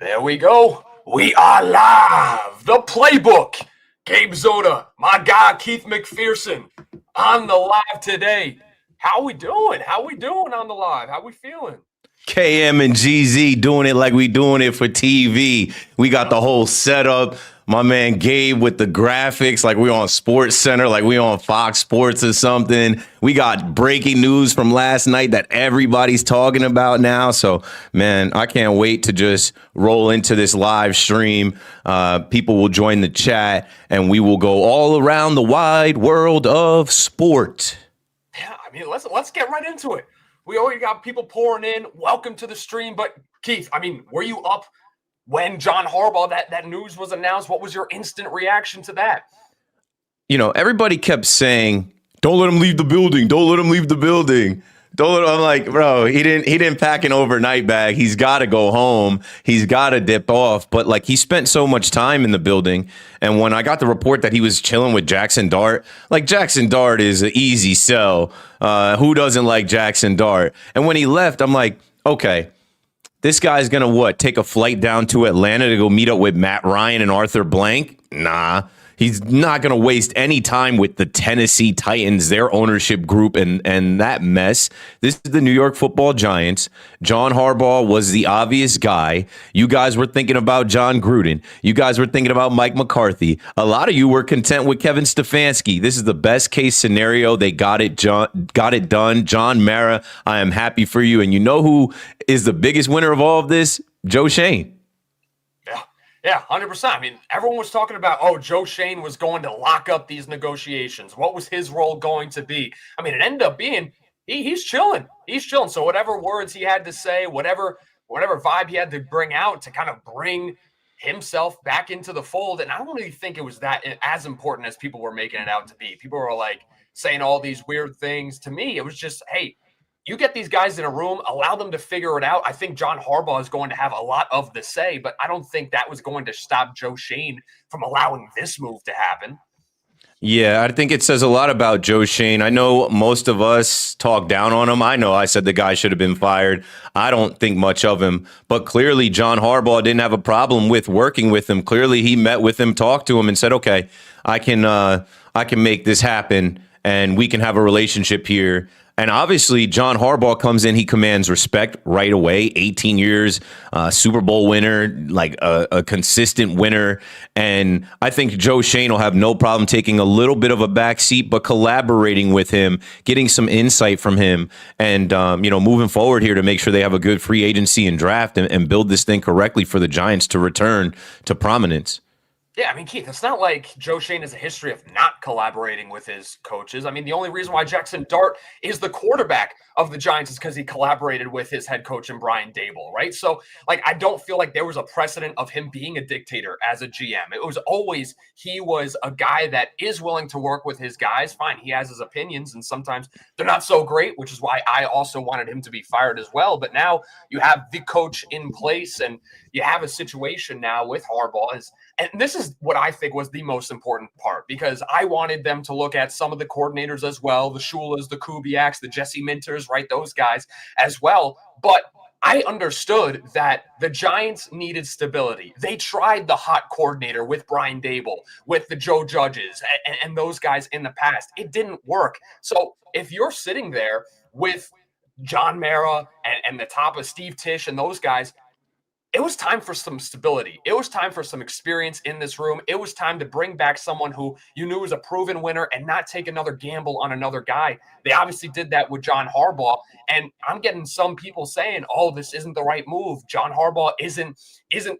There we go. We are live. The Playbook. Gabe Zoda, my guy Keith McPherson, on the live today. How we doing? How we doing on the live? How we feeling? KM and GZ doing it like we doing it for TV. We got the whole setup. My man Gabe with the graphics, like we on Sports Center, like we on Fox Sports or something. We got breaking news from last night that everybody's talking about now. So, man, I can't wait to just roll into this live stream. People will join the chat, and we will go all around the wide world of sport. Yeah, I mean, let's get right into it. We already got people pouring in. Welcome to the stream. But Keith, I mean, were you up when John Harbaugh, that news was announced? What was your instant reaction to that? You know, everybody kept saying, "Don't let him leave the building. Don't let him leave the building." I'm like, bro, he didn't pack an overnight bag. He's got to go home. He's got to dip off. But like, he spent so much time in the building. And when I got the report that he was chilling with Jackson Dart, like Jackson Dart is an easy sell. Who doesn't like Jackson Dart? And when he left, I'm like, okay, this guy's going to take a flight down to Atlanta to go meet up with Matt Ryan and Arthur Blank? Nah. He's not going to waste any time with the Tennessee Titans, their ownership group, and that mess. This is the New York Football Giants. John Harbaugh was the obvious guy. You guys were thinking about John Gruden. You guys were thinking about Mike McCarthy. A lot of you were content with Kevin Stefanski. This is the best case scenario. They got it done. John Mara, I am happy for you. And you know who is the biggest winner of all of this? Joe Schoen. Yeah, 100%. I mean, everyone was talking about, oh, Joe Schoen was going to lock up these negotiations. What was his role going to be? I mean, it ended up being he's chilling. He's chilling. So whatever words he had to say, whatever vibe he had to bring out to kind of bring himself back into the fold. And I don't really think it was that as important as people were making it out to be. People were like saying all these weird things. To me, it was just, hey, you get these guys in a room, allow them to figure it out. I think John Harbaugh is going to have a lot of the say, but I don't think that was going to stop Joe Schoen from allowing this move to happen. Yeah, I think it says a lot about Joe Schoen. I know most of us talk down on him. I know I said the guy should have been fired. I don't think much of him. But clearly, John Harbaugh didn't have a problem with working with him. Clearly, he met with him, talked to him, and said, okay, I can make this happen, and we can have a relationship here. And obviously, John Harbaugh comes in, he commands respect right away. 18 years, Super Bowl winner, like a consistent winner. And I think Joe Schoen will have no problem taking a little bit of a backseat, but collaborating with him, getting some insight from him, and moving forward here to make sure they have a good free agency and draft and build this thing correctly for the Giants to return to prominence. Yeah, I mean, Keith, it's not like Joe Schoen has a history of not collaborating with his coaches. I mean, the only reason why Jackson Dart is the quarterback of the Giants is because he collaborated with his head coach and Brian Dable, right? So, like, I don't feel like there was a precedent of him being a dictator as a GM. It was always he was a guy that is willing to work with his guys. Fine, he has his opinions, and sometimes they're not so great, which is why I also wanted him to be fired as well. But now you have the coach in place, and you have a situation now with Harbaugh. And this is what I think was the most important part, because I wanted them to look at some of the coordinators as well, the Shulas, the Kubiaks, the Jesse Minters, right, those guys as well. But I understood that the Giants needed stability. They tried the hot coordinator with Brian Dable, with the Joe Judges, and those guys in the past. It didn't work. So if you're sitting there with John Mara and the top of Steve Tisch and those guys, it was time for some stability. It was time for some experience in this room. It was time to bring back someone who you knew was a proven winner and not take another gamble on another guy. They obviously did that with John Harbaugh. And I'm getting some people saying, oh, this isn't the right move. John Harbaugh isn't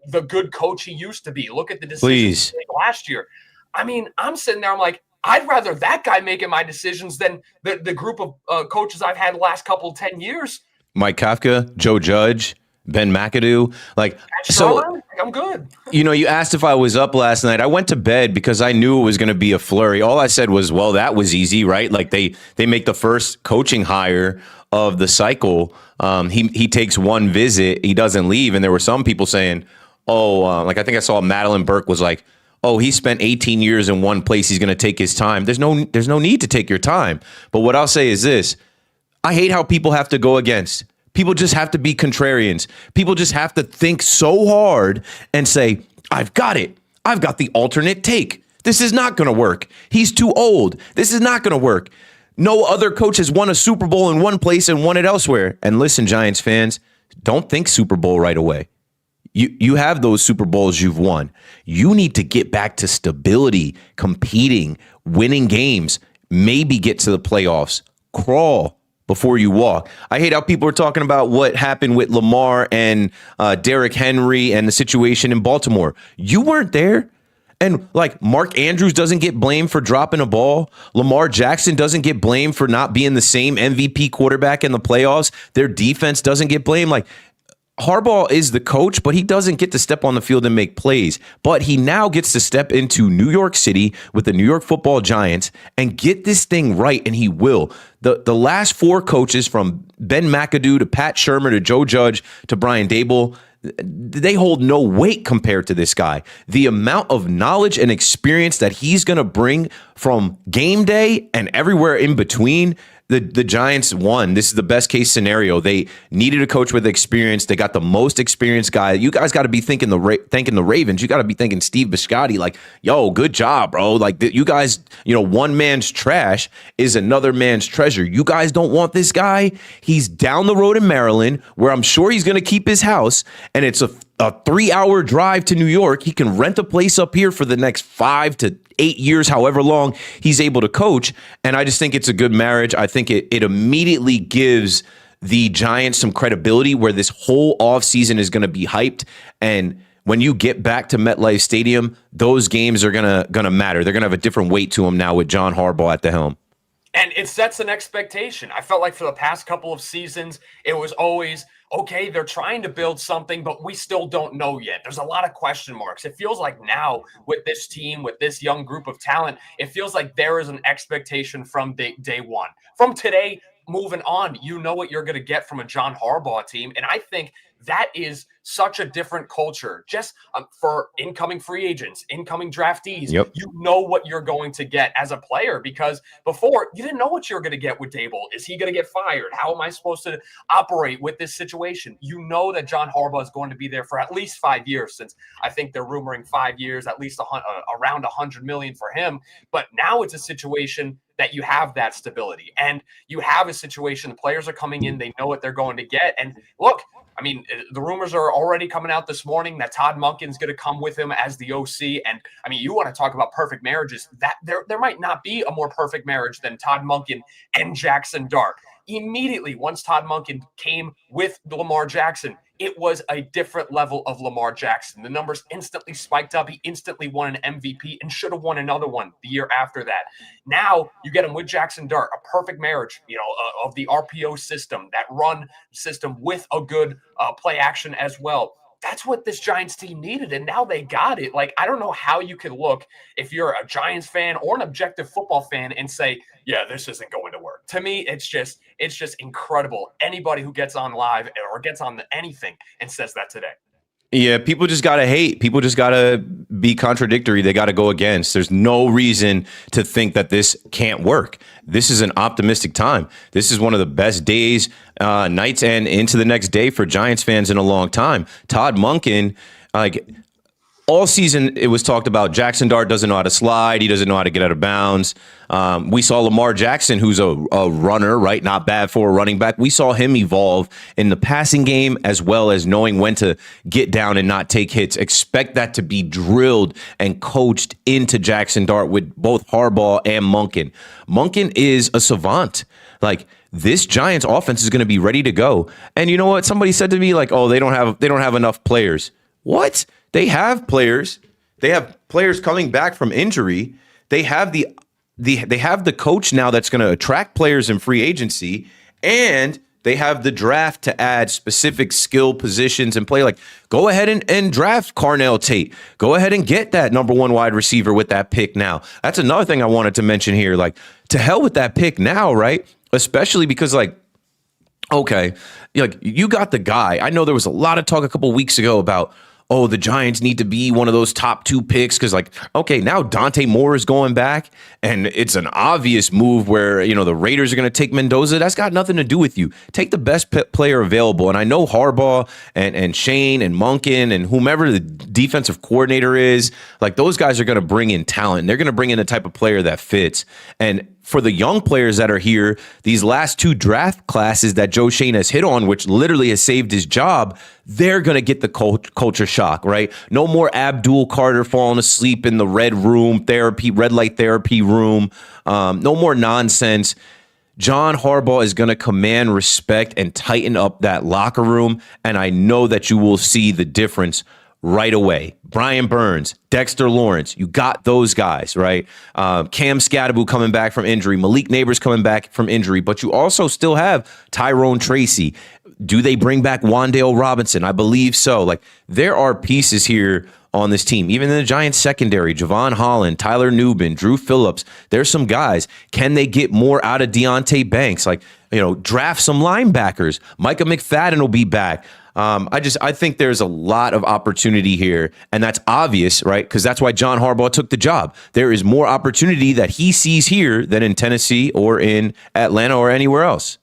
the good coach he used to be. Look at the decisions last year. I mean, I'm sitting there, I'm like, I'd rather that guy making my decisions than the group of coaches I've had the last 10 years. Mike Kafka, Joe Judge, Ben McAdoo, I'm good. You asked if I was up last night. I went to bed because I knew it was going to be a flurry. All I said was, well, that was easy, right? Like they make the first coaching hire of the cycle. He takes one visit, he doesn't leave. And there were some people saying, I think I saw Madeline Burke was like, oh, he spent 18 years in one place, he's going to take his time. There's no need to take your time. But what I'll say is this. I hate how people have to go against People just have to be contrarians. People just have to think so hard and say, I've got it. I've got the alternate take. This is not going to work. He's too old. This is not going to work. No other coach has won a Super Bowl in one place and won it elsewhere. And listen, Giants fans, don't think Super Bowl right away. You have those Super Bowls you've won. You need to get back to stability, competing, winning games, maybe get to the playoffs. Crawl before you walk. I hate how people are talking about what happened with Lamar and Derrick Henry and the situation in Baltimore. You weren't there. And like Mark Andrews doesn't get blamed for dropping a ball. Lamar Jackson doesn't get blamed for not being the same MVP quarterback in the playoffs. Their defense doesn't get blamed. Like Harbaugh is the coach, but he doesn't get to step on the field and make plays. But he now gets to step into New York City with the New York Football Giants and get this thing right, and he will. The last four coaches, from Ben McAdoo to Pat Shurmur to Joe Judge to Brian Daboll, they hold no weight compared to this guy. The amount of knowledge and experience that he's going to bring from game day and everywhere in between. The Giants won. This is the best case scenario. They needed a coach with experience. They got the most experienced guy. You guys got to be thanking the Ravens. You got to be thinking Steve Bisciotti, like, yo, good job, bro. Like, you guys, one man's trash is another man's treasure. You guys don't want this guy. He's down the road in Maryland, where I'm sure he's going to keep his house, and it's a 3-hour drive to New York. He can rent a place up here for the next 5 to 8 years, however long he's able to coach. And I just think it's a good marriage. I think it immediately gives the Giants some credibility, where this whole offseason is going to be hyped. And when you get back to MetLife Stadium, those games are gonna matter. They're going to have a different weight to them now with John Harbaugh at the helm. And it sets an expectation. I felt like for the past couple of seasons, it was always, okay, they're trying to build something, but we still don't know yet. There's a lot of question marks. It feels like now with this team, with this young group of talent, it feels like there is an expectation from day one. From today, moving on, you know what you're going to get from a John Harbaugh team. And I think that is such a different culture just for incoming free agents, incoming draftees. Yep. You know what you're going to get as a player, because before you didn't know what you were going to get with Daboll. Is he going to get fired? How am I supposed to operate with this situation? You know that John Harbaugh is going to be there for at least 5 years, since I think they're rumoring 5 years, at least around $100 million for him. But now it's a situation that you have that stability, and you have a situation, the players are coming in, they know what they're going to get. And look, I mean, the rumors are already coming out this morning that Todd Monken's going to come with him as the OC. And I mean, you want to talk about perfect marriages, that there might not be a more perfect marriage than Todd Monken and Jackson Dart. Immediately, once Todd Monken came with Lamar Jackson, it was a different level of Lamar Jackson. The numbers instantly spiked up. He instantly won an MVP and should have won another one the year after that. Now you get him with Jackson Dart, a perfect marriage, of the RPO system, that run system with a good play action as well. That's what this Giants team needed, and now they got it. Like, I don't know how you can look, if you're a Giants fan or an objective football fan, and say, yeah, this isn't going to work. To me, it's just incredible. Anybody who gets on live or gets on anything and says that today. Yeah, people just got to hate. People just got to be contradictory. They got to go against. There's no reason to think that this can't work. This is an optimistic time. This is one of the best days, nights, and into the next day for Giants fans in a long time. Todd Monken, all season, it was talked about Jackson Dart doesn't know how to slide. He doesn't know how to get out of bounds. We saw Lamar Jackson, who's a runner, right? Not bad for a running back. We saw him evolve in the passing game, as well as knowing when to get down and not take hits. Expect that to be drilled and coached into Jackson Dart with both Harbaugh and Monken. Monken is a savant. Like, this Giants offense is going to be ready to go. And you know what? Somebody said to me, like, oh, they don't have enough players. What? They have players. They have players coming back from injury. They have they have the coach now that's going to attract players in free agency, and they have the draft to add specific skill positions and play. Like, go ahead and draft Carnell Tate. Go ahead and get that number 1 wide receiver with that pick now. That's another thing I wanted to mention here. Like, to hell with that pick now, right? Especially because, okay, you got the guy. I know there was a lot of talk a couple weeks ago about, oh, the Giants need to be one of those top 2 picks because, like, okay, now Dante Moore is going back, and it's an obvious move where, the Raiders are going to take Mendoza. That's got nothing to do with you. Take the best player available. And I know Harbaugh and Shane and Monken and whomever the defensive coordinator is, like, those guys are going to bring in talent. They're going to bring in the type of player that fits. And for the young players that are here, these last 2 draft classes that Joe Shane has hit on, which literally has saved his job, they're going to get the culture shock, right? No more Abdul Carter falling asleep in the red light therapy room. No more nonsense. John Harbaugh is going to command respect and tighten up that locker room, and I know that you will see the difference right away. Brian Burns, Dexter Lawrence, you got those guys, right? Cam Scatterbu coming back from injury, Malik Neighbors coming back from injury, but you also still have Tyrone Tracy. Do they bring back Wan'Dale Robinson? I believe so. Like, there are pieces here on this team. Even in the Giants secondary, Javon Holland, Tyler Nubin, Drew Phillips, there's some guys. Can they get more out of Deonte Banks? Like, draft some linebackers. Micah McFadden will be back. I think there's a lot of opportunity here, and that's obvious, right? Because that's why John Harbaugh took the job. There is more opportunity that he sees here than in Tennessee or in Atlanta or anywhere else.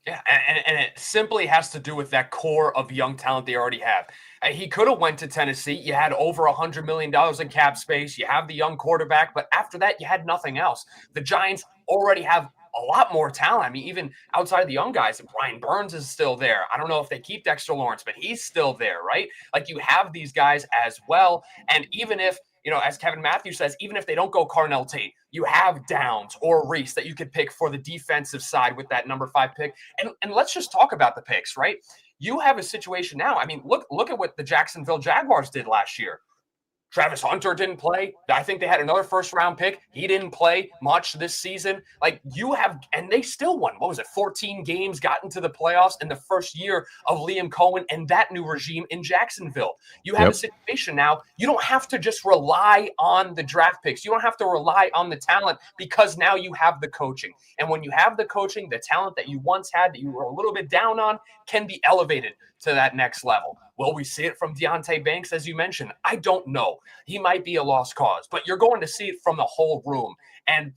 Yeah, and it simply has to do with that core of young talent they already have. He could have went to Tennessee. You had over $100 million in cap space. You have the young quarterback, but after that, you had nothing else. The Giants already have a lot more talent. I mean, even outside of the young guys, Brian Burns is still there. I don't know if they keep Dexter Lawrence, but he's still there, right? Like, you have these guys as well. And even if, as Kevin Matthews says, even if they don't go Carnell Tate, you have Downs or Reese that you could pick for the defensive side with that number 5 pick. And let's just talk about the picks, right? You have a situation now. I mean, look at what the Jacksonville Jaguars did last year. Travis Hunter didn't play. I think they had another first-round pick. He didn't play much this season. Like, and they still won. What was it, 14 games, got into the playoffs in the first year of Liam Cohen and that new regime in Jacksonville. You have a situation now. You don't have to just rely on the draft picks. You don't have to rely on the talent because now you have the coaching. And when you have the coaching, the talent that you once had that you were a little bit down on can be elevated to that next level. Will we see it from Deonte Banks, as you mentioned? I don't know. He might be a lost cause, but you're going to see it from the whole room. And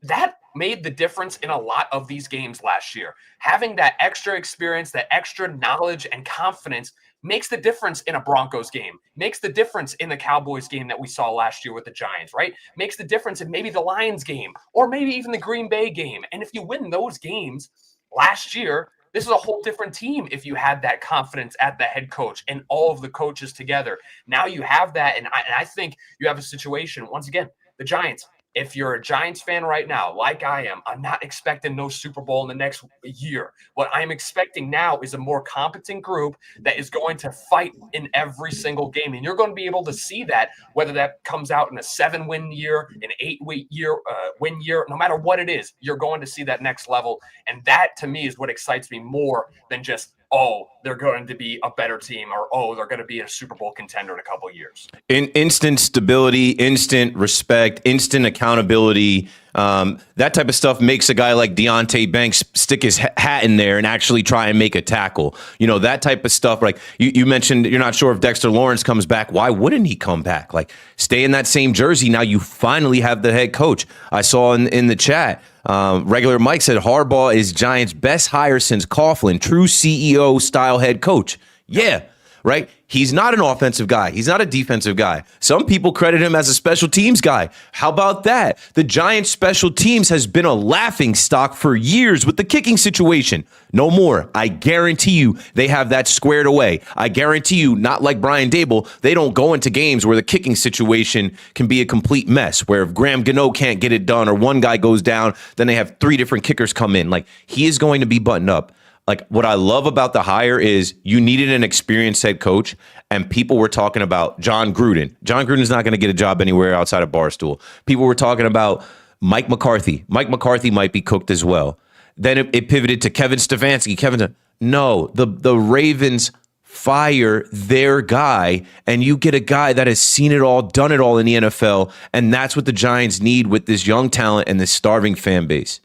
that made the difference in a lot of these games last year. Having that extra experience, that extra knowledge and confidence makes the difference in a Broncos game, makes the difference in the Cowboys game that we saw last year with the Giants, right? Makes the difference in maybe the Lions game or maybe even the Green Bay game. And if you win those games last year, this is a whole different team if you had that confidence at the head coach and all of the coaches together. Now you have that, and I think you have a situation, once again, the Giants. If you're a Giants fan right now, like I am, I'm not expecting no Super Bowl in the next year. What I'm expecting now is a more competent group that is going to fight in every single game. And you're going to be able to see that, whether that comes out in a 7-win year, an 8-win year, no matter what it is, you're going to see that next level. And that, to me, is what excites me more than just, oh, they're going to be a better team, or, oh, they're going to be a Super Bowl contender in a couple of years. Instant stability, instant respect, instant accountability. That type of stuff makes a guy like Deonte Banks stick his hat in there and actually try and make a tackle. That type of stuff. Like you mentioned, you're not sure if Dexter Lawrence comes back. Why wouldn't he come back? Like, stay in that same jersey. Now you finally have the head coach. I saw in the chat, regular Mike said Harbaugh is Giants' best hire since Coughlin, true CEO style head coach. Yeah, right. He's not an offensive guy. He's not a defensive guy. Some people credit him as a special teams guy. How about that? The Giants' special teams has been a laughing stock for years with the kicking situation. No more. I guarantee you they have that squared away. I guarantee you, not like Brian Dable, they don't go into games where the kicking situation can be a complete mess, where if Graham Gano can't get it done or one guy goes down, then they have 3 different kickers come in. Like, he is going to be buttoned up. Like, what I love about the hire is you needed an experienced head coach, and people were talking about John Gruden. John Gruden's not going to get a job anywhere outside of Barstool. People were talking about Mike McCarthy. Mike McCarthy might be cooked as well. Then it pivoted to Kevin Stefanski. No, the Ravens fire their guy, and you get a guy that has seen it all, done it all in the NFL, and that's what the Giants need with this young talent and this starving fan base.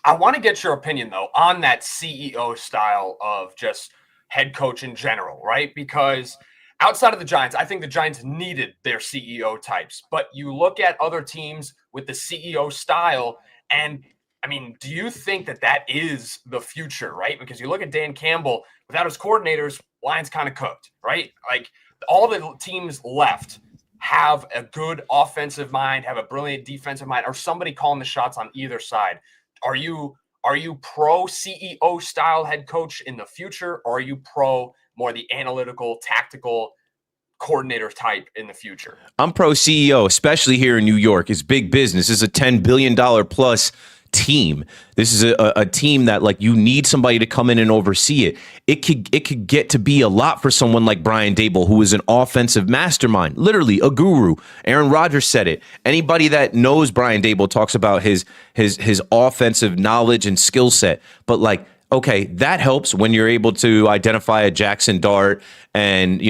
I want to get your opinion, though, on that CEO style of just head coach in general, right? Because outside of the Giants, I think the Giants needed their CEO types. But you look at other teams with the CEO style, and I mean, do you think that that is the future, right? Because you look at Dan Campbell, without his coordinators, Lions kind of cooked, right? Like all the teams left have a good offensive mind, have a brilliant defensive mind, or somebody calling the shots on either side. Are you pro CEO style head coach in the future, or are you pro more the analytical, tactical coordinator type in the future? I'm pro CEO, especially here in New York. It's big business. This is a $10 billion plus team. This is a team that, like, you need somebody to come in and oversee it. It could get to be a lot for someone like Brian Daboll, who is an offensive mastermind, literally a guru. Aaron Rodgers said it. Anybody that knows Brian Daboll talks about his offensive knowledge and skill set. But like, okay, that helps when you're able to identify a Jackson Dart and,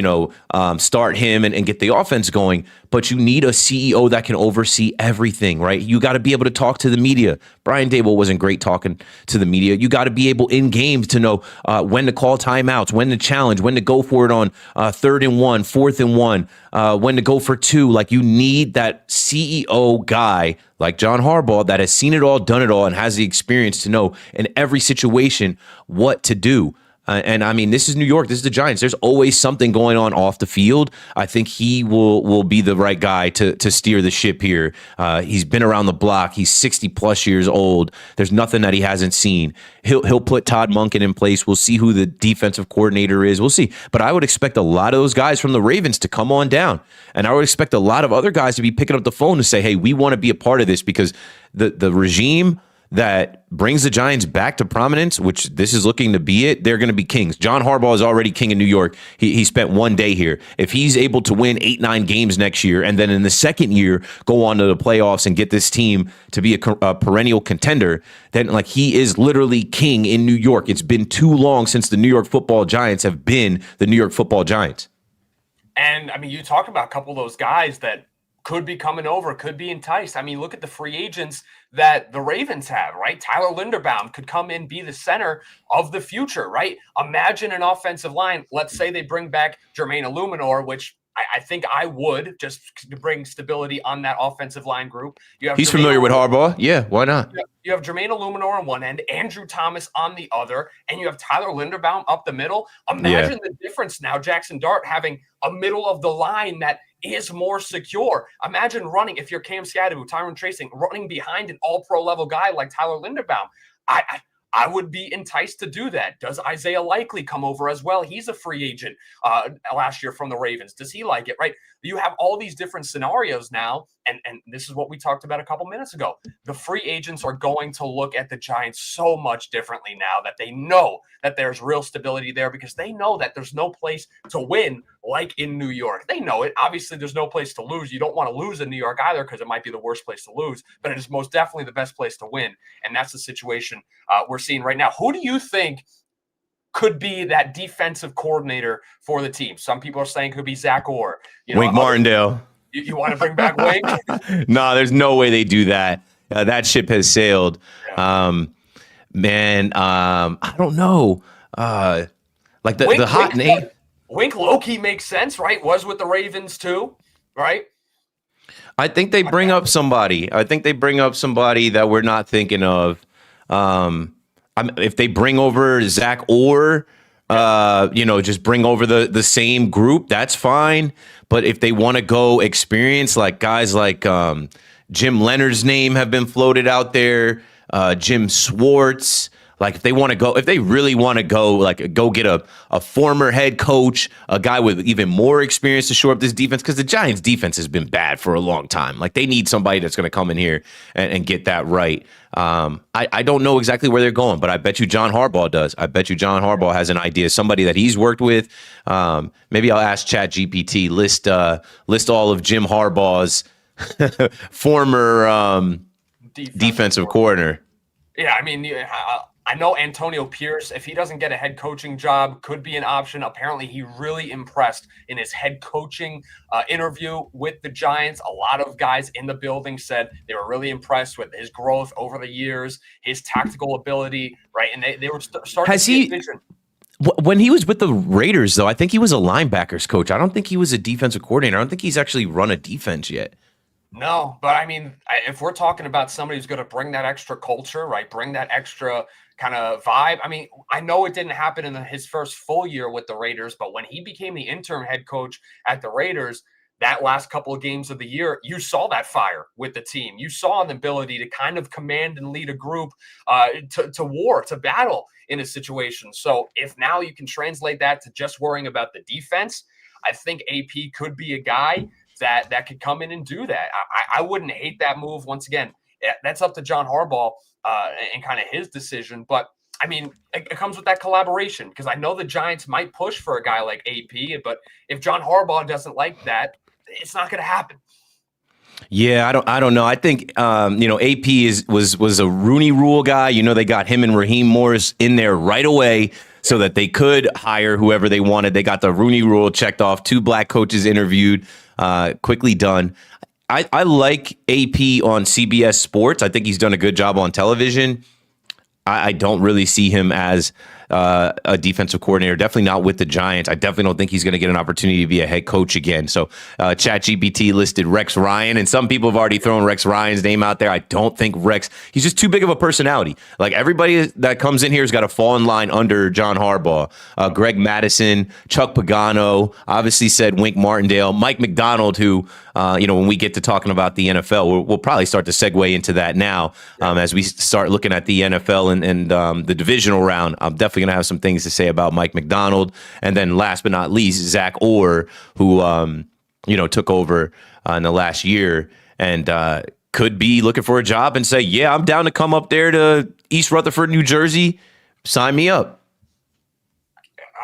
start him and get the offense going. But you need a CEO that can oversee everything, right? You got to be able to talk to the media. Brian Daboll wasn't great talking to the media. You got to be able in games to know when to call timeouts, when to challenge, when to go for it on 3rd and 1, 4th and 1, when to go for 2. Like, you need that CEO guy like John Harbaugh that has seen it all, done it all, and has the experience to know in every situation what to do. And I mean, this is New York. This is the Giants. There's always something going on off the field. I think he will be the right guy to steer the ship here. He's been around the block. He's 60 plus years old. There's nothing that he hasn't seen. He'll put Todd Monken in place. We'll see who the defensive coordinator is. We'll see. But I would expect a lot of those guys from the Ravens to come on down. And I would expect a lot of other guys to be picking up the phone to say, hey, we want to be a part of this, because the regime that brings the Giants back to prominence, which this is looking to be it, they're going to be kings. John Harbaugh is already king in New York. He spent one day here. If he's able to win 8-9 games next year, and then in the second year go on to the playoffs and get this team to be a perennial contender, then like, he is literally king in New York. It's been too long since the New York Football Giants have been the New York Football Giants. And I mean, you talked about a couple of those guys that could be coming over, could be enticed. I mean, look at the free agents that the Ravens have, right? Tyler Linderbaum could come in, be the center of the future, right? Imagine an offensive line. Let's say they bring back Jermaine Illuminor, which I think I would, just to bring stability on that offensive line group. He's familiar with Harbaugh. Yeah, why not? You have Jermaine Illuminor on one end, Andrew Thomas on the other, and you have Tyler Linderbaum up the middle. Imagine the difference now, Jackson Dart having a middle of the line that is more secure. Imagine running, if you're Cam Scadaboo, Tyron Tracing, running behind an all-pro level guy like Tyler Linderbaum. I would be enticed to do that. Does Isaiah Likely come over as well? He's a free agent last year from the Ravens. Does he like it, right? You have all these different scenarios now, and this is what we talked about a couple minutes ago. The free agents are going to look at the Giants so much differently now that they know that there's real stability there, because they know that there's no place to win like in New York. They know it. Obviously, there's no place to lose. You don't want to lose in New York either, because it might be the worst place to lose, but it is most definitely the best place to win, and that's the situation we're seeing right now. Who do you think could be that defensive coordinator for the team? Some people are saying could be Zach Orr. Wink Martindale. You want to bring back Wink? No, there's no way they do that. That ship has sailed. Yeah. I don't know. Like the hot name. Wink low-key makes sense, right? Was with the Ravens too, right? I think they bring up somebody. I think they bring up somebody that we're not thinking of. If they bring over Zach Orr, just bring over the same group, that's fine. But if they want to go experience, like guys like Jim Leonard's name have been floated out there, Jim Schwartz. Like, if they really want to go get a former head coach, a guy with even more experience to shore up this defense, because the Giants' defense has been bad for a long time. Like, they need somebody that's going to come in here and get that right. I don't know exactly where they're going, but I bet you John Harbaugh does. I bet you John Harbaugh has an idea, somebody that he's worked with. Maybe I'll ask ChatGPT, list all of Jim Harbaugh's former defensive coordinator. Yeah, I mean, I know Antonio Pierce, if he doesn't get a head coaching job, could be an option. Apparently, he really impressed in his head coaching interview with the Giants. A lot of guys in the building said they were really impressed with his growth over the years, his tactical ability, right? And they were starting to see vision. When he was with the Raiders, though, I think he was a linebackers coach. I don't think he was a defensive coordinator. I don't think he's actually run a defense yet. No, but I mean, if we're talking about somebody who's going to bring that extra culture, right, bring that extra kind of vibe. I mean, I know it didn't happen in his first full year with the Raiders, but when he became the interim head coach at the Raiders, that last couple of games of the year, you saw that fire with the team. You saw an ability to kind of command and lead a group to war, to battle in a situation. So if now you can translate that to just worrying about the defense, I think AP could be a guy that could come in and do that. I wouldn't hate that move. Once again, that's up to John Harbaugh and kind of his decision. But I mean, it comes with that collaboration, because I know the Giants might push for a guy like AP, but if John Harbaugh doesn't like that, it's not going to happen. Yeah, I don't know. I think AP was a Rooney Rule guy. They got him and Raheem Morris in there right away so that they could hire whoever they wanted. They got the Rooney Rule checked off. 2 black coaches interviewed, quickly done. I like AP on CBS Sports. I think he's done a good job on television. I don't really see him as a defensive coordinator, definitely not with the Giants. I definitely don't think he's going to get an opportunity to be a head coach again. So ChatGPT listed Rex Ryan, and some people have already thrown Rex Ryan's name out there. I don't think he's just too big of a personality. Like, everybody that comes in here has got to fall in line under John Harbaugh. Greg Madison, Chuck Pagano, obviously said Wink Martindale, Mike McDonald, who, when we get to talking about the NFL, we'll probably start to segue into that now as we start looking at the NFL and the divisional round. I'm definitely going to have some things to say about Mike McDonald. And then last but not least, Zach Orr, who, took over in the last year and could be looking for a job and say, yeah, I'm down to come up there to East Rutherford, New Jersey. Sign me up.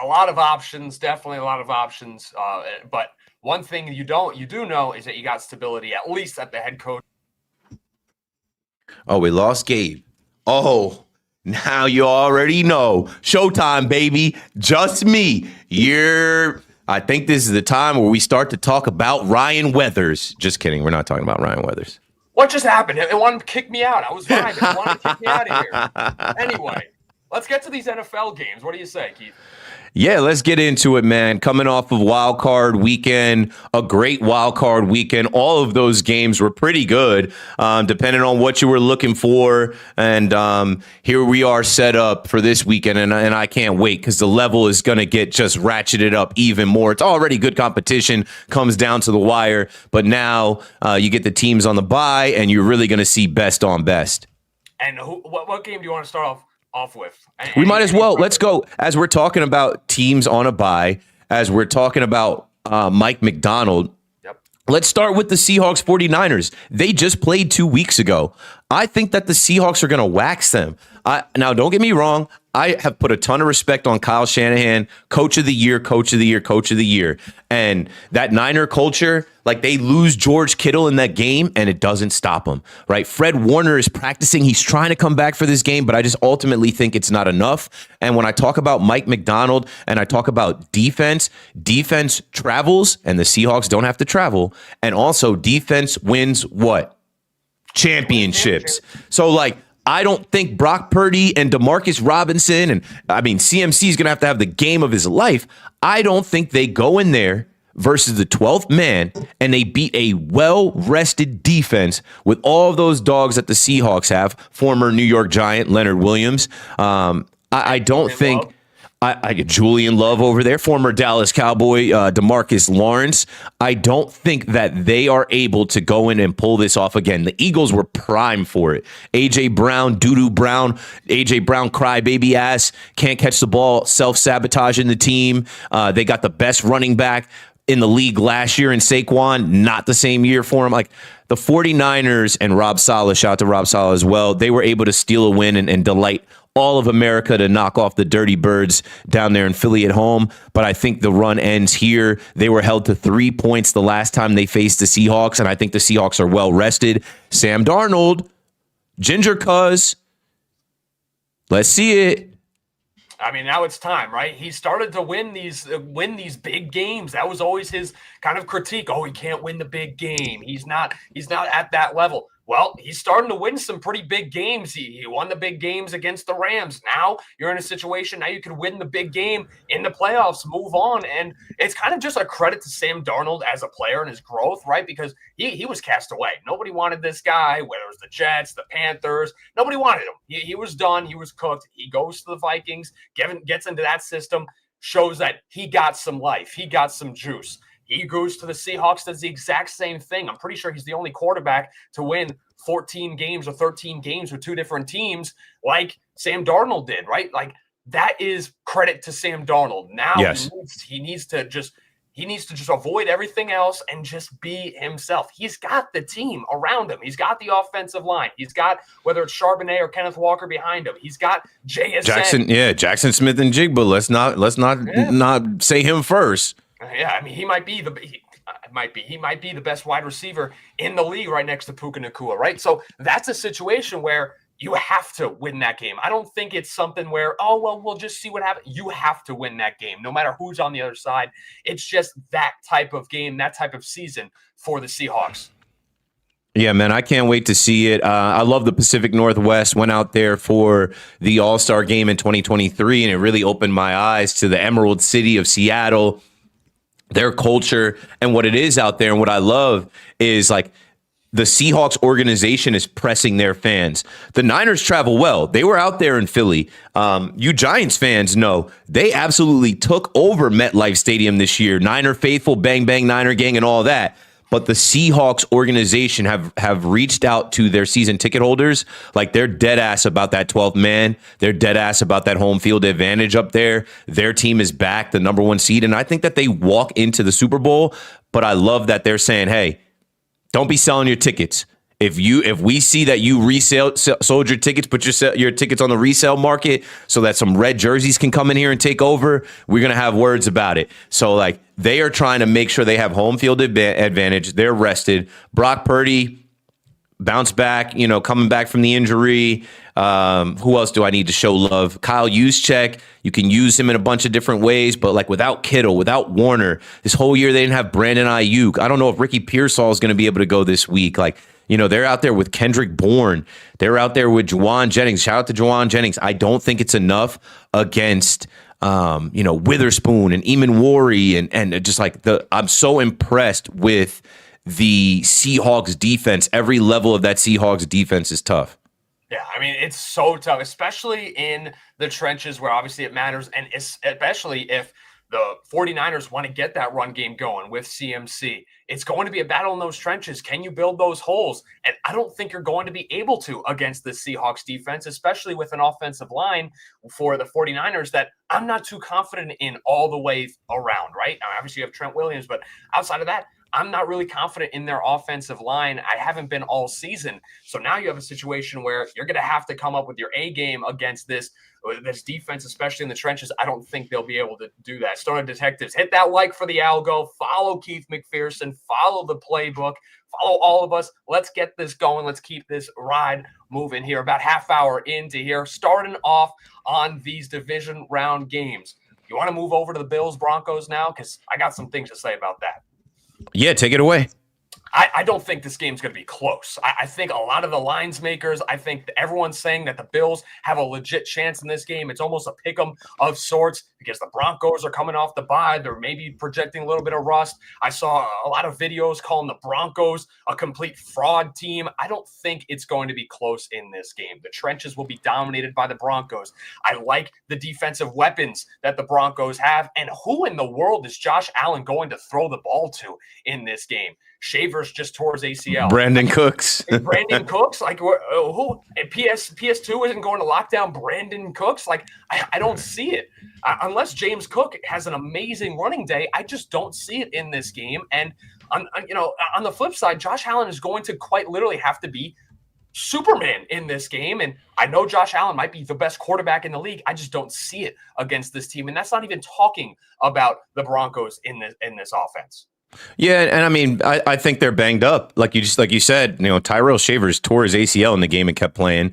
A lot of options, definitely a lot of options. But one thing you do know is that you got stability, at least at the head coach. Oh, we lost Gabe. Oh, now you already know. Showtime, baby. Just me. I think this is the time where we start to talk about Ryan Weathers. Just kidding. We're not talking about Ryan Weathers. What just happened? It wanted to kick me out. I was vibing. It wanted to kick me out of here. Anyway, let's get to these NFL games. What do you say, Keith? Yeah, let's get into it, man. Coming off of Wild Card Weekend, a great Wild Card Weekend. All of those games were pretty good, depending on what you were looking for. And here we are set up for this weekend, and I can't wait, because the level is going to get just ratcheted up even more. It's already good competition, comes down to the wire, but now you get the teams on the bye, and you're really going to see best on best. And what game do you want to start off with? We might as well. Let's go. As we're talking about teams on a bye, as we're talking about Mike McDonald, let's start with the Seahawks 49ers. They just played 2 weeks ago. I think that the Seahawks are going to wax them. Now, don't get me wrong. I have put a ton of respect on Kyle Shanahan, coach of the year, coach of the year, coach of the year. And that Niner culture, like, they lose George Kittle in that game and it doesn't stop them, right? Fred Warner is practicing. He's trying to come back for this game, but I just ultimately think it's not enough. And when I talk about Mike McDonald and I talk about defense travels and the Seahawks don't have to travel. And also defense wins what? Championships. So, like, I don't think Brock Purdy and Demarcus Robinson and CMC is going to have the game of his life. I don't think they go in there versus the 12th man and they beat a well-rested defense with all of those dogs that the Seahawks have. Former New York Giant Leonard Williams. I don't think. I get Julian Love over there, former Dallas Cowboy DeMarcus Lawrence. I don't think that they are able to go in and pull this off again. The Eagles were prime for it. A.J. Brown, Doo-Doo Brown, A.J. Brown crybaby ass, can't catch the ball, self-sabotaging the team. They got the best running back in the league last year in Saquon, not the same year for him. Like, the 49ers and Rob Saleh, shout out to Rob Saleh as well, they were able to steal a win and delight all of America to knock off the Dirty Birds down there in Philly at home. But I think the run ends here. They were held to 3 points the last time they faced the Seahawks, and I think the Seahawks are well rested. Sam Darnold, Ginger Cuz, let's see it. I mean, now it's time, right? He started to win these big games. That was always his kind of critique. Oh, he can't win the big game. He's not at that level. Well, he's starting to win some pretty big games. He won the big games against the Rams. Now you're in a situation, now you can win the big game in the playoffs, move on. And it's kind of just a credit to Sam Darnold as a player and his growth, right? Because he was cast away. Nobody wanted this guy, whether it was the Jets, the Panthers. Nobody wanted him. He was done. He was cooked. He goes to the Vikings, gets into that system, shows that he got some life. He got some juice. He goes to the Seahawks, does the exact same thing. I'm pretty sure he's the only quarterback to win 14 games or 13 games with two different teams like Sam Darnold did, right? Like, that is credit to Sam Darnold. Now yes. he needs to just avoid everything else and just be himself. He's got the team around him. He's got the offensive line. He's got, whether it's Charbonnet or Kenneth Walker behind him. He's got JSN. Jackson Smith and Jigba. Let's not say him first. Yeah, I mean, he might be the best wide receiver in the league right next to Puka Nacua, right? So that's a situation where you have to win that game. I don't think it's something where, oh, well, we'll just see what happens. You have to win that game, no matter who's on the other side. It's just that type of game, that type of season for the Seahawks. Yeah, man, I can't wait to see it. I love the Pacific Northwest. Went out there for the All-Star game in 2023, and it really opened my eyes to the Emerald City of Seattle, their culture, and what it is out there. And what I love is, like, the Seahawks organization is pressing their fans. The Niners travel well. They were out there in Philly. You Giants fans know they absolutely took over MetLife Stadium this year. Niner faithful, bang, bang, Niner gang, and all that. But the Seahawks organization have reached out to their season ticket holders. Like, they're dead ass about that 12th man. They're dead ass about that home field advantage up there. Their team is back, the number one seed. And I think that they walk into the Super Bowl. But I love that they're saying, hey, don't be selling your tickets. If we see that you sold your tickets, put your tickets on the resale market so that some red jerseys can come in here and take over, we're going to have words about it. So, like, they are trying to make sure they have home field advantage. They're rested. Brock Purdy bounced back, coming back from the injury. Who else do I need to show love? Kyle Juszczyk. You can use him in a bunch of different ways, but, like, without Kittle, without Warner, this whole year they didn't have Brandon Ayuk. I don't know if Ricky Pearsall is going to be able to go this week. Like, they're out there with Kendrick Bourne. They're out there with Juwan Jennings. Shout out to Juwan Jennings. I don't think it's enough against, Witherspoon and Eamon Worry and just like I'm so impressed with the Seahawks defense. Every level of that Seahawks defense is tough. Yeah, I mean, it's so tough, especially in the trenches where obviously it matters, and especially if the 49ers want to get that run game going with CMC. It's going to be a battle in those trenches. Can you build those holes? And I don't think you're going to be able to against the Seahawks defense, especially with an offensive line for the 49ers that I'm not too confident in all the way around, right? Now, obviously, you have Trent Williams, but outside of that, I'm not really confident in their offensive line. I haven't been all season. So now you have a situation where you're going to have to come up with your A game against this defense, especially in the trenches. I don't think they'll be able to do that. Stoner Detectives, hit that like for the algo. Follow Keith McPherson. Follow the playbook. Follow all of us. Let's get this going. Let's keep this ride moving here. About half hour into here, starting off on these division round games. You want to move over to the Bills Broncos now? Because I got some things to say about that. Yeah, take it away. I don't think this game's going to be close. I think a lot of the lines makers, I think everyone's saying that the Bills have a legit chance in this game. It's almost a pick'em of sorts because the Broncos are coming off the bye. They're maybe projecting a little bit of rust. I saw a lot of videos calling the Broncos a complete fraud team. I don't think it's going to be close in this game. The trenches will be dominated by the Broncos. I like the defensive weapons that the Broncos have. And who in the world is Josh Allen going to throw the ball to in this game? Shavers just tore his ACL. Brandon Cooks. Brandon Cooks? Like, who? PS2 isn't going to lock down Brandon Cooks? Like, I don't see it. Unless James Cook has an amazing running day, I just don't see it in this game. And, on the flip side, Josh Allen is going to quite literally have to be Superman in this game. And I know Josh Allen might be the best quarterback in the league. I just don't see it against this team. And that's not even talking about the Broncos in this offense. Yeah, and I mean, I think they're banged up. Like you said, Tyrell Shavers tore his ACL in the game and kept playing.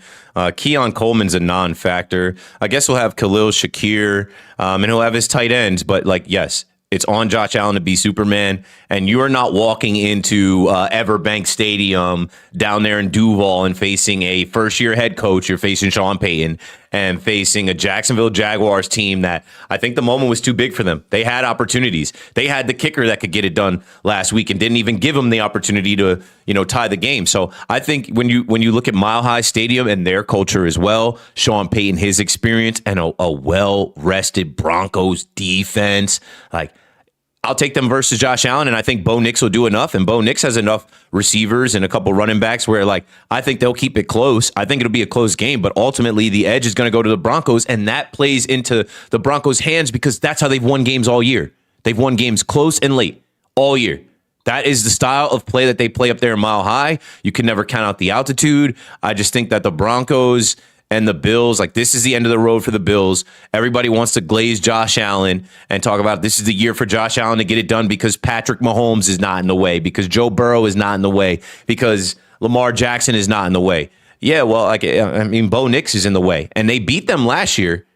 Keon Coleman's a non-factor. I guess we'll have Khalil Shakir, and he'll have his tight ends. But, like, yes, It's on Josh Allen to be Superman, and you are not walking into Everbank Stadium down there in Duval and facing a first-year head coach. You're facing Sean Payton and facing a Jacksonville Jaguars team that I think the moment was too big for them. They had opportunities. They had the kicker that could get it done last week and didn't even give them the opportunity to, tie the game. So I think when you look at Mile High Stadium and their culture as well, Sean Payton, his experience, and a well-rested Broncos defense, like, I'll take them versus Josh Allen, and I think Bo Nix will do enough, and Bo Nix has enough receivers and a couple running backs where, like, I think they'll keep it close. I think it'll be a close game, but ultimately the edge is going to go to the Broncos, and that plays into the Broncos' hands because that's how they've won games all year. They've won games close and late all year. That is the style of play that they play up there in Mile High. You can never count out the altitude. I just think that the Broncos and the Bills, like, this is the end of the road for the Bills. Everybody wants to glaze Josh Allen and talk about this is the year for Josh Allen to get it done because Patrick Mahomes is not in the way, because Joe Burrow is not in the way, because Lamar Jackson is not in the way. Yeah, well, Bo Nix is in the way, and they beat them last year.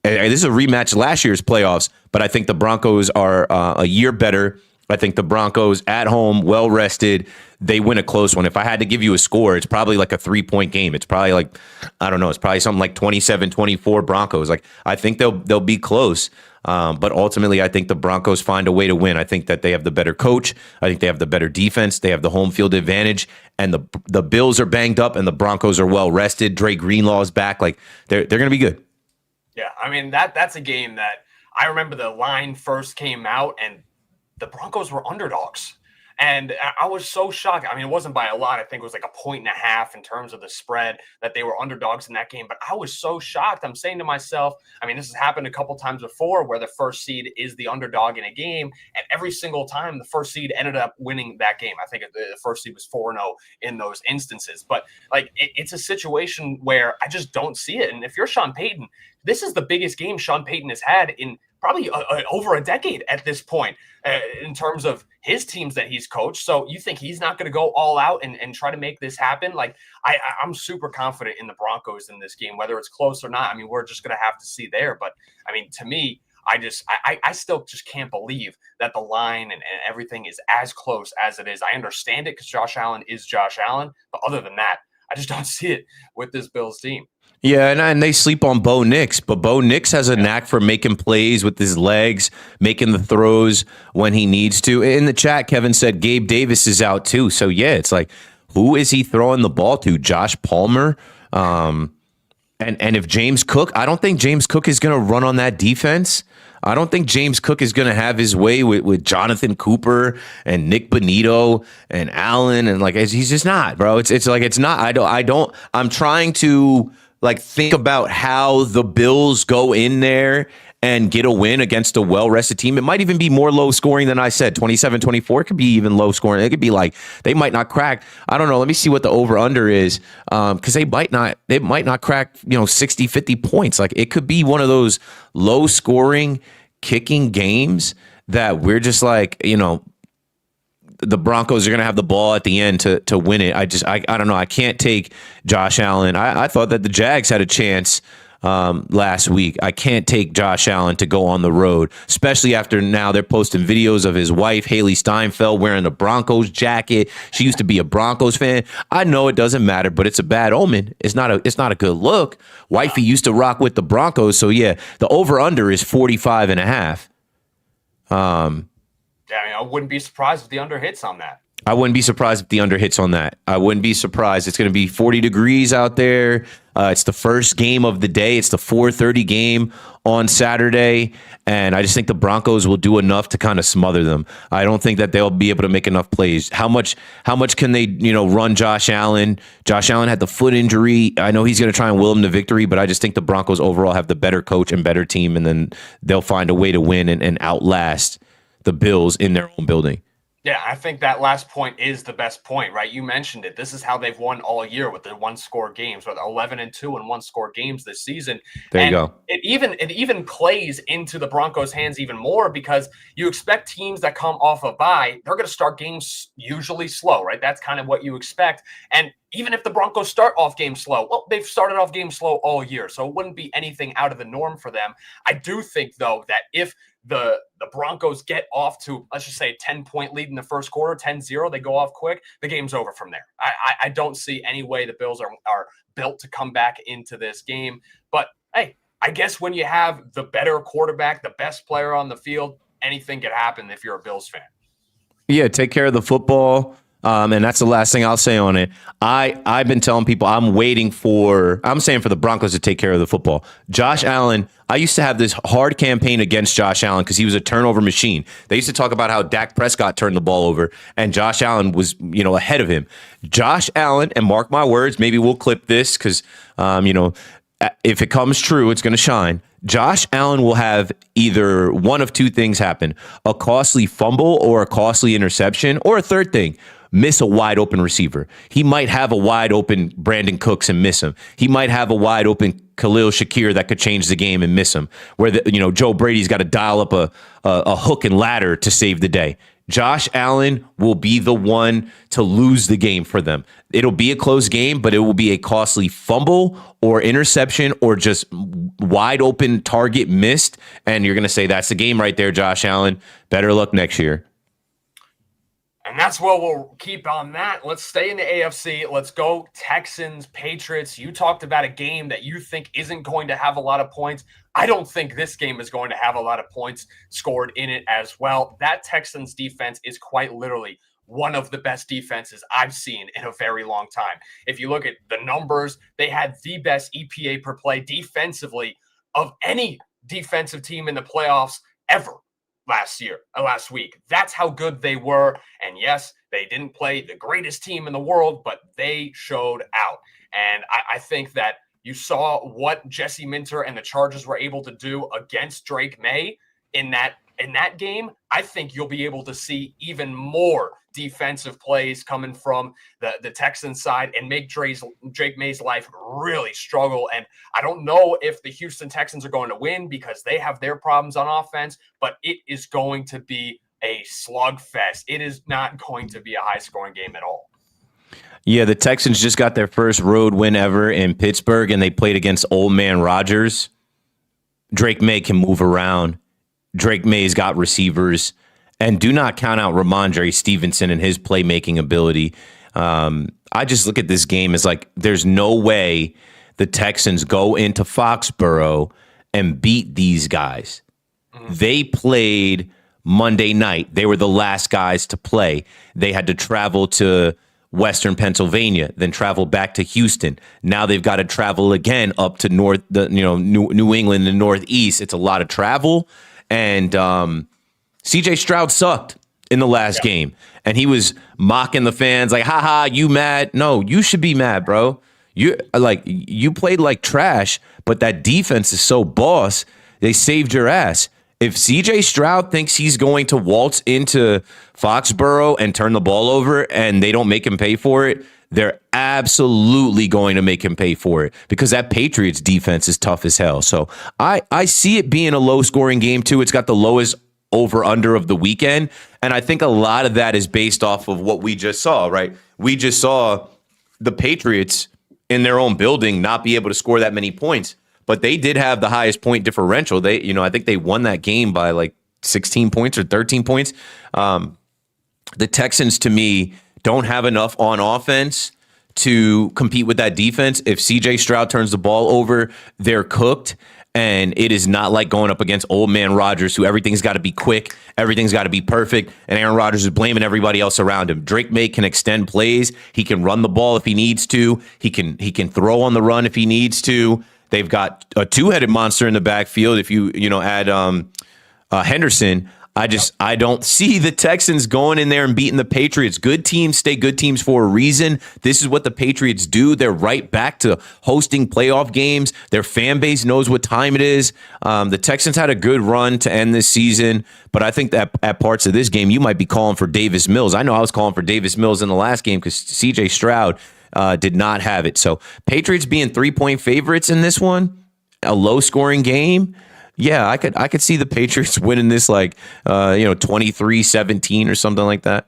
This is a rematch of last year's playoffs, but I think the Broncos are a year better. I think the Broncos at home, well rested, they win a close one. If I had to give you a score, it's probably like a 3-point game. It's probably like, I don't know, it's probably something like 27-24 Broncos. Like, I think they'll be close. But ultimately, I think the Broncos find a way to win. I think that they have the better coach. I think they have the better defense. They have the home field advantage. And the Bills are banged up and the Broncos are well rested. Dre Greenlaw's back. Like, they're going to be good. Yeah, I mean, that's a game that I remember the line first came out and the Broncos were underdogs. And I was so shocked. I mean, it wasn't by a lot. I think it was like 1.5 in terms of the spread that they were underdogs in that game. But I was so shocked. I'm saying to myself, I mean, this has happened a couple times before where the first seed is the underdog in a game. And every single time the first seed ended up winning that game. I think the first seed was 4-0 in those instances. But like, it's a situation where I just don't see it. And if you're Sean Payton, this is the biggest game Sean Payton has had in probably over a decade at this point in terms of his teams that he's coached. So you think he's not going to go all out and try to make this happen? Like, I'm super confident in the Broncos in this game, whether it's close or not. I mean, we're just going to have to see there. But I mean, to me, I still just can't believe that the line and everything is as close as it is. I understand it because Josh Allen is Josh Allen. But other than that, I just don't see it with this Bills team. Yeah, and they sleep on Bo Nix, but Bo Nix has a knack for making plays with his legs, making the throws when he needs to. In the chat, Kevin said Gabe Davis is out too. So, yeah, it's like, who is he throwing the ball to? Josh Palmer? And if James Cook, I don't think James Cook is going to run on that defense. I don't think James Cook is going to have his way with Jonathan Cooper and Nick Bonito and Allen. And, like, he's just not, bro. It's like, it's not. I'm trying to, like, think about how the Bills go in there and get a win against a well-rested team. It might even be more low scoring than I said. 27-24. It could be even low scoring. It could be like they might not crack. I don't know. Let me see what the over-under is, because they might not crack 60, 50 points. Like, it could be one of those low scoring kicking games that we're just like, the Broncos are going to have the ball at the end to win it. I don't know. I can't take Josh Allen. I thought that the Jags had a chance last week. I can't take Josh Allen to go on the road, especially after now they're posting videos of his wife, Haley Steinfeld, wearing a Broncos jacket. She used to be a Broncos fan. I know it doesn't matter, but it's a bad omen. It's not a good look. Wifey used to rock with the Broncos. So, yeah, the over-under is 45.5. Yeah, I mean, I wouldn't be surprised if the under hits on that. I wouldn't be surprised if the under hits on that. I wouldn't be surprised. It's going to be 40 degrees out there. It's the first game of the day. It's the 4:30 game on Saturday. And I just think the Broncos will do enough to kind of smother them. I don't think that they'll be able to make enough plays. How much can they, run Josh Allen? Josh Allen had the foot injury. I know he's going to try and will him to victory, but I just think the Broncos overall have the better coach and better team. And then they'll find a way to win and outlast the Bills in their own building. Yeah, I think that last point is the best point, right? You mentioned it. This is how they've won all year with the one-score games, with 11-2 and one-score games this season. There you go. It even plays into the Broncos' hands even more because you expect teams that come off a bye, they're going to start games usually slow, right? That's kind of what you expect. And even if the Broncos start off games slow, well, they've started off games slow all year, so it wouldn't be anything out of the norm for them. I do think, though, that if the Broncos get off to, let's just say, a 10-point lead in the first quarter, 10-0, they go off quick, the game's over from there. I don't see any way the Bills are built to come back into this game. But, hey, I guess when you have the better quarterback, the best player on the field, anything could happen if you're a Bills fan. Yeah, take care of the football. And that's the last thing I'll say on it. I've been telling people I'm saying for the Broncos to take care of the football. Josh Allen, I used to have this hard campaign against Josh Allen because he was a turnover machine. They used to talk about how Dak Prescott turned the ball over and Josh Allen was, ahead of him. Josh Allen, and mark my words, maybe we'll clip this because, if it comes true, it's going to shine. Josh Allen will have either one of two things happen: a costly fumble or a costly interception, or a third thing, miss a wide open receiver. He might have a wide open Brandon Cooks and miss him. He might have a wide open Khalil Shakir that could change the game and miss him. Where Joe Brady's got to dial up a hook and ladder to save the day. Josh Allen will be the one to lose the game for them. It'll be a close game, but it will be a costly fumble or interception or just wide open target missed. And you're going to say, that's the game right there, Josh Allen. Better luck next year. And that's what we'll keep on that. Let's stay in the AFC. Let's go Texans, Patriots. You talked about a game that you think isn't going to have a lot of points. I don't think this game is going to have a lot of points scored in it as well. That Texans defense is quite literally one of the best defenses I've seen in a very long time. If you look at the numbers, they had the best EPA per play defensively of any defensive team in the playoffs ever last week. That's how good they were. And yes, they didn't play the greatest team in the world, but they showed out. And I think that you saw what Jesse Minter and the Chargers were able to do against Drake May in that game. I think you'll be able to see even more defensive plays coming from the Texans side and make Drake May's life really struggle. And I don't know if the Houston Texans are going to win because they have their problems on offense, but it is going to be a slugfest. It is not going to be a high-scoring game at all. Yeah, the Texans just got their first road win ever in Pittsburgh, and they played against Old Man Rodgers. Drake May can move around. Drake May's got receivers. And do not count out Ramondre Stevenson and his playmaking ability. I just look at this game as like there's no way the Texans go into Foxborough and beat these guys. Mm-hmm. They played Monday night. They were the last guys to play. They had to travel to Western Pennsylvania, then travel back to Houston. Now they've got to travel again up to New England and Northeast. It's a lot of travel. And CJ Stroud sucked in the last game, and he was mocking the fans like, haha, you mad? No, you should be mad, bro. You played like trash, but that defense is so boss. They saved your ass. If CJ Stroud thinks he's going to waltz into Foxborough and turn the ball over and they don't make him pay for it, they're absolutely going to make him pay for it because that Patriots defense is tough as hell. So I see it being a low-scoring game, too. It's got the lowest over-under of the weekend, and I think a lot of that is based off of what we just saw, right? We just saw the Patriots in their own building not be able to score that many points, but they did have the highest point differential. I think they won that game by like 16 points or 13 points. The Texans, to me, don't have enough on offense to compete with that defense. If CJ Stroud turns the ball over, they're cooked. And it is not like going up against Old Man Rodgers, who everything's got to be quick, everything's got to be perfect, and Aaron Rodgers is blaming everybody else around him. Drake May can extend plays. He can run the ball if he needs to. He can throw on the run if he needs to. They've got a two-headed monster in the backfield. If you add Henderson, I don't see the Texans going in there and beating the Patriots. Good teams stay good teams for a reason. This is what the Patriots do. They're right back to hosting playoff games. Their fan base knows what time it is. The Texans had a good run to end this season, but I think that at parts of this game, you might be calling for Davis Mills. I know I was calling for Davis Mills in the last game because CJ Stroud did not have it. So Patriots being 3-point favorites in this one, a low-scoring game. Yeah, I could see the Patriots winning this 23-17 or something like that.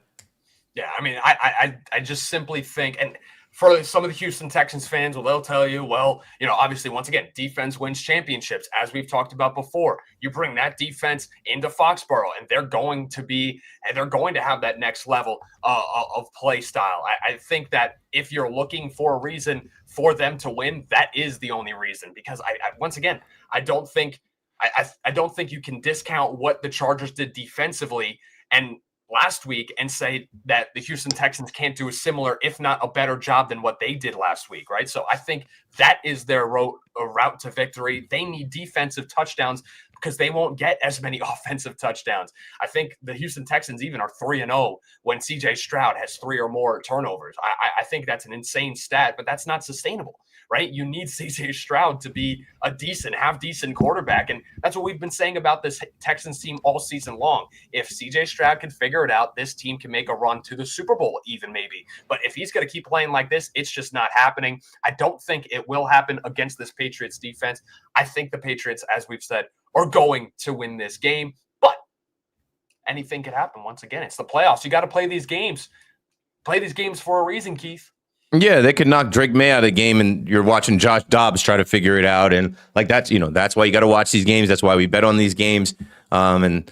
Yeah, I mean, I just simply think, and for some of the Houston Texans fans, well, they'll tell you, well, obviously, once again, defense wins championships, as we've talked about before. You bring that defense into Foxborough, and they're going to have that next level of play style. I think that if you're looking for a reason for them to win, that is the only reason. Because once again, I don't think you can discount what the Chargers did defensively and last week and say that the Houston Texans can't do a similar, if not a better job than what they did last week, right? So I think that is their route to victory. They need defensive touchdowns because they won't get as many offensive touchdowns. I think the Houston Texans even are 3-0 when CJ Stroud has 3 or more turnovers. I think that's an insane stat, but that's not sustainable, right? You need CJ Stroud to be a decent quarterback. And that's what we've been saying about this Texans team all season long. If CJ Stroud can figure it out, this team can make a run to the Super Bowl even maybe. But if he's going to keep playing like this, it's just not happening. I don't think it will happen against this Patriots defense. I think the Patriots, as we've said, are going to win this game. But anything could happen. Once again, it's the playoffs. You got to play these games. Play these games for a reason, Keith. Yeah, they could knock Drake May out of the game, and you're watching Josh Dobbs try to figure it out. And like that's why you got to watch these games. That's why we bet on these games. And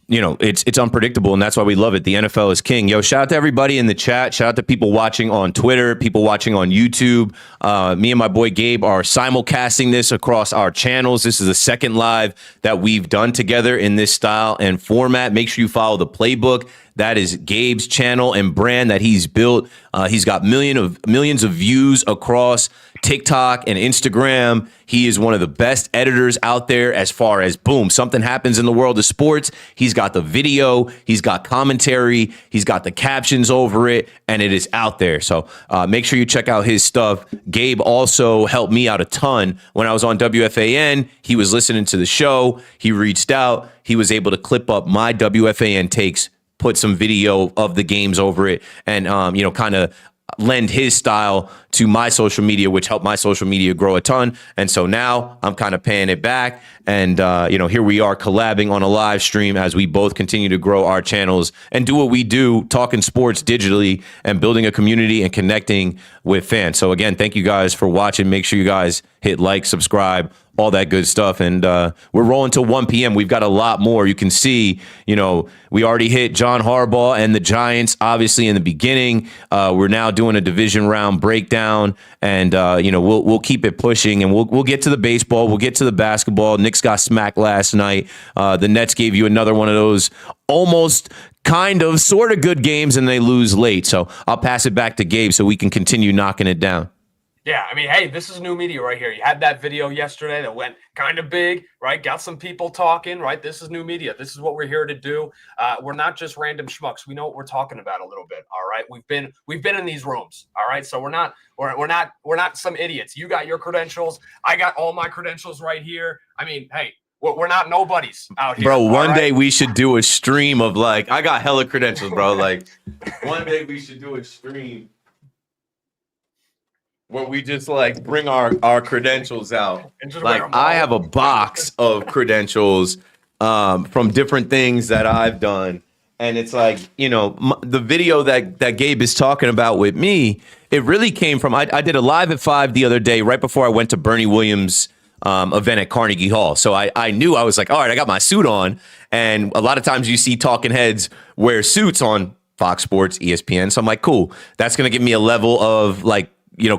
it's unpredictable, and that's why we love it. The NFL is king. Yo, shout out to everybody in the chat. Shout out to people watching on Twitter, people watching on YouTube. Me and my boy Gabe are simulcasting this across our channels. This is the second live that we've done together in this style and format. Make sure you follow the Playbook. That is Gabe's channel and brand that he's built. He's got millions of views across TikTok and Instagram. He is one of the best editors out there as far as, boom, something happens in the world of sports. He's got the video, he's got commentary, he's got the captions over it, and it is out there. So make sure you check out his stuff. Gabe also helped me out a ton when I was on WFAN. He was listening to the show. He reached out. He was able to clip up my WFAN takes, put some video of the games over it, and kind of lend his style to my social media, which helped my social media grow a ton. And so now I'm kind of paying it back. And, here we are collabing on a live stream as we both continue to grow our channels and do what we do, talking sports digitally and building a community and connecting with fans. So again, thank you guys for watching. Make sure you guys hit like, subscribe, all that good stuff. And we're rolling till 1 p.m. We've got a lot more. You can see, we already hit John Harbaugh and the Giants, obviously, in the beginning. We're now doing a division round breakdown, and, we'll keep it pushing, and we'll get to the baseball. We'll get to the basketball. Knicks got smacked last night. The Nets gave you another one of those almost kind of sort of good games, and they lose late. So I'll pass it back to Gabe so we can continue knocking it down. Yeah, I mean, hey, this is new media right here. You had that video yesterday that went kind of big, right? Got some people talking, right? This is new media. This is what we're here to do. We're not just random schmucks. We know what we're talking about a little bit. All right, we've been in these rooms. All right, so we're not some idiots. You got your credentials. I got all my credentials right here. I mean, hey, we're not nobodies out here. Bro, one day we should do a stream of I got hella credentials, bro. One day we should do a stream where we just bring our credentials out. I have a box of credentials from different things that I've done. And it's the video that Gabe is talking about with me, it really came from, I did a live at 5 the other day, right before I went to Bernie Williams' event at Carnegie Hall. So I knew, I was like, all right, I got my suit on. And a lot of times you see talking heads wear suits on Fox Sports, ESPN. So I'm like, cool, that's going to give me a level of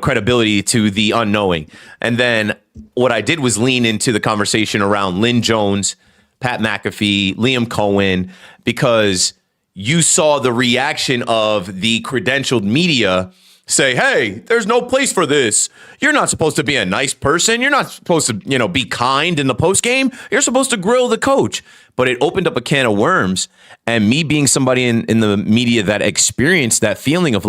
credibility to the unknowing. And then what I did was lean into the conversation around Lynn Jones, Pat McAfee, Liam Cohen, because you saw the reaction of the credentialed media say, hey, there's no place for this. You're not supposed to be a nice person. You're not supposed to, be kind in the post game. You're supposed to grill the coach. But it opened up a can of worms. And me being somebody in the media that experienced that feeling of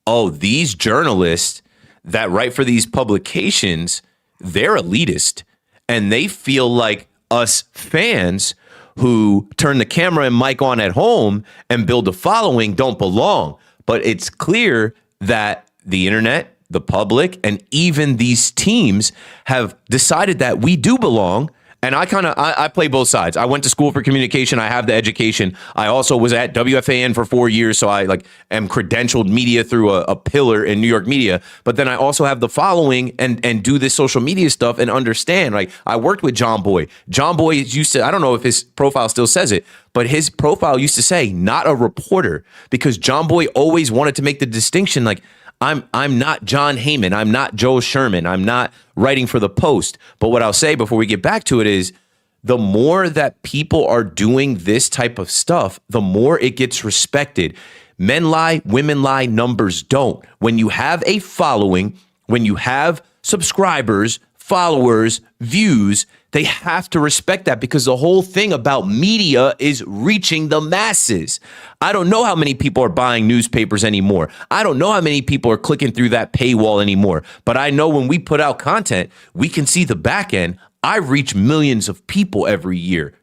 oh, these journalists that write for these publications, they're elitist. And they feel like us fans who turn the camera and mic on at home and build a following don't belong. But it's clear that the internet, the public, and even these teams have decided that we do belong, And I play both sides. I went to school for communication. I have the education. I also was at WFAN for 4 years, so I am credentialed media through a pillar in New York media. But then I also have the following and do this social media stuff and understand. Like, I worked with John Boy. John Boy used to, I don't know if his profile still says it, but his profile used to say not a reporter, because John Boy always wanted to make the distinction, like, I'm not John Heyman. I'm not Joe Sherman. I'm not writing for the Post. But what I'll say before we get back to it is, the more that people are doing this type of stuff, the more it gets respected. Men lie, women lie, numbers don't. When you have a following, when you have subscribers, followers, views, they have to respect that, because the whole thing about media is reaching the masses. I don't know how many people are buying newspapers anymore. I don't know how many people are clicking through that paywall anymore. But I know when we put out content, we can see the back end. I reach millions of people every year.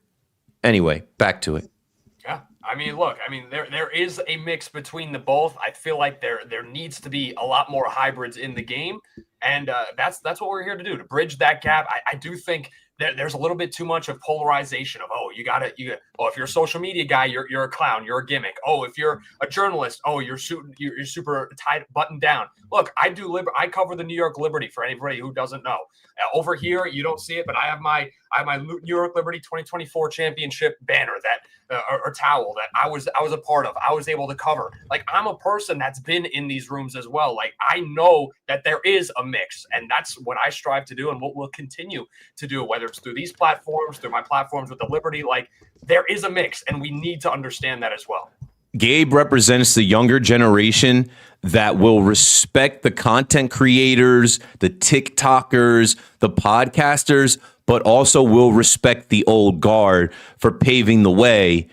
Anyway, back to it. Yeah. I mean, look, there is a mix between the both. I feel like there needs to be a lot more hybrids in the game. And that's what we're here to do, to bridge that gap. I do think there's a little bit too much of polarization of, if you're a social media guy, you're a clown, you're a gimmick. Oh, if you're a journalist, you're super tight, buttoned down. Look, I cover the New York Liberty, for anybody who doesn't know. Over here, you don't see it, but I have my New York Liberty 2024 championship banner or towel that I was a part of. I was able to cover. Like, I'm a person that's been in these rooms as well. Like, I know that there is a mix, and that's what I strive to do, and what we'll continue to do, whether it's through these platforms, through my platforms with the Liberty. Like, there is a mix, and we need to understand that as well. Gabe represents the younger generation that will respect the content creators, the TikTokers, the podcasters, but also will respect the old guard for paving the way,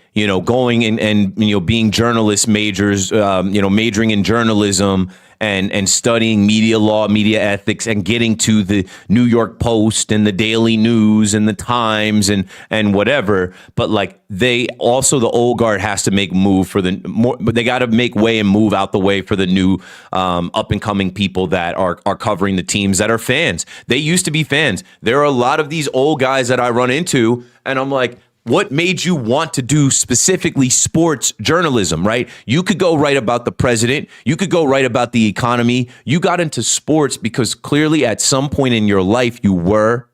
going and being journalist majors, majoring in journalism and studying media law, media ethics, and getting to the New York Post and the Daily News and the Times and whatever. But like, the old guard has to make move for but they got to make way and move out the way for the new up and coming people that are covering the teams, that are fans. They used to be fans. There are a lot of these old guys that I run into, and I'm like, what made you want to do specifically sports journalism, right? You could go write about the president. You could go write about the economy. You got into sports because clearly at some point in your life, you were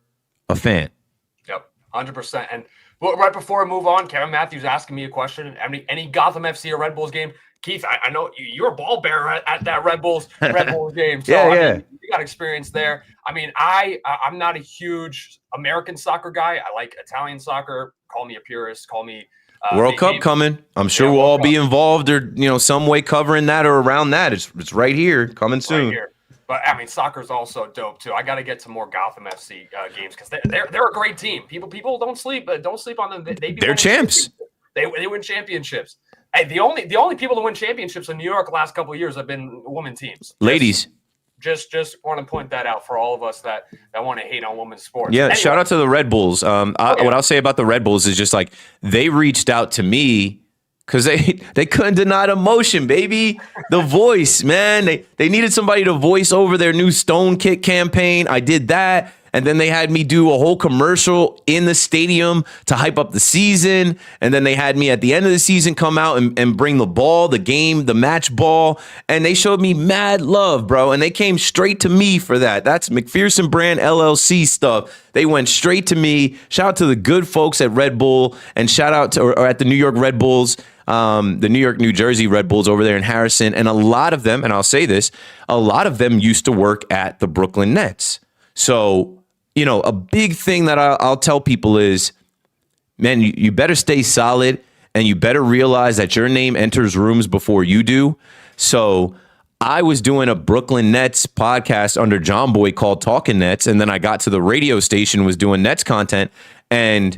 a fan. Yep, 100%. And right before I move on, Kevin Matthews asking me a question. Any Gotham FC or Red Bulls game? Keith, I know you're a ball bearer at that Red Bulls game. So, yeah. You got experience there. I'm not a huge American soccer guy. I like Italian soccer. Call me a purist. Call me World Cup coming. I'm sure we'll all be involved or some way covering that or around that. It's right here, coming soon. Right here. But soccer is also dope too. I got to get some more Gotham FC games, because they're a great team. People don't sleep on them. They're champs. They win championships. Hey, the only people to win championships in New York the last couple of years have been women teams. Ladies. Just want to point that out for all of us that want to hate on women's sports. Yeah, anyway. Shout out to the Red Bulls. What I'll say about the Red Bulls is just like, they reached out to me because they couldn't deny the motion, baby. The voice, man. They needed somebody to voice over their new Stone Kick campaign. I did that. And then they had me do a whole commercial in the stadium to hype up the season. And then they had me at the end of the season come out and bring the ball, the match ball. And they showed me mad love, bro. And they came straight to me for that. That's McPherson Brand LLC stuff. They went straight to me. Shout out to the good folks at Red Bull, and shout out to or at the New York Red Bulls, the New York, New Jersey Red Bulls over there in Harrison. And a lot of them, and I'll say this, a lot of them used to work at the Brooklyn Nets. So, a big thing that I'll tell people is, man, you better stay solid, and you better realize that your name enters rooms before you do. So I was doing a Brooklyn Nets podcast under John Boy called Talkin Nets, and then I got to the radio station, was doing Nets content, and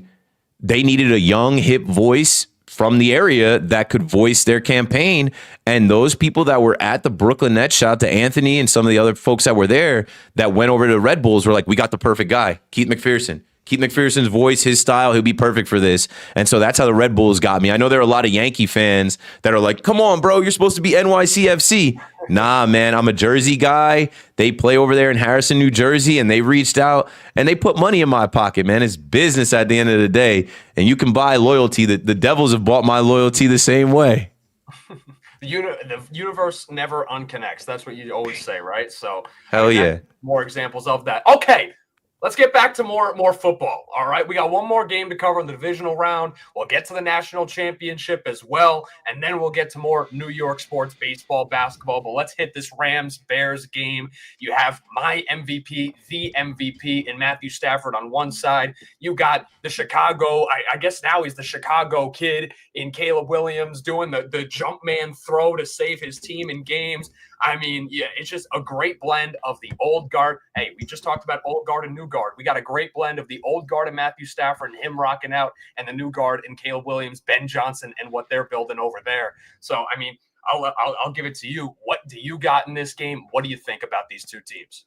they needed a young, hip voice from the area that could voice their campaign. And those people that were at the Brooklyn Nets, shout out to Anthony and some of the other folks that were there that went over to the Red Bulls, were like, we got the perfect guy, Keith McPherson. Keith McPherson's voice, his style, he'll be perfect for this. And so that's how the Red Bulls got me. I know there are a lot of Yankee fans that are like, come on, bro, you're supposed to be NYCFC. Nah, man, I'm a Jersey guy. They play over there in Harrison, New Jersey, and they reached out and they put money in my pocket, man. It's business at the end of the day. And you can buy loyalty. The Devils have bought my loyalty the same way. The universe never unconnects. That's what you always say, right? So hell yeah. More examples of that. Okay. Let's get back to more football. All right. We got one more game to cover in the divisional round. We'll get to the national championship as well. And then we'll get to more New York sports, baseball, basketball. But let's hit this Rams-Bears game. You have my MVP, the MVP in Matthew Stafford on one side. You got the Chicago, I guess now he's the Chicago kid in Caleb Williams doing the jump man throw to save his team in games. I mean, yeah, it's just a great blend of the old guard. Hey, we just talked about old guard and new guard. We got a great blend of the old guard and Matthew Stafford and him rocking out, and the new guard and Caleb Williams, Ben Johnson, and what they're building over there. So, I mean, I'll give it to you. What do you got in this game? What do you think about these two teams?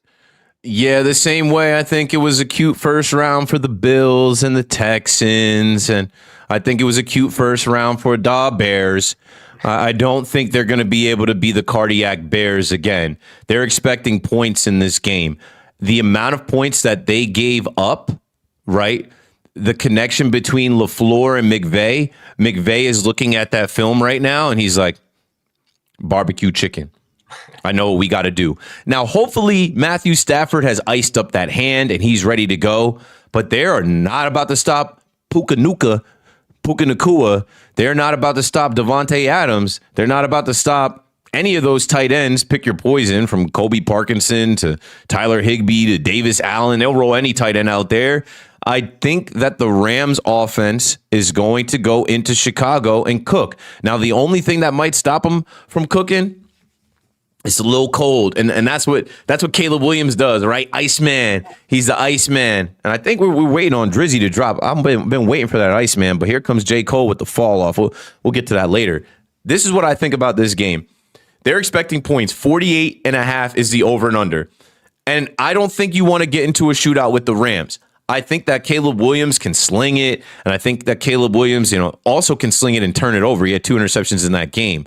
Yeah, the same way. I think it was a cute first round for the Bills and the Texans, and I think it was a cute first round for the Bears. I don't think they're going to be able to be the cardiac Bears again. They're expecting points in this game. The amount of points that they gave up, right? The connection between LaFleur and McVay. McVay is looking at that film right now, and he's like, barbecue chicken. I know what we got to do. Now, hopefully, Matthew Stafford has iced up that hand, and he's ready to go. But they are not about to stop Puka Nacua. They're not about to stop Devontae Adams. They're not about to stop any of those tight ends. Pick your poison, from Kobe Parkinson to Tyler Higbee to Davis Allen. They'll roll any tight end out there. I think that the Rams offense is going to go into Chicago and cook. Now, the only thing that might stop them from cooking, it's a little cold, and that's what Caleb Williams does, right? Iceman. He's the Iceman. And I think we're waiting on Drizzy to drop. I've been waiting for that Iceman, but here comes J. Cole with the fall off. We'll get to that later. This is what I think about this game. They're expecting points. 48.5 is the over and under. And I don't think you want to get into a shootout with the Rams. I think that Caleb Williams can sling it, and I think that Caleb Williams, also can sling it and turn it over. He had 2 interceptions in that game.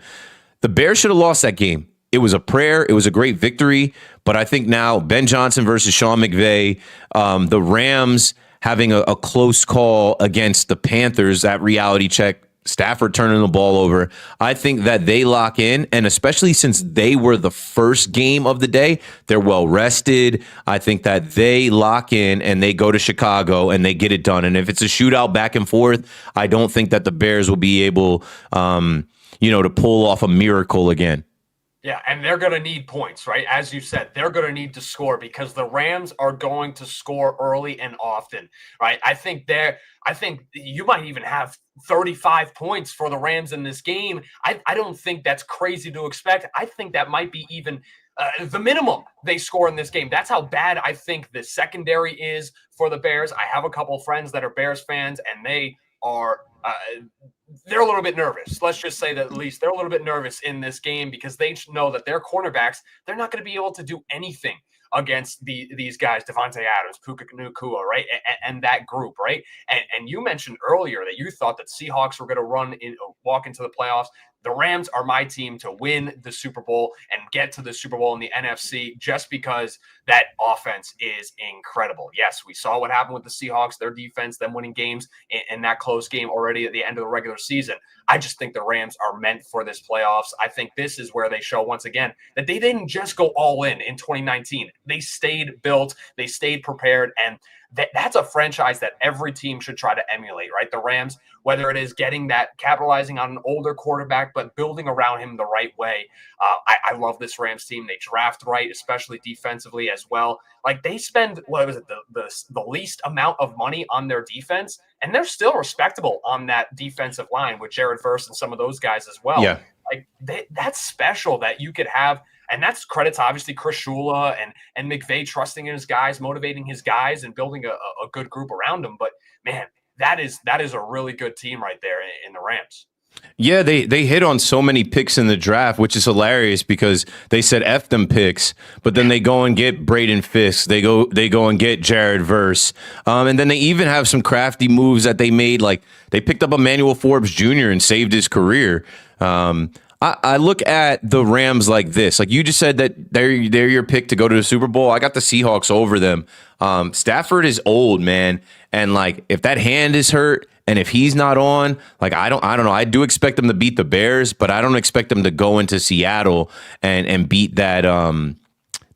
The Bears should have lost that game. It was a prayer. It was a great victory. But I think now Ben Johnson versus Sean McVay, the Rams having a close call against the Panthers, that reality check, Stafford turning the ball over. I think that they lock in, and especially since they were the first game of the day, they're well rested. I think that they lock in and they go to Chicago and they get it done. And if it's a shootout back and forth, I don't think that the Bears will be able, to pull off a miracle again. Yeah, and they're going to need points, right? As you said, they're going to need to score because the Rams are going to score early and often, right? I think you might even have 35 points for the Rams in this game. I don't think that's crazy to expect. I think that might be even the minimum they score in this game. That's how bad I think the secondary is for the Bears. I have a couple friends that are Bears fans, and they are they're a little bit nervous. Let's just say that at least they're a little bit nervous in this game because they know that their cornerbacks, they're not going to be able to do anything against these guys, Devontae Adams, Puka Nacua, right? And that group, right? And you mentioned earlier that you thought that Seahawks were going to walk into the playoffs. The Rams are my team to win the Super Bowl and get to the Super Bowl in the NFC just because that offense is incredible. Yes, we saw what happened with the Seahawks, their defense, them winning games in that close game already at the end of the regular season. I just think the Rams are meant for this playoffs. I think this is where they show once again that they didn't just go all in 2019. They stayed built, they stayed prepared, and that's a franchise that every team should try to emulate, right? The Rams, whether it is capitalizing on an older quarterback, but building around him the right way. I love this Rams team. They draft right, especially defensively as well. Like they spend, the least amount of money on their defense, and they're still respectable on that defensive line with Jared Verse and some of those guys as well. Yeah. Like that's special that you could have. And that's credit to obviously Chris Shula and McVay trusting in his guys, motivating his guys, and building a good group around them. But man, that is a really good team right there in the Rams. Yeah, they hit on so many picks in the draft, which is hilarious because they said F them picks, but then they go and get Braden Fisk. They go and get Jared Verse. And then they even have some crafty moves that they made. Like they picked up Emmanuel Forbes Jr. and saved his career. I look at the Rams like this. Like you just said that they're your pick to go to the Super Bowl. I got the Seahawks over them. Stafford is old, man. And like if that hand is hurt, and if he's not on, like I don't know. I do expect them to beat the Bears, but I don't expect them to go into Seattle and beat that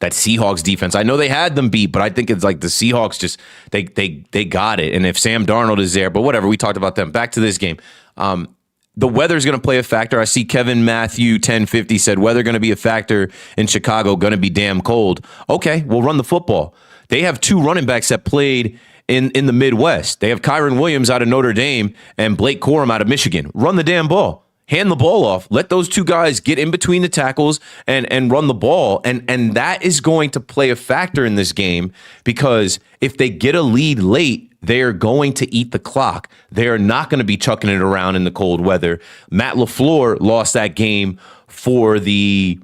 Seahawks defense. I know they had them beat, but I think it's like the Seahawks just they got it. And if Sam Darnold is there, but whatever, we talked about them. Back to this game. The weather's going to play a factor. I see Kevin Matthew 1050 said weather going to be a factor in Chicago, going to be damn cold. Okay, we'll run the football. They have two running backs that played in the Midwest. They have Kyron Williams out of Notre Dame and Blake Corum out of Michigan. Run the damn ball. Hand the ball off. Let those two guys get in between the tackles and run the ball. And that is going to play a factor in this game because if they get a lead late, they are going to eat the clock. They are not going to be chucking it around in the cold weather. Matt LaFleur lost that game for the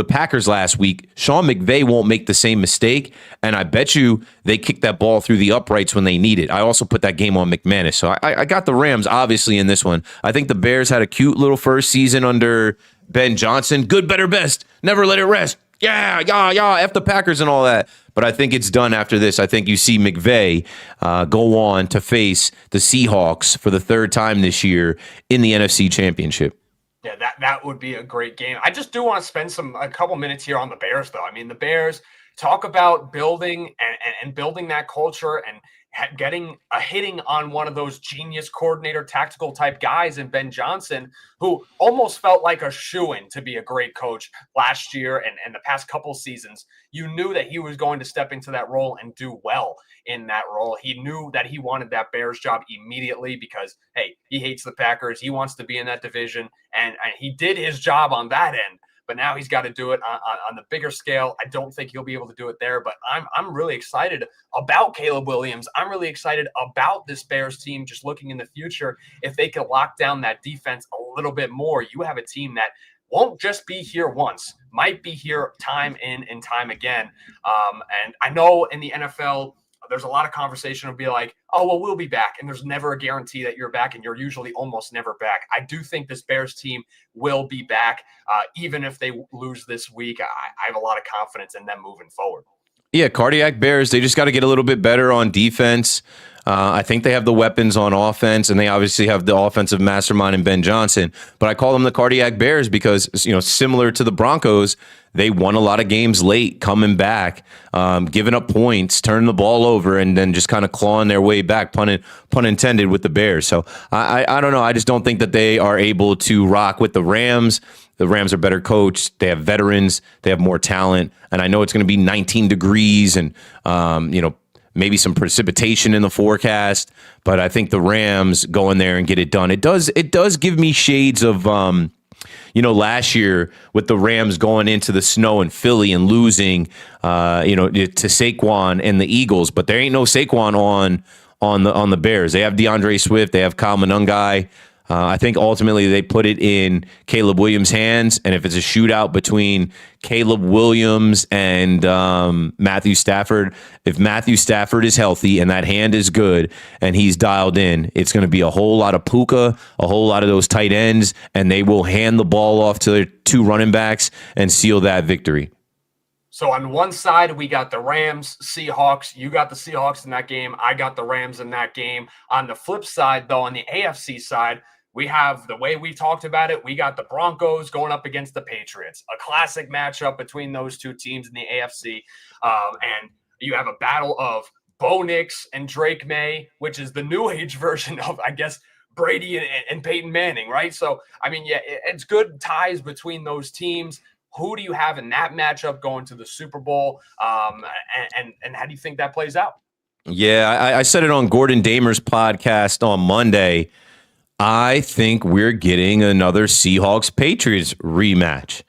Packers last week. Sean McVay won't make the same mistake, and I bet you they kick that ball through the uprights when they need it. I also put that game on McManus, so I got the Rams obviously in this one. I think the Bears had a cute little first season under Ben Johnson. Good, better, best. Never let it rest. Yeah, F the Packers and all that. But I think it's done after this. I think you see McVay go on to face the Seahawks for the third time this year in the NFC Championship. Yeah, that would be a great game. I just do want to spend a couple minutes here on the Bears, though. I mean, the Bears talk about building and building that culture and hitting on one of those genius coordinator tactical type guys in Ben Johnson, who almost felt like a shoo-in to be a great coach last year and the past couple seasons. You knew that he was going to step into that role and do well in that role. He knew that he wanted that Bears job immediately because, hey, he hates the Packers. He wants to be in that division, and he did his job on that end. But now he's got to do it on the bigger scale. I don't think he'll be able to do it there, but I'm really excited about Caleb Williams. I'm really excited about this Bears team just looking in the future. If they can lock down that defense a little bit more, you have a team that won't just be here once, might be here time in and time again. And I know in the NFL, there's a lot of conversation will be like, oh, well, we'll be back. And there's never a guarantee that you're back, and you're usually almost never back. I do think this Bears team will be back. Even if they lose this week, I have a lot of confidence in them moving forward. Yeah, cardiac Bears, they just got to get a little bit better on defense. I think they have the weapons on offense, and they obviously have the offensive mastermind in Ben Johnson. But I call them the cardiac Bears because, similar to the Broncos, they won a lot of games late, coming back, giving up points, turning the ball over, and then just kind of clawing their way back, pun intended, with the Bears. So I don't know. I just don't think that they are able to rock with the Rams. The Rams are better coached. They have veterans. They have more talent. And I know it's going to be 19 degrees and, maybe some precipitation in the forecast. But I think the Rams go in there and get it done. It does give me shades of, last year with the Rams going into the snow in Philly and losing, to Saquon and the Eagles. But there ain't no Saquon on the Bears. They have DeAndre Swift. They have Kyle Monungai. I think ultimately they put it in Caleb Williams' hands, and if it's a shootout between Caleb Williams and Matthew Stafford, if Matthew Stafford is healthy and that hand is good and he's dialed in, it's going to be a whole lot of Puka, a whole lot of those tight ends, and they will hand the ball off to their two running backs and seal that victory. So on one side, we got the Rams, Seahawks. You got the Seahawks in that game. I got the Rams in that game. On the flip side, though, on the AFC side, we have the way we talked about it. We got the Broncos going up against the Patriots, a classic matchup between those two teams in the AFC. And you have a battle of Bo Nix and Drake May, which is the new age version of, I guess, Brady and Peyton Manning, right? So, I mean, yeah, it's good ties between those teams. Who do you have in that matchup going to the Super Bowl? And how do you think that plays out? Yeah, I said it on Gordon Damer's podcast on Monday. I think we're getting another Seahawks-Patriots rematch,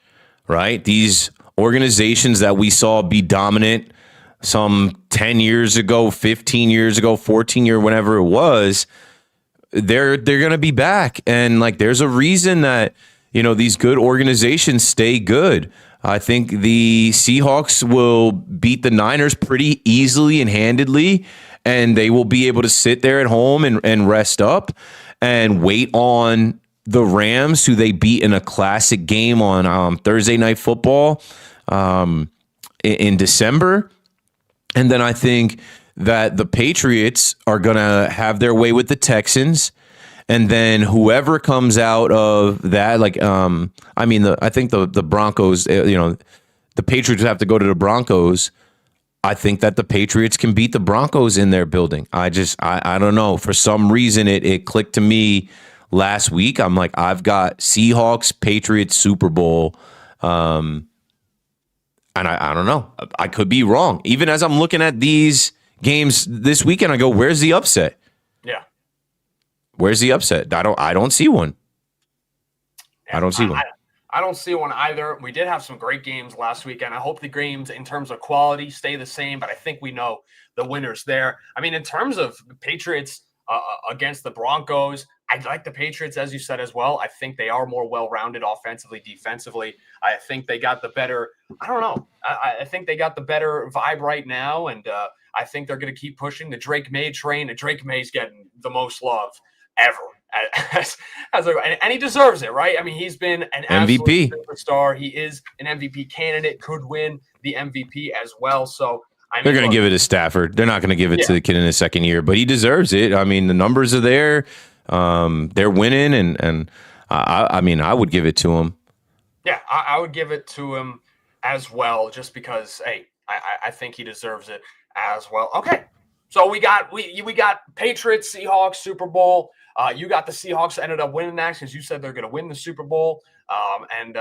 right? These organizations that we saw be dominant some 10 years ago, 15 years ago, 14 years, whenever it was, they're going to be back. And like, there's a reason that, these good organizations stay good. I think the Seahawks will beat the Niners pretty easily and handedly, and they will be able to sit there at home and rest up and wait on the Rams, who they beat in a classic game on Thursday Night Football in December. And then I think that the Patriots are going to have their way with the Texans. And then whoever comes out of that, I think the Broncos, the Patriots have to go to the Broncos. I think that the Patriots can beat the Broncos in their building. I don't know. For some reason, it clicked to me last week. I'm like, I've got Seahawks, Patriots, Super Bowl. And I don't know. I could be wrong. Even as I'm looking at these games this weekend, I go, where's the upset? Yeah. Where's the upset? I don't see one. Yeah, I don't see one. I don't see one either. We did have some great games last weekend. I hope the games in terms of quality stay the same, but I think we know the winners there. I mean, in terms of Patriots against the Broncos, I like the Patriots, as you said, as well. I think they are more well-rounded offensively, defensively. I think they got the better – I don't know. I think they got the better vibe right now, and I think they're going to keep pushing the Drake May train, and Drake May's getting the most love ever. And he deserves it, right? I mean, he's been an MVP superstar. He is an MVP candidate, could win the MVP as well. So they're going to give it to Stafford. They're not going to give it to the kid in his second year, but he deserves it. I mean, the numbers are there. They're winning, and I would give it to him. Yeah, I would give it to him as well, just because, hey, I think he deserves it as well. Okay, so we got Patriots, Seahawks, Super Bowl. You got the Seahawks ended up winning that because you said they're going to win the Super Bowl. And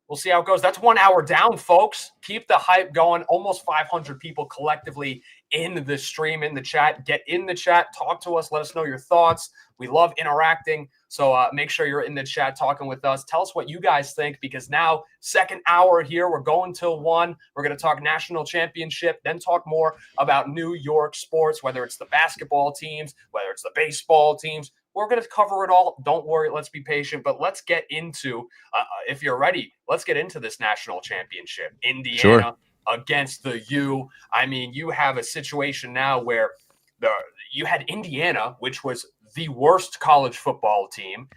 we'll see how it goes. That's 1 hour down, folks. Keep the hype going. Almost 500 people collectively in the stream, in the chat. Get in the chat. Talk to us. Let us know your thoughts. We love interacting. So make sure you're in the chat talking with us. Tell us what you guys think, because now, second hour here, we're going till 1. We're going to talk national championship, then talk more about New York sports, whether it's the basketball teams, whether it's the baseball teams. We're going to cover it all. Don't worry. Let's be patient. But let's get into, if you're ready, let's get into this national championship. Indiana against the U. I mean, you have a situation now where you had Indiana, which was the worst college football team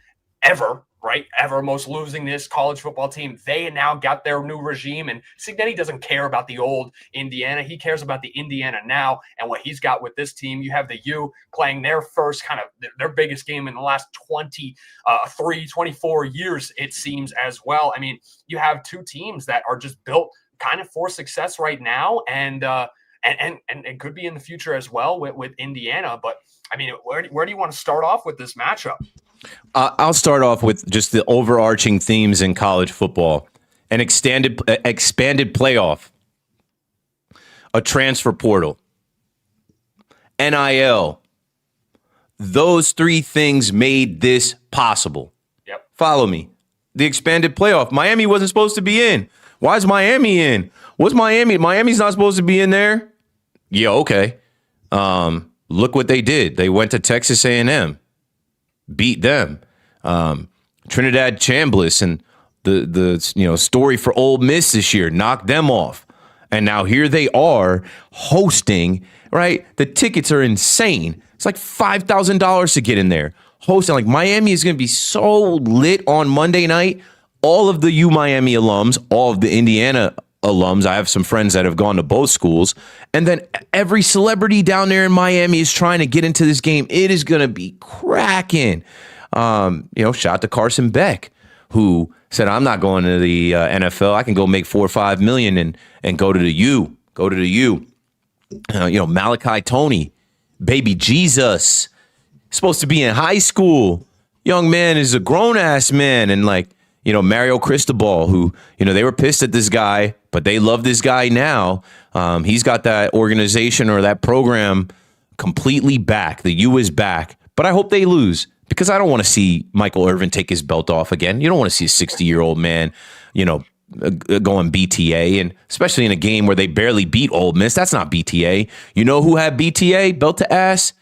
ever, right? Ever, most losingest college football team. They now got their new regime, and Cignetti doesn't care about the old Indiana. He cares about the Indiana now and what he's got with this team. You have the U playing their first kind of their biggest game in the last 24 years, it seems, as well. I mean, you have two teams that are just built kind of for success right now, and could be in the future as well with Indiana. But I mean, where do you want to start off with this matchup? I'll start off with just the overarching themes in college football: an expanded playoff, a transfer portal, NIL. Those three things made this possible. Yep. Follow me. The expanded playoff. Miami wasn't supposed to be in. Why is Miami in? What's Miami? Miami's not supposed to be in there. Yeah, okay. Look what they did. They went to Texas A&M, beat them. Trinidad Chambliss and the story for Ole Miss this year knocked them off, and now here they are hosting. Right, the tickets are insane. It's like $5,000 to get in there. Hosting, like, Miami is going to be so lit on Monday night. All of the Miami alums, all of the Indiana alums. I have some friends that have gone to both schools. And then every celebrity down there in Miami is trying to get into this game. It is going to be cracking. Shout out to Carson Beck, who said, I'm not going to the NFL. I can go make $4 or $5 million and go to the U. Go to the U. Malachi Tony, baby Jesus, supposed to be in high school. Young man is a grown-ass man. And Mario Cristobal, who, they were pissed at this guy, but they love this guy now. He's got that organization or that program completely back. The U is back. But I hope they lose, because I don't want to see Michael Irvin take his belt off again. You don't want to see a 60-year-old man, going BTA, and especially in a game where they barely beat Ole Miss. That's not BTA. You know who had BTA, belt to ass?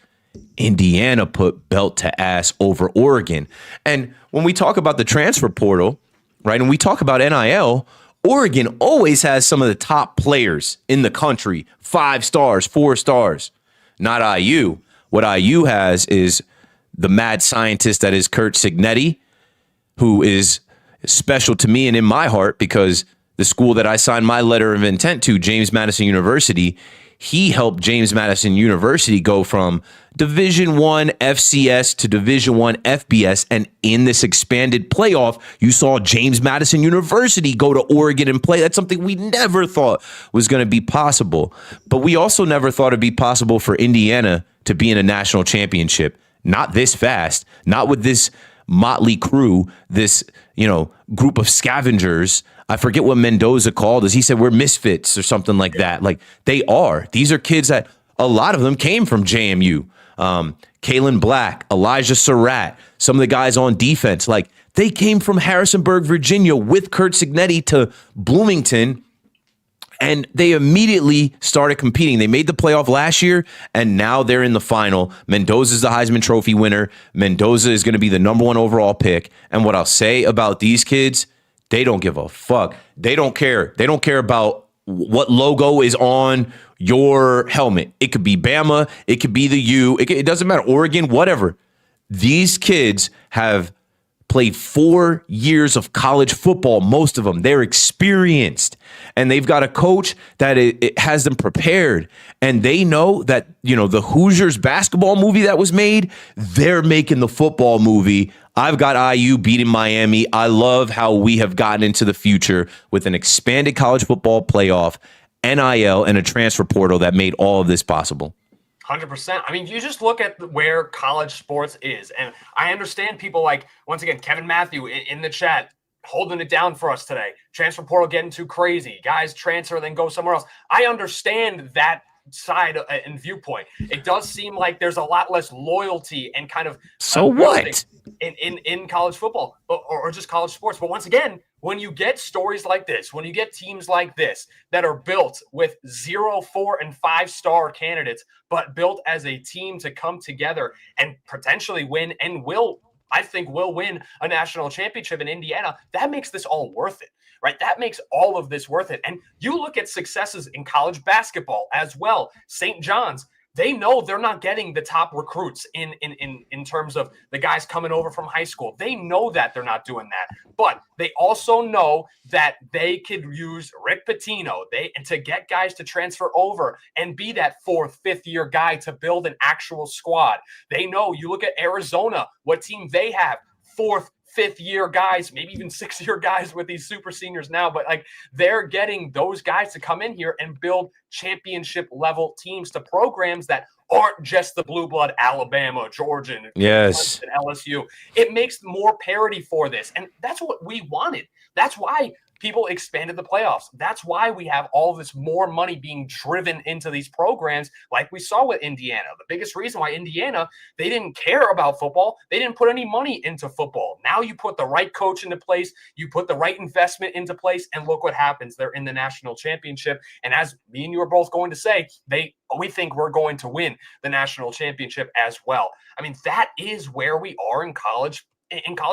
Indiana put belt to ass over Oregon. And when we talk about the transfer portal, right, and we talk about NIL, Oregon always has some of the top players in the country, 5 stars, 4 stars, not IU. What IU has is the mad scientist that is Kurt Signetti, who is special to me and in my heart because the school that I signed my letter of intent to, James Madison University, he helped James Madison University go from Division I FCS to Division I FBS. And in this expanded playoff, you saw James Madison University go to Oregon and play. That's something we never thought was going to be possible. But we also never thought it'd be possible for Indiana to be in a national championship. Not this fast, not with this motley crew, this, group of scavengers. I forget what Mendoza called us. He said we're misfits or something like that. Like they are. These are kids that a lot of them came from JMU. Kalen Black, Elijah Surratt, some of the guys on defense, like they came from Harrisonburg, Virginia with Kurt Signetti to Bloomington. And they immediately started competing. They made the playoff last year, and now they're in the final. Mendoza's the Heisman Trophy winner. Mendoza is going to be the number 1 overall pick. And what I'll say about these kids, they don't give a fuck. They don't care. They don't care about what logo is on your helmet. It could be Bama. It could be the U. It doesn't matter. Oregon, whatever. These kids have played 4 years of college football, most of them. They're experienced, and they've got a coach that it has them prepared. And they know that, the Hoosiers basketball movie that was made, they're making the football movie. I've got IU beating Miami. I love how we have gotten into the future with an expanded college football playoff, NIL, and a transfer portal that made all of this possible. 100%. I mean, you just look at where college sports is. And I understand people like, once again, Kevin Matthew in the chat, holding it down for us today. Transfer portal getting too crazy. Guys transfer, then go somewhere else. I understand that side and viewpoint. It does seem like there's a lot less loyalty and kind of so what in college football or just college sports. But once again, when you get stories like this, when you get teams like this that are built with 0, 4, and 5-star candidates, but built as a team to come together and potentially win and will win a national championship in Indiana, that makes this all worth it. Right? That makes all of this worth it. And you look at successes in college basketball as well. St. John's, they know they're not getting the top recruits in terms of the guys coming over from high school. They know that they're not doing that. But they also know that they could use Rick Pitino to get guys to transfer over and be that 4th, 5th year guy to build an actual squad. They know, you look at Arizona, what team they have, 4th, 5th year guys, maybe even 6th year guys with these super seniors now, but like they're getting those guys to come in here and build championship level teams to programs that aren't just the blue blood Alabama, Georgia, yes, and LSU. It makes more parity for this. And that's what we wanted. That's why people expanded the playoffs. That's why we have all this more money being driven into these programs like we saw with Indiana. The biggest reason why Indiana, they didn't care about football. They didn't put any money into football. Now you put the right coach into place, you put the right investment into place, and look what happens. They're in the national championship. And as me and you are both going to say, we think we're going to win the national championship as well. I mean, that is where we are in college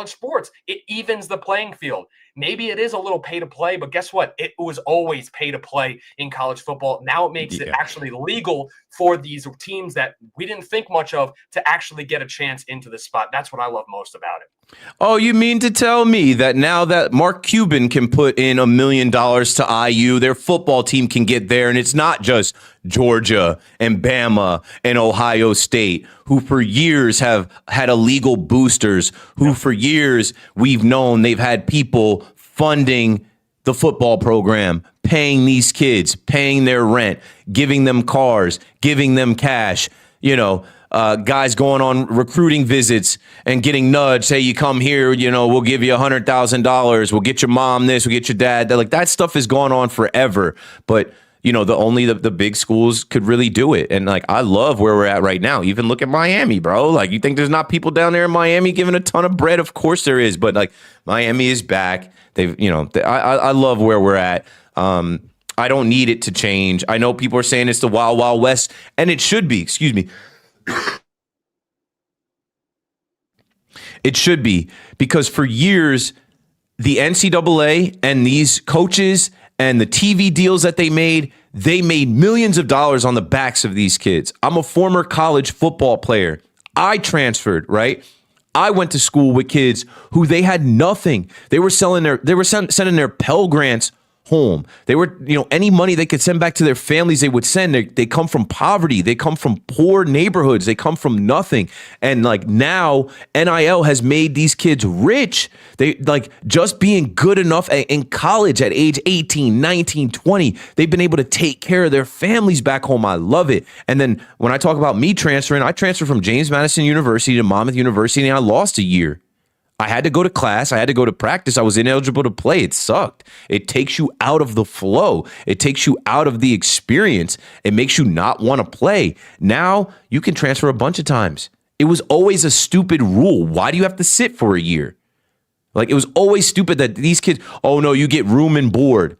sports. It evens the playing field. Maybe it is a little pay to play, but guess what? It was always pay to play in college football. Now it makes it actually legal for these teams that we didn't think much of to actually get a chance into the spot. That's what I love most about it. Oh, you mean to tell me that now that Mark Cuban can put in $1 million to IU, their football team can get there, and it's not just Georgia and Bama and Ohio State, who for years have had illegal boosters, who for years we've known they've had people funding the football program, paying these kids, paying their rent, giving them cars, giving them cash, guys going on recruiting visits and getting nudged. Hey, you come here, we'll give you $100,000. We'll get your mom this, we'll get your dad. Like that stuff has gone on forever. But the big schools could really do it. And like, I love where we're at right now. Even look at Miami, bro. Like, you think there's not people down there in Miami giving a ton of bread? Of course there is. But like, Miami is back. I love where we're at. I don't need it to change. I know people are saying it's the Wild Wild West, and it should be. Excuse me. It should be, because for years, the NCAA and these coaches and the TV deals that they made millions of dollars on the backs of these kids. I'm a former college football player. I transferred, right? I went to school with kids who they had nothing. They were sending their Pell Grants home. They were, any money they could send back to their families, they would send. They come from poverty. They come from poor neighborhoods. They come from nothing. And now NIL has made these kids rich. They just being good enough in college at age 18, 19, 20, they've been able to take care of their families back home. I love it. And then when I talk about me transferring, I transferred from James Madison University to Monmouth University, and I lost a year. I had to go to class. I had to go to practice. I was ineligible to play. It sucked. It takes you out of the flow. It takes you out of the experience. It makes you not want to play. Now you can transfer a bunch of times. It was always a stupid rule. Why do you have to sit for a year? It was always stupid that these kids, oh no, you get room and board.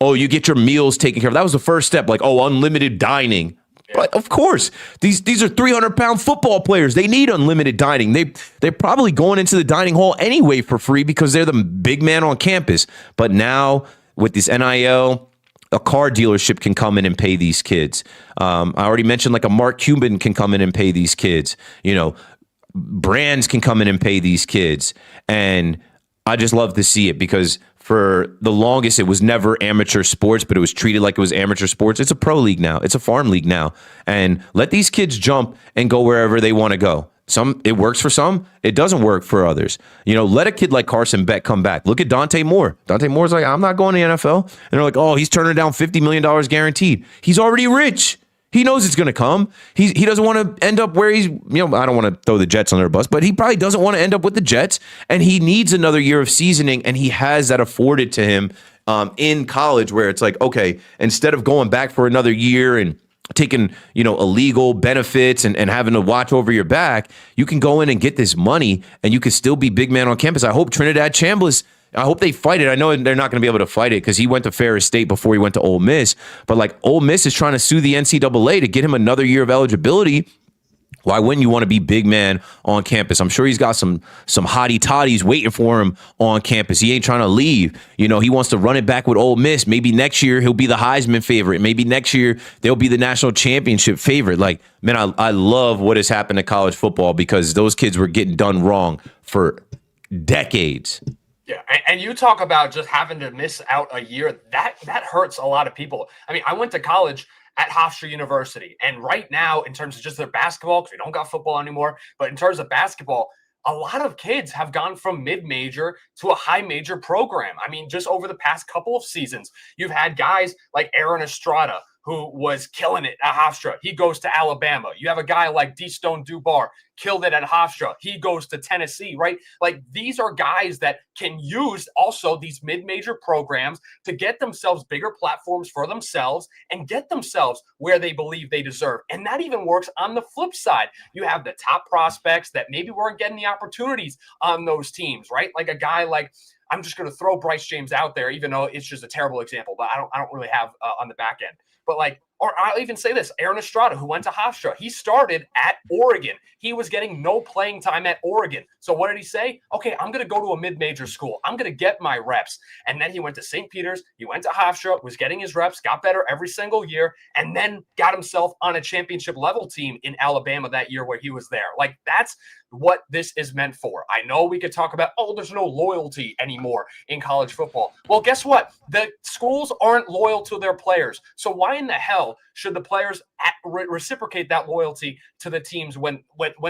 Oh, you get your meals taken care of. That was the first step. Unlimited dining. But of course, these are 300-pound football players. They need unlimited dining. They're probably going into the dining hall anyway for free because they're the big man on campus. But now with this NIL, a car dealership can come in and pay these kids. I already mentioned a Mark Cuban can come in and pay these kids. Brands can come in and pay these kids. And I just love to see it because for the longest, it was never amateur sports, but it was treated like it was amateur sports. It's a pro league now. It's a farm league now. And let these kids jump and go wherever they want to go. It works for some. It doesn't work for others. Let a kid like Carson Beck come back. Look at Dante Moore. Dante Moore's like, I'm not going to the NFL. And they're like, oh, he's turning down $50 million guaranteed. He's already rich. He knows it's going to come. He doesn't want to end up where he's, I don't want to throw the Jets on their bus, but he probably doesn't want to end up with the Jets. And he needs another year of seasoning. And he has that afforded to him in college, where it's like, okay, instead of going back for another year and taking, illegal benefits and having to watch over your back, you can go in and get this money and you can still be big man on campus. I hope Trinidad Chambliss, I hope they fight it. I know they're not going to be able to fight it because he went to Ferris State before he went to Ole Miss. But Ole Miss is trying to sue the NCAA to get him another year of eligibility. Why wouldn't you want to be big man on campus? I'm sure he's got some hottie toddies waiting for him on campus. He ain't trying to leave. He wants to run it back with Ole Miss. Maybe next year he'll be the Heisman favorite. Maybe next year they'll be the national championship favorite. I love what has happened to college football because those kids were getting done wrong for decades. Yeah, and you talk about just having to miss out a year. That hurts a lot of people. I mean, I went to college at Hofstra University, and right now, in terms of just their basketball, because we don't got football anymore, but in terms of basketball, a lot of kids have gone from mid-major to a high-major program. I mean, just over the past couple of seasons, you've had guys like Aaron Estrada, who was killing it at Hofstra. He goes to Alabama. You have a guy like D-Stone Dubar, killed it at Hofstra. He goes to Tennessee, right? These are guys that can use also these mid-major programs to get themselves bigger platforms for themselves and get themselves where they believe they deserve. And that even works on the flip side. You have the top prospects that maybe weren't getting the opportunities on those teams, right? Like a guy like, I'm just going to throw Bryce James out there, even though it's just a terrible example, but I don't really have on the back end. But or I'll even say this, Aaron Estrada, who went to Hofstra, he started at Oregon. He was getting no playing time at Oregon. So what did he say? Okay, I'm going to go to a mid-major school. I'm going to get my reps. And then he went to St. Peter's. He went to Hofstra, was getting his reps, got better every single year, and then got himself on a championship level team in Alabama that year where he was there. That's what this is meant for. I know we could talk about, there's no loyalty anymore in college football. Well, guess what? The schools aren't loyal to their players. So why in the hell should the players reciprocate that loyalty to the teams when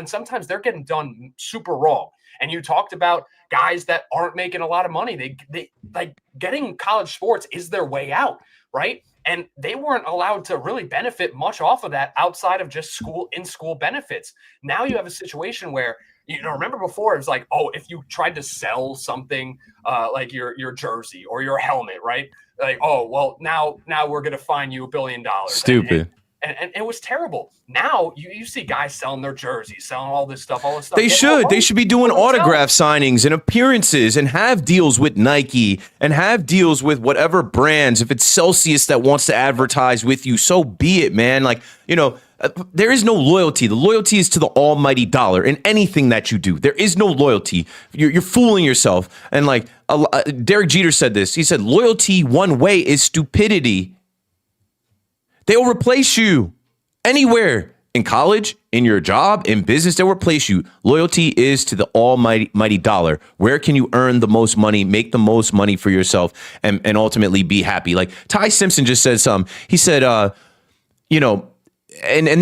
sometimes they're getting done super wrong? And you talked about guys that aren't making a lot of money. They getting college sports is their way out, right? And they weren't allowed to really benefit much off of that outside of just in-school benefits. Now you have a situation where, remember before it was like, if you tried to sell something like your jersey or your helmet, right? Now we're going to fine you $1 billion. Stupid. And it was terrible. Now you see guys selling their jerseys, selling all this stuff. They should be doing autograph signings and appearances and have deals with Nike and have deals with whatever brands. If it's Celsius that wants to advertise with you, so be it, man. There is no loyalty. The loyalty is to the almighty dollar in anything that you do. There is no loyalty. You're fooling yourself. And like Derek Jeter said this. He said, loyalty one way is stupidity. They'll replace you anywhere. In college, in your job, in business, they'll replace you. Loyalty is to the almighty dollar. Where can you earn the most money, make the most money for yourself, and ultimately be happy? Like Ty Simpson just said something. He said, and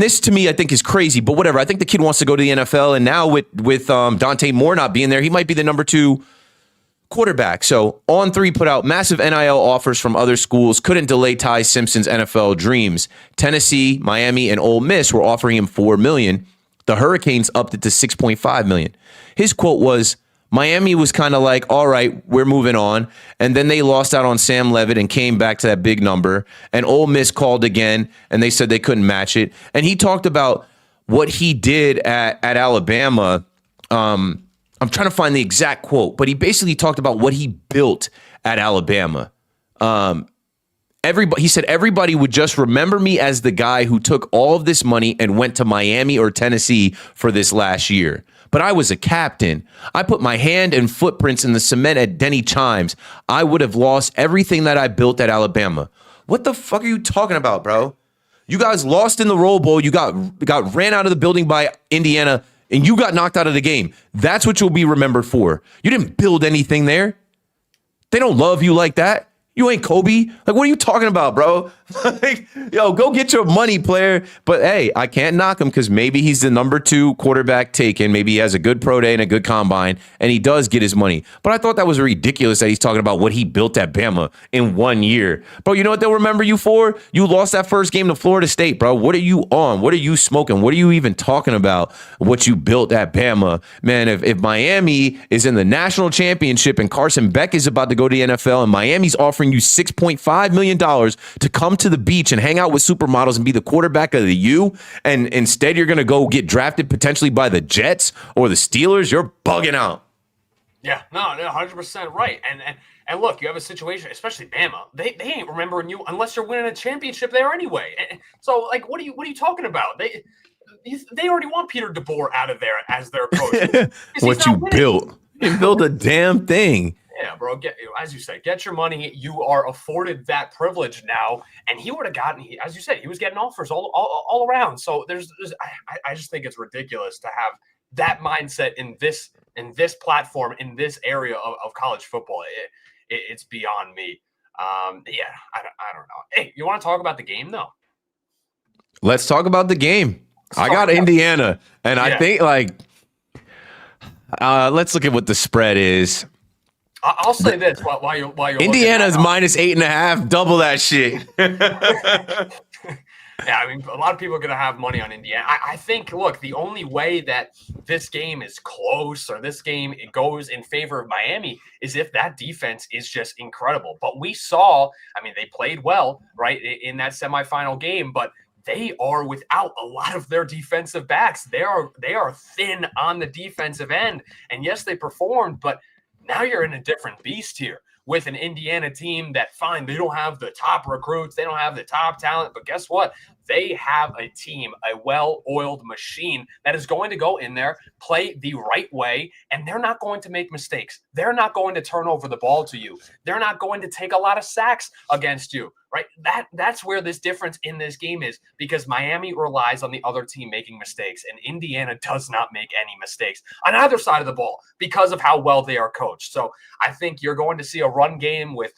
this to me I think is crazy, but whatever. I think the kid wants to go to the NFL, and now with Dante Moore not being there, he might be the number 2 quarterback. So On3 put out massive NIL offers from other schools couldn't delay Ty Simpson's NFL dreams. Tennessee, Miami, and Ole Miss were offering him $4 million. The Hurricanes upped it to $6.5 million. His quote was, Miami was kind of like, all right, we're moving on. And then they lost out on Sam Levitt and came back to that big number. And Ole Miss called again, and they said they couldn't match it. And he talked about what he did at Alabama. I'm trying to find the exact quote, but he basically talked about what he built at Alabama. He said everybody would just remember me as the guy who took all of this money and went to Miami or Tennessee for this last year. But I was a captain. I put my hand and footprints in the cement at Denny Chimes. I would have lost everything that I built at Alabama. What the fuck are you talking about, bro? You guys lost in the Roll Bowl. You got ran out of the building by Indiana, and you got knocked out of the game. That's what you'll be remembered for. You didn't build anything there. They don't love you like that. You ain't Kobe. Like, what are you talking about, bro? Like, yo, go get your money, player. But hey, I can't knock him because maybe he's the number 2 quarterback taken. Maybe he has a good pro day and a good combine, and he does get his money. But I thought that was ridiculous that he's talking about what he built at Bama in 1 year. Bro, you know what they'll remember you for? You lost that first game to Florida State, bro. What are you on? What are you smoking? What are you even talking about? What you built at Bama? Man, if Miami is in the national championship and Carson Beck is about to go to the NFL and Miami's offering you $6.5 million to come to the beach and hang out with supermodels and be the quarterback of the U, and instead you're going to go get drafted potentially by the Jets or the Steelers, you're bugging out. Yeah, no, 100% right. And look, you have a situation, especially Bama. They ain't remembering you unless you're winning a championship there anyway. So, like, what are you talking about? They already want Peter DeBoer out of there as their coach. What you built? You built a damn thing. Yeah, bro. As you said, get your money. You are afforded that privilege now, and he would have gotten. As you said, he was getting offers all around. So I just think it's ridiculous to have that mindset in this platform, in this area of college football. It's beyond me. I don't know. Hey, you want to talk about the game though? Let's talk about the game. I got Indiana, and I think let's look at what the spread is. I'll say this while you're Indiana's minus 8.5, double that shit. Yeah, I mean, a lot of people are going to have money on Indiana. I think, look, the only way that this game is close or this game it goes in favor of Miami is if that defense is just incredible. But we saw, I mean, they played well, right, in that semifinal game, but they are without a lot of their defensive backs. They are thin on the defensive end. And yes, they performed, but now you're in a different beast here with an Indiana team that, fine, they don't have the top recruits, they don't have the top talent, but guess what? They have a team, a well-oiled machine that is going to go in there, play the right way, and they're not going to make mistakes. They're not going to turn over the ball to you. They're not going to take a lot of sacks against you, right? That's where this difference in this game is, because Miami relies on the other team making mistakes, and Indiana does not make any mistakes on either side of the ball because of how well they are coached. So I think you're going to see a run game with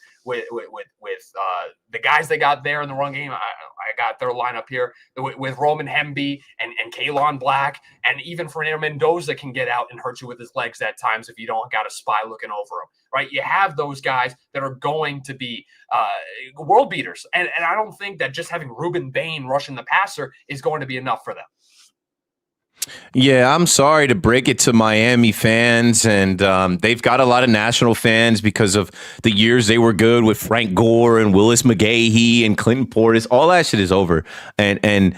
the guys they got there in the run game. I got their lineup here with Roman Hemby and Kalon Black, and even Fernando Mendoza can get out and hurt you with his legs at times if you don't got a spy looking over him, right? You have those guys that are going to be world beaters, and I don't think that just having Ruben Bain rushing the passer is going to be enough for them. Yeah, I'm sorry to break it to Miami fans, and they've got a lot of national fans because of the years they were good with Frank Gore and Willis McGahee and Clinton Portis. All that shit is over, and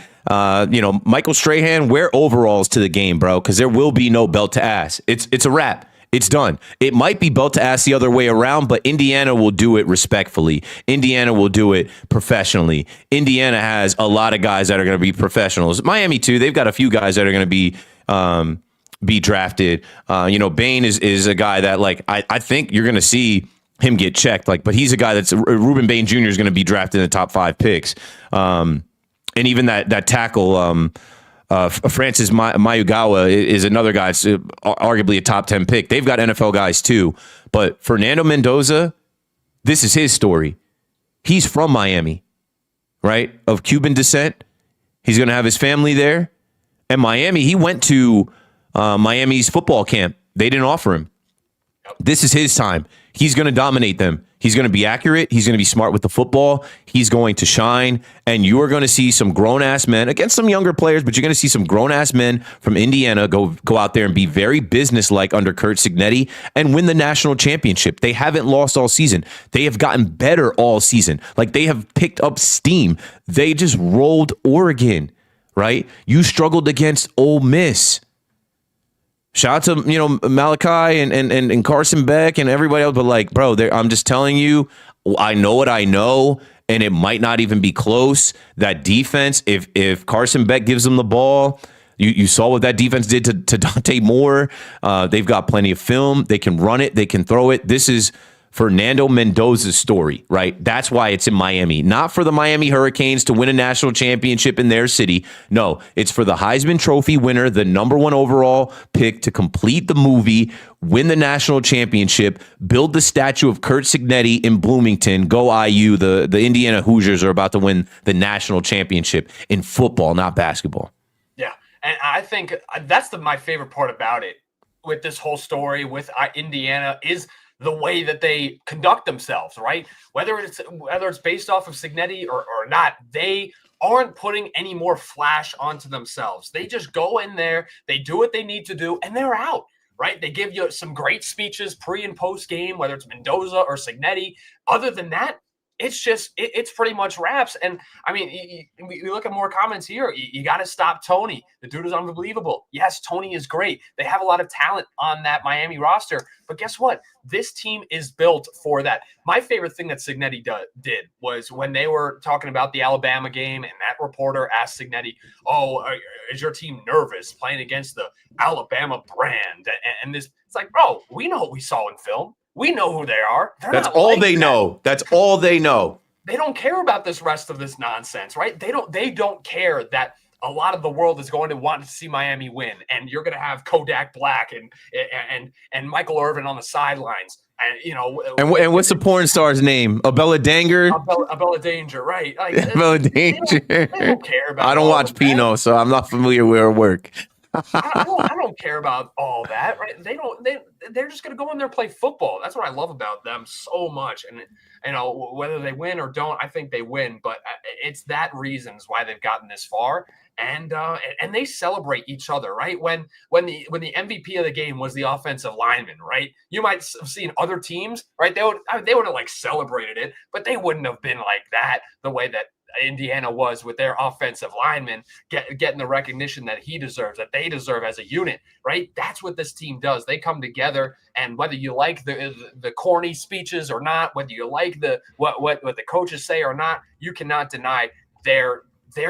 Michael Strahan, wear overalls to the game, bro, because there will be no belt to ass. It's a wrap. It's done. It might be belt to ass the other way around, but Indiana will do it respectfully. Indiana will do it professionally. Indiana has a lot of guys that are going to be professionals. Miami too. They've got a few guys that are going to be drafted. Bain is a guy that I think you're going to see him get checked. But he's a guy that's Ruben Bain Jr. is going to be drafted in the top 5 picks. And even that tackle. Francis Mayugawa is another guy, it's arguably a top 10 pick. They've got NFL guys too. But Fernando Mendoza, this is his story. He's from Miami, right? Of Cuban descent. He's going to have his family there. And Miami, he went to Miami's football camp. They didn't offer him. This is his time. He's going to dominate them. He's going to be accurate. He's going to be smart with the football. He's going to shine. And you are going to see some grown-ass men against some younger players, but you're going to see some grown-ass men from Indiana go out there and be very businesslike under Curt Cignetti and win the national championship. They haven't lost all season. They have gotten better all season. They have picked up steam. They just rolled Oregon, right? You struggled against Ole Miss. Shout out to Malachi and Carson Beck and everybody else, but bro, I'm just telling you, I know what I know, and it might not even be close. That defense, if Carson Beck gives them the ball, you saw what that defense did to Dante Moore. They've got plenty of film. They can run it. They can throw it. This is Fernando Mendoza's story, right? That's why it's in Miami. Not for the Miami Hurricanes to win a national championship in their city. No, it's for the Heisman Trophy winner, the #1 overall pick to complete the movie, win the national championship, build the statue of Curt Cignetti in Bloomington. Go IU. The Indiana Hoosiers are about to win the national championship in football, not basketball. Yeah, and I think that's my favorite part about it with this whole story with Indiana is the way that they conduct themselves, right? Whether it's based off of Cignetti or not, they aren't putting any more flash onto themselves. They just go in there, they do what they need to do, and they're out, right? They give you some great speeches pre and post game, whether it's Mendoza or Cignetti. Other than that, it's pretty much wraps. And I mean, you look at more comments here. You got to stop Tony. The dude is unbelievable. Yes, Tony is great. They have a lot of talent on that Miami roster. But guess what? This team is built for that. My favorite thing that Cignetti did was when they were talking about the Alabama game, and that reporter asked Cignetti, "Oh, is your team nervous playing against the Alabama brand?" And this, it's like, bro, we know what we saw in film. We know who they are. That's all they know. That's all they know. They don't care about this rest of this nonsense, right? They don't care that a lot of the world is going to want to see Miami win, and you're going to have Kodak Black and Michael Irvin on the sidelines, and what's the porn star's name? Abella Danger. Abella Danger, right? Abella Danger. They don't care about. I don't watch Pino, so I'm not familiar with her work. I don't care about all that, right? They're just going to go in there and play football. That's what I love about them so much. And whether they win or don't, I think they win. But it's that reasons why they've gotten this far. And they celebrate each other, right? When the MVP of the game was the offensive lineman, right? You might have seen other teams, right? They would have celebrated it, but they wouldn't have been like that the way that Indiana was with their offensive linemen getting the recognition that he deserves, that they deserve as a unit, right? That's what this team does. They come together, and whether you like the corny speeches or not, whether you like what the coaches say or not, you cannot deny their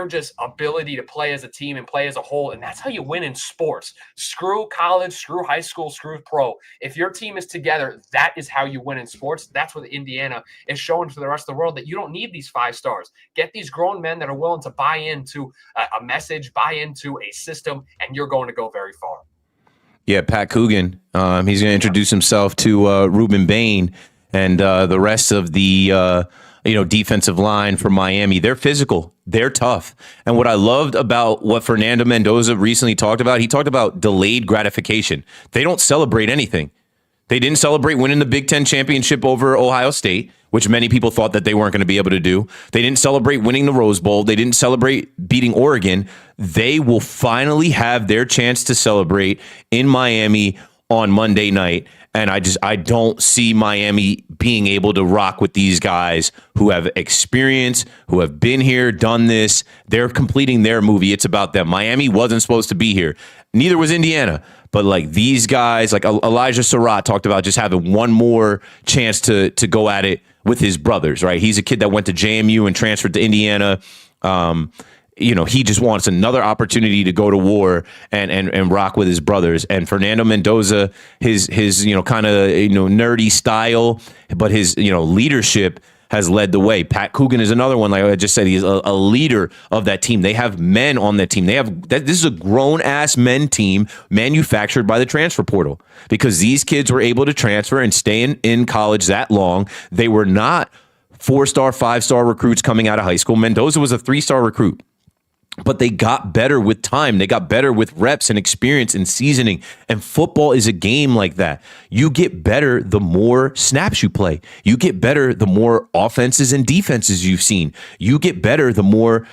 just ability to play as a team and play as a whole. And that's how you win in sports. Screw college, screw high school, screw pro. If your team is together, that is how you win in sports. That's what Indiana is showing to the rest of the world, that you don't need these 5 stars. Get these grown men that are willing to buy into a message, buy into a system, and you're going to go very far. Yeah, Pat Coogan. He's going to introduce himself to Ruben Bain and the rest of the defensive line for Miami. They're physical. They're tough. And what I loved about what Fernando Mendoza recently talked about, he talked about delayed gratification. They don't celebrate anything. They didn't celebrate winning the Big Ten championship over Ohio State, which many people thought that they weren't going to be able to do. They didn't celebrate winning the Rose Bowl. They didn't celebrate beating Oregon. They will finally have their chance to celebrate in Miami on Monday night. And I don't see Miami being able to rock with these guys who have experience, who have been here, done this. They're completing their movie. It's about them. Miami wasn't supposed to be here. Neither was Indiana. But like these guys, like Elijah Surratt talked about just having one more chance to go at it with his brothers, right? He's a kid that went to JMU and transferred to Indiana. He just wants another opportunity to go to war and rock with his brothers. And Fernando Mendoza, his kind of nerdy style, but his leadership has led the way. Pat Coogan is another one. Like I just said, he's a leader of that team. They have men on that team. This is a grown ass men team manufactured by the transfer portal because these kids were able to transfer and stay in college that long. They were not 4-star, 5-star recruits coming out of high school. Mendoza was a 3-star recruit. But they got better with time. They got better with reps and experience and seasoning. And football is a game like that. You get better the more snaps you play. You get better the more offenses and defenses you've seen. You get better the more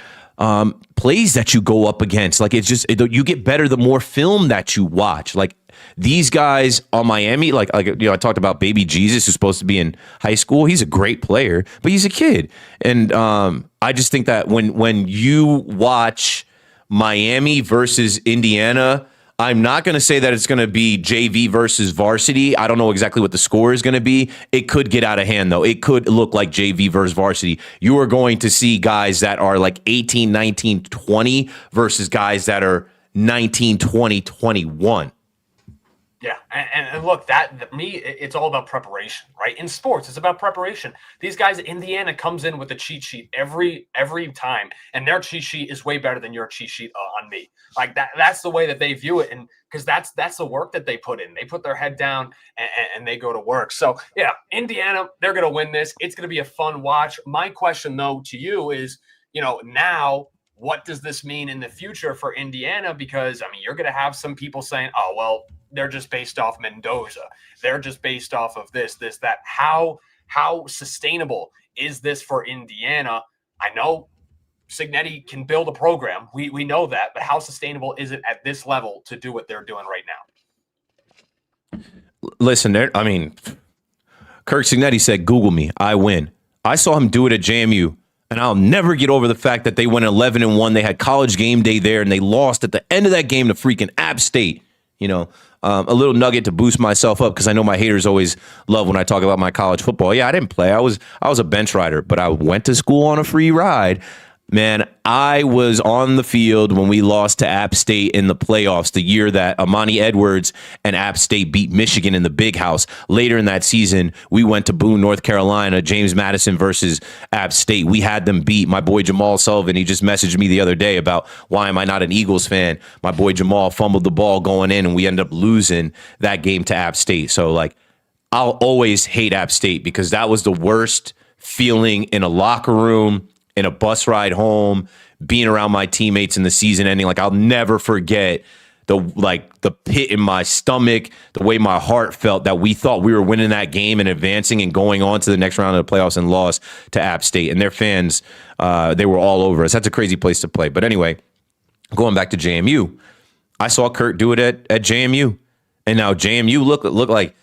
plays that you go up against. Like you get better the more film that you watch. Like these guys on Miami, I talked about Baby Jesus, who's supposed to be in high school. He's a great player, but he's a kid. And I just think that when you watch Miami versus Indiana, I'm not going to say that it's going to be JV versus varsity. I don't know exactly what the score is going to be. It could get out of hand, though. It could look like JV versus varsity. You are going to see guys that are like 18, 19, 20 versus guys that are 19, 20, 21. Yeah, and look, it's all about preparation, right? In sports, it's about preparation. These guys, Indiana comes in with a cheat sheet every time, and their cheat sheet is way better than your cheat sheet on me. Like that's the way that they view it, and because that's the work that they put in. They put their head down and they go to work. So yeah, Indiana, they're going to win this. It's going to be a fun watch. My question though to you is, now, what does this mean in the future for Indiana? Because you're going to have some people saying, "Oh, well, they're just based off Mendoza. They're just based off of this, that." How sustainable is this for Indiana? I know Cignetti can build a program. We know that, but how sustainable is it at this level to do what they're doing right now? Listen, Kirk Cignetti said, "Google me, I win." I saw him do it at JMU. And I'll never get over the fact that they went 11-1. They had College game day there, and they lost at the end of that game to freaking App State. A little nugget to boost myself up because I know my haters always love when I talk about my college football. Yeah, I didn't play. I was a bench rider, but I went to school on a free ride. Man, I was on the field when we lost to App State in the playoffs, the year that Amani Edwards and App State beat Michigan in the Big House. Later in that season, we went to Boone, North Carolina, James Madison versus App State. We had them beat. My boy Jamal Sullivan, he just messaged me the other day about why am I not an Eagles fan? My boy Jamal fumbled the ball going in, and we ended up losing that game to App State. So, I'll always hate App State because that was the worst feeling in a locker room, in a bus ride home, being around my teammates in the season ending. I'll never forget the pit in my stomach, the way my heart felt that we thought we were winning that game and advancing and going on to the next round of the playoffs and lost to App State. And their fans, they were all over us. That's a crazy place to play. But anyway, going back to JMU, I saw Kurt do it at JMU. And now JMU look like,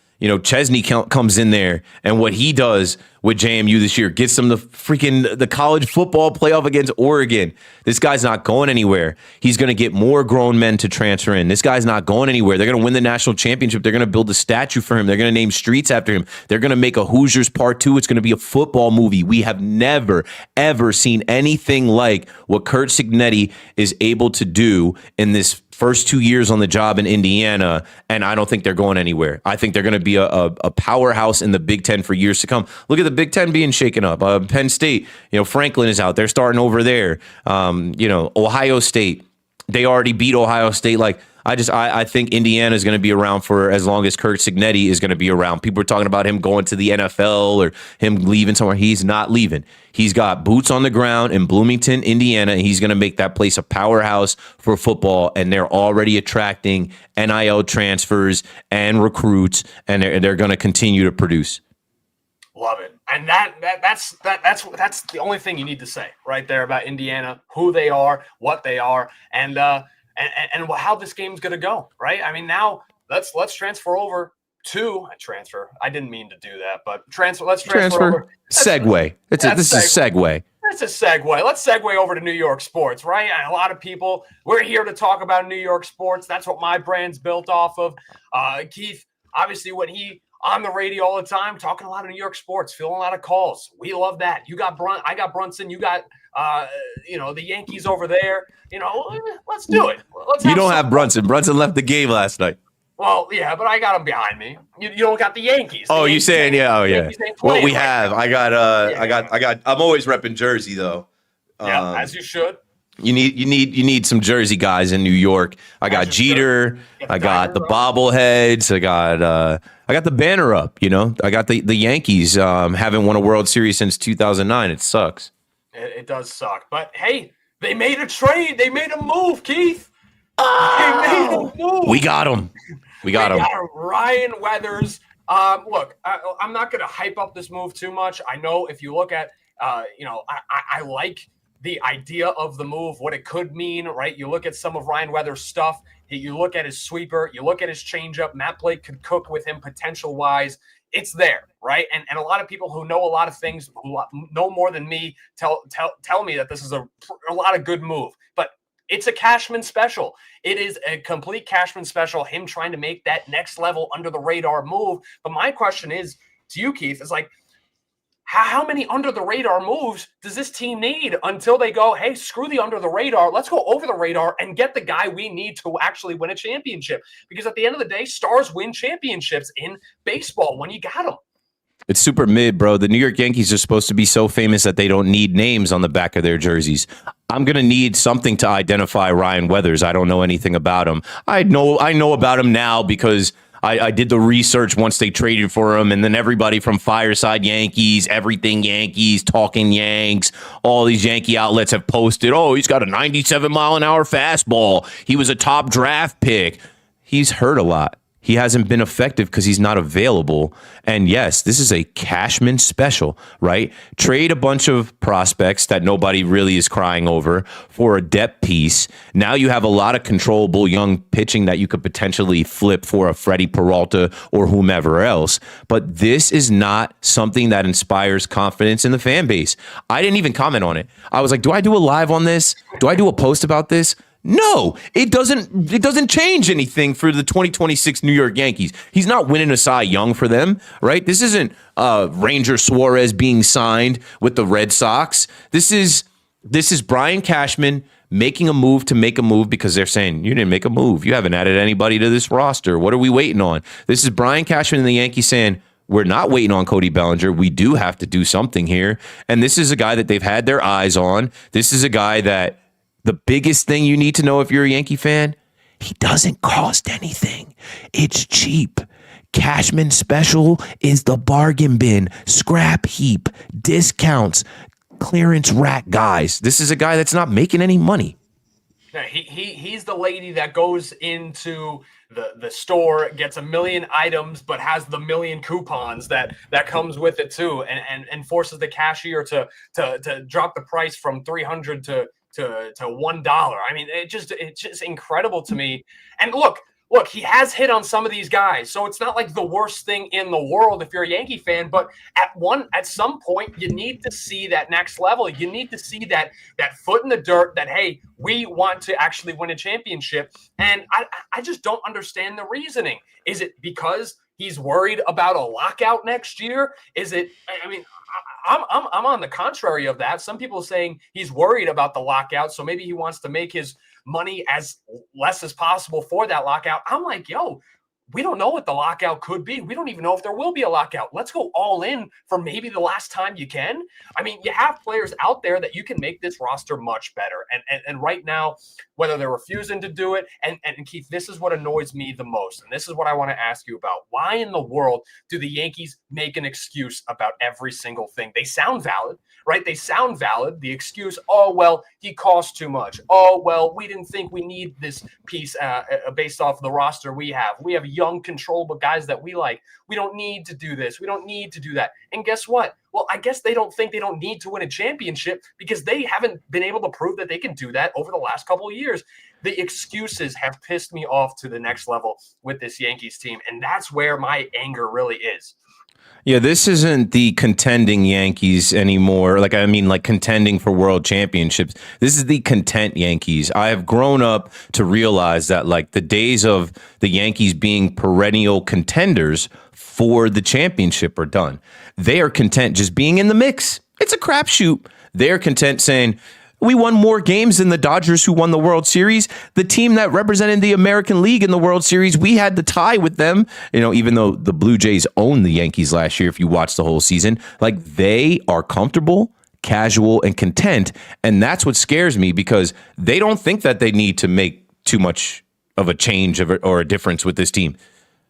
Chesney comes in there, and what he does with JMU this year gets them the college football playoff against Oregon. This guy's not going anywhere. He's going to get more grown men to transfer in. This guy's not going anywhere. They're going to win the national championship. They're going to build a statue for him. They're going to name streets after him. They're going to make a Hoosiers Part 2. It's going to be a football movie. We have never, ever seen anything like what Kurt Cignetti is able to do in this first 2 years on the job in Indiana, and I don't think they're going anywhere. I think they're going to be a powerhouse in the Big Ten for years to come. Look at the Big Ten being shaken up. Penn State, Franklin is out. They're starting over there. Ohio State, they already beat Ohio State. I think Indiana is going to be around for as long as Kurt Cignetti is going to be around. People are talking about him going to the NFL or him leaving somewhere. He's not leaving. He's got boots on the ground in Bloomington, Indiana, and he's going to make that place a powerhouse for football. And they're already attracting NIL transfers and recruits, and they're going to continue to produce. Love it. And that's the only thing you need to say right there about Indiana, who they are, what they are, and how this game's going to go, right? Now let's transfer over to a transfer. I didn't mean to do that, but let's transfer over. Segue. This is segue. That's a segue. Let's segue over to New York sports, right? And a lot of people, we're here to talk about New York sports. That's what my brand's built off of. Keith, obviously, when he on the radio all the time, talking a lot of New York sports, filling a lot of calls. We love that. You got I got Brunson. You got, the Yankees over there. Let's do it. You don't have Brunson. Brunson left the game last night. Well, yeah, but I got them behind me. You don't got the Yankees. You saying, yeah, oh yeah. Well, we have. I got. I'm always repping Jersey though. Yeah, as you should. You need some Jersey guys in New York. I got Jeter. I got the bobbleheads. I got the banner up. I got the Yankees haven't won a World Series since 2009. It sucks. It does suck, but hey, they made a trade. They made a move, Keith. They made a move. We got him. We got him. Ryan Weathers. Look, I'm not going to hype up this move too much. I know if you look at, I like the idea of the move, what it could mean, right? You look at some of Ryan Weathers' stuff. You look at his sweeper. You look at his changeup. Matt Blake could cook with him potential-wise. It's there, right? And a lot of people who know a lot of things, who know more than me, tell me that this is a lot of good move. But it's a Cashman special. It is a complete Cashman special, him trying to make that next level under the radar move. But my question is to you, Keith, is like, how many under the radar moves does this team need until they go, hey, screw the under the radar. Let's go over the radar and get the guy we need to actually win a championship. Because at the end of the day, stars win championships in baseball when you got them. It's super mid, bro. The New York Yankees are supposed to be so famous that they don't need names on the back of their jerseys. I'm going to need something to identify Ryan Weathers. I don't know anything about him. I know about him now because I did the research once they traded for him, and then everybody from Fireside Yankees, Everything Yankees, Talking Yanks, all these Yankee outlets have posted, he's got a 97-mile-an-hour fastball. He was a top draft pick. He's hurt a lot. He hasn't been effective because he's not available. And yes, this is a Cashman special, right? Trade a bunch of prospects that nobody really is crying over for a depth piece. Now you have a lot of controllable young pitching that you could potentially flip for a Freddie Peralta or whomever else. But this is not something that inspires confidence in the fan base. I didn't even comment on it. I was like, do I do a live on this? Do I do a post about this? No, it doesn't change anything for the 2026 New York Yankees. He's not winning a Cy Young for them, right? This isn't Ranger Suarez being signed with the Red Sox. This is Brian Cashman making a move to make a move because they're saying, you didn't make a move. You haven't added anybody to this roster. What are we waiting on? This is Brian Cashman and the Yankees saying, we're not waiting on Cody Bellinger. We do have to do something here. And this is a guy that they've had their eyes on. This is a guy that the biggest thing you need to know if you're a Yankee fan, he doesn't cost anything. It's cheap. Cashman special is the bargain bin, scrap heap, discounts, clearance rack guys. This is a guy that's not making any money. Yeah, he's the lady that goes into the store, gets 1 million items, but has the 1 million coupons that comes with it too, and forces the cashier to drop the price from $300 to $1. I mean, it's just incredible to me. And look, he has hit on some of these guys, so it's not like the worst thing in the world if you're a Yankee fan. But at some point, you need to see that next level. You need to see that foot in the dirt. That hey, we want to actually win a championship. And I just don't understand the reasoning. Is it because he's worried about a lockout next year? Is it? I mean, I'm on the contrary of that. Some people are saying he's worried about the lockout, so maybe he wants to make his money as less as possible for that lockout. I'm like, we don't know what the lockout could be. We don't even know if there will be a lockout. Let's go all in for maybe the last time you can. I mean, you have players out there that you can make this roster much better. And right now, whether they're refusing to do it, and Keith, this is what annoys me the most. And this is what I want to ask you about. Why in the world do the Yankees make an excuse about every single thing? They sound valid, right? They sound valid. The excuse, he costs too much. We didn't think we need this piece based off the roster we have. We have young young, controllable guys that we like. We don't need to do this. We don't need to do that. And guess what? Well, I guess they don't think they don't need to win a championship because they haven't been able to prove that they can do that over the last couple of years. The excuses have pissed me off to the next level with this Yankees team, and that's where my anger really is. Yeah, this isn't the contending Yankees anymore. Like contending for world championships. This is the content Yankees. I have grown up to realize that like the days of the Yankees being perennial contenders for the championship are done. They are content just being in the mix. It's a crapshoot. They're content saying, we won more games than the Dodgers, who won the World Series. The team that represented the American League in the World Series, we had the tie with them. You know, even though the Blue Jays owned the Yankees last year, if you watch the whole season, like they are comfortable, casual, and content. And that's what scares me because they don't think that they need to make too much of a change or a difference with this team.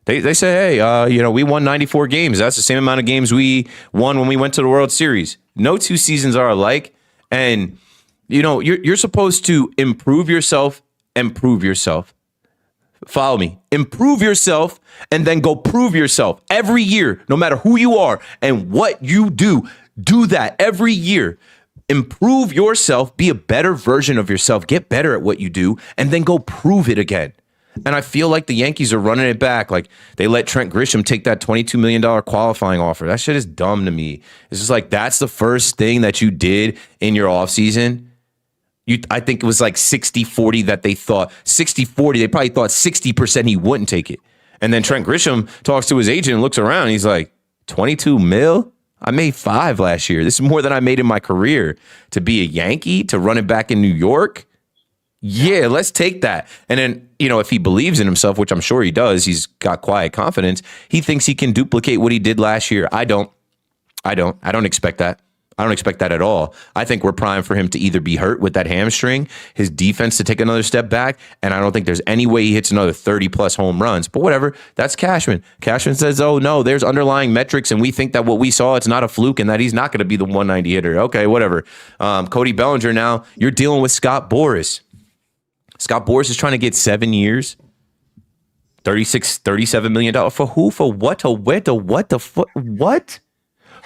They say, hey, we won 94 games. That's the same amount of games we won when we went to the World Series. No two seasons are alike. And you're supposed to improve yourself and prove yourself. Follow me. Improve yourself and then go prove yourself every year, no matter who you are and what you do. Do that every year. Improve yourself. Be a better version of yourself. Get better at what you do and then go prove it again. And I feel like the Yankees are running it back. Like they let Trent Grisham take that $22 million qualifying offer. That shit is dumb to me. It's just like that's the first thing that you did in your offseason. I think it was like 60-40 that they thought. 60-40, they probably thought 60% he wouldn't take it. And then Trent Grisham talks to his agent and looks around. And he's like, 22 mil? I made 5 last year. This is more than I made in my career. To be a Yankee, to run it back in New York? Yeah, let's take that. And then, if he believes in himself, which I'm sure he does, he's got quiet confidence. He thinks he can duplicate what he did last year. I don't expect that. I don't expect that at all. I think we're primed for him to either be hurt with that hamstring, his defense to take another step back, and I don't think there's any way he hits another 30-plus home runs. But whatever, that's Cashman. Cashman says, oh, no, there's underlying metrics, and we think that what we saw, it's not a fluke, and that he's not going to be the 190 hitter. Okay, whatever. Cody Bellinger now, you're dealing with Scott Boras. Scott Boras is trying to get 7 years, $37 million. For who? For what? To what? To what? What?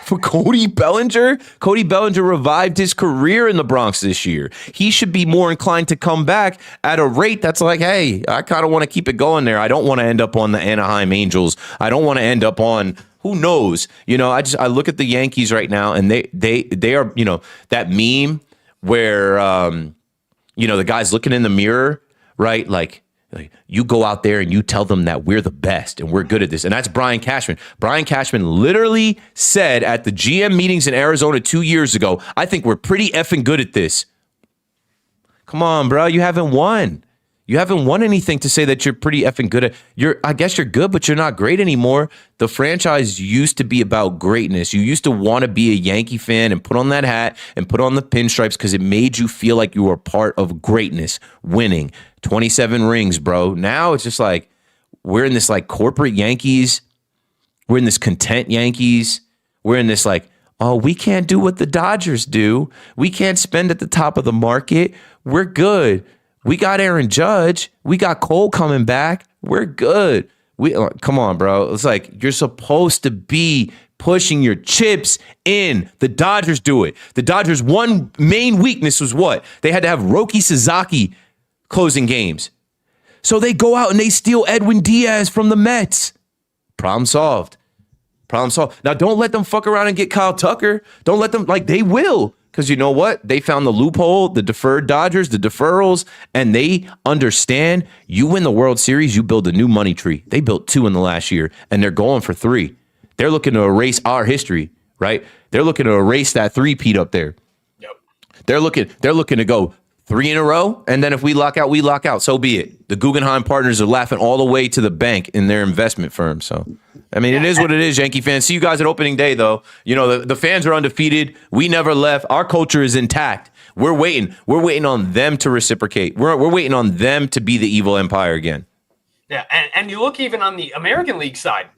For Cody Bellinger? Cody Bellinger revived his career in the Bronx this year. He should be more inclined to come back at a rate that's like, hey, I kind of want to keep it going there. I don't want to end up on the Anaheim Angels. I don't want to end up on who knows. I look at the Yankees right now, and they are, that meme where the guy's looking in the mirror, right? Like you go out there and you tell them that we're the best and we're good at this. And that's Brian Cashman. Brian Cashman literally said at the GM meetings in Arizona 2 years ago, I think we're pretty effing good at this. Come on, bro. You haven't won. You haven't won anything to say that you're pretty effing good at. I guess you're good, but you're not great anymore. The franchise used to be about greatness. You used to want to be a Yankee fan and put on that hat and put on the pinstripes because it made you feel like you were part of greatness, winning 27 rings, bro. Now it's just like we're in this like corporate Yankees. We're in this content Yankees. We're in this like, oh, we can't do what the Dodgers do. We can't spend at the top of the market. We're good. We got Aaron Judge. We got Cole coming back. We're good. Come on, bro. It's like you're supposed to be pushing your chips in. The Dodgers do it. The Dodgers' one main weakness was what? They had to have Roki Sasaki closing games. So they go out and they steal Edwin Diaz from the Mets. Problem solved. Problem solved. Now, don't let them fuck around and get Kyle Tucker. Don't let them, they will. Because you know what? They found the loophole, the deferred Dodgers, the deferrals, and they understand you win the World Series, you build a new money tree. They built 2 in the last year, and they're going for 3. They're looking to erase our history, right? They're looking to erase that 3-peat up there. Yep. They're looking to go 3 in a row, and then if we lock out, we lock out. So be it. The Guggenheim partners are laughing all the way to the bank in their investment firm, so... I mean, it is what it is, Yankee fans. See you guys at opening day, though. The fans are undefeated. We never left. Our culture is intact. We're waiting. We're waiting on them to reciprocate. We're waiting on them to be the evil empire again. Yeah, and you look even on the American League side.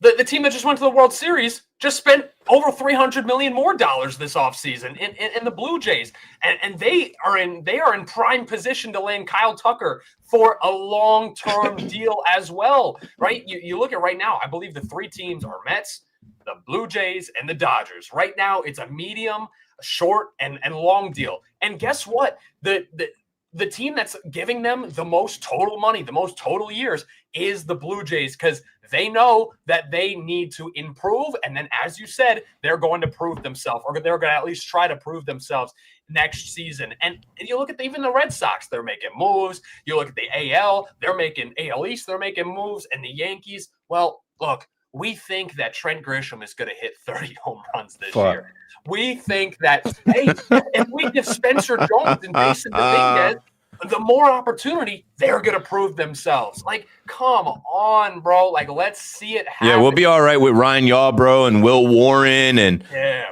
The team that just went to the World Series just spent over $300 million more this offseason in the Blue Jays. And they are in prime position to land Kyle Tucker for a long-term deal as well, right? You look at right now, I believe the three teams are Mets, the Blue Jays, and the Dodgers. Right now, it's a medium, a short, and long deal. And guess what? The team that's giving them the most total money, the most total years, is the Blue Jays, because they know that they need to improve. And then, as you said, they're going to prove themselves, or they're going to at least try to prove themselves next season. And you look at even the Red Sox, they're making moves. You look at the AL, they're making AL East, they're making moves. And the Yankees, well, look, we think that Trent Grisham is going to hit 30 home runs this year. We think that, hey, if we give Spencer Jones and Jason Dominguez the more opportunity, they're going to prove themselves. Like, come on, bro. Like, let's see it happen. Yeah, we'll be all right with Ryan Yarbrough and Will Warren. And,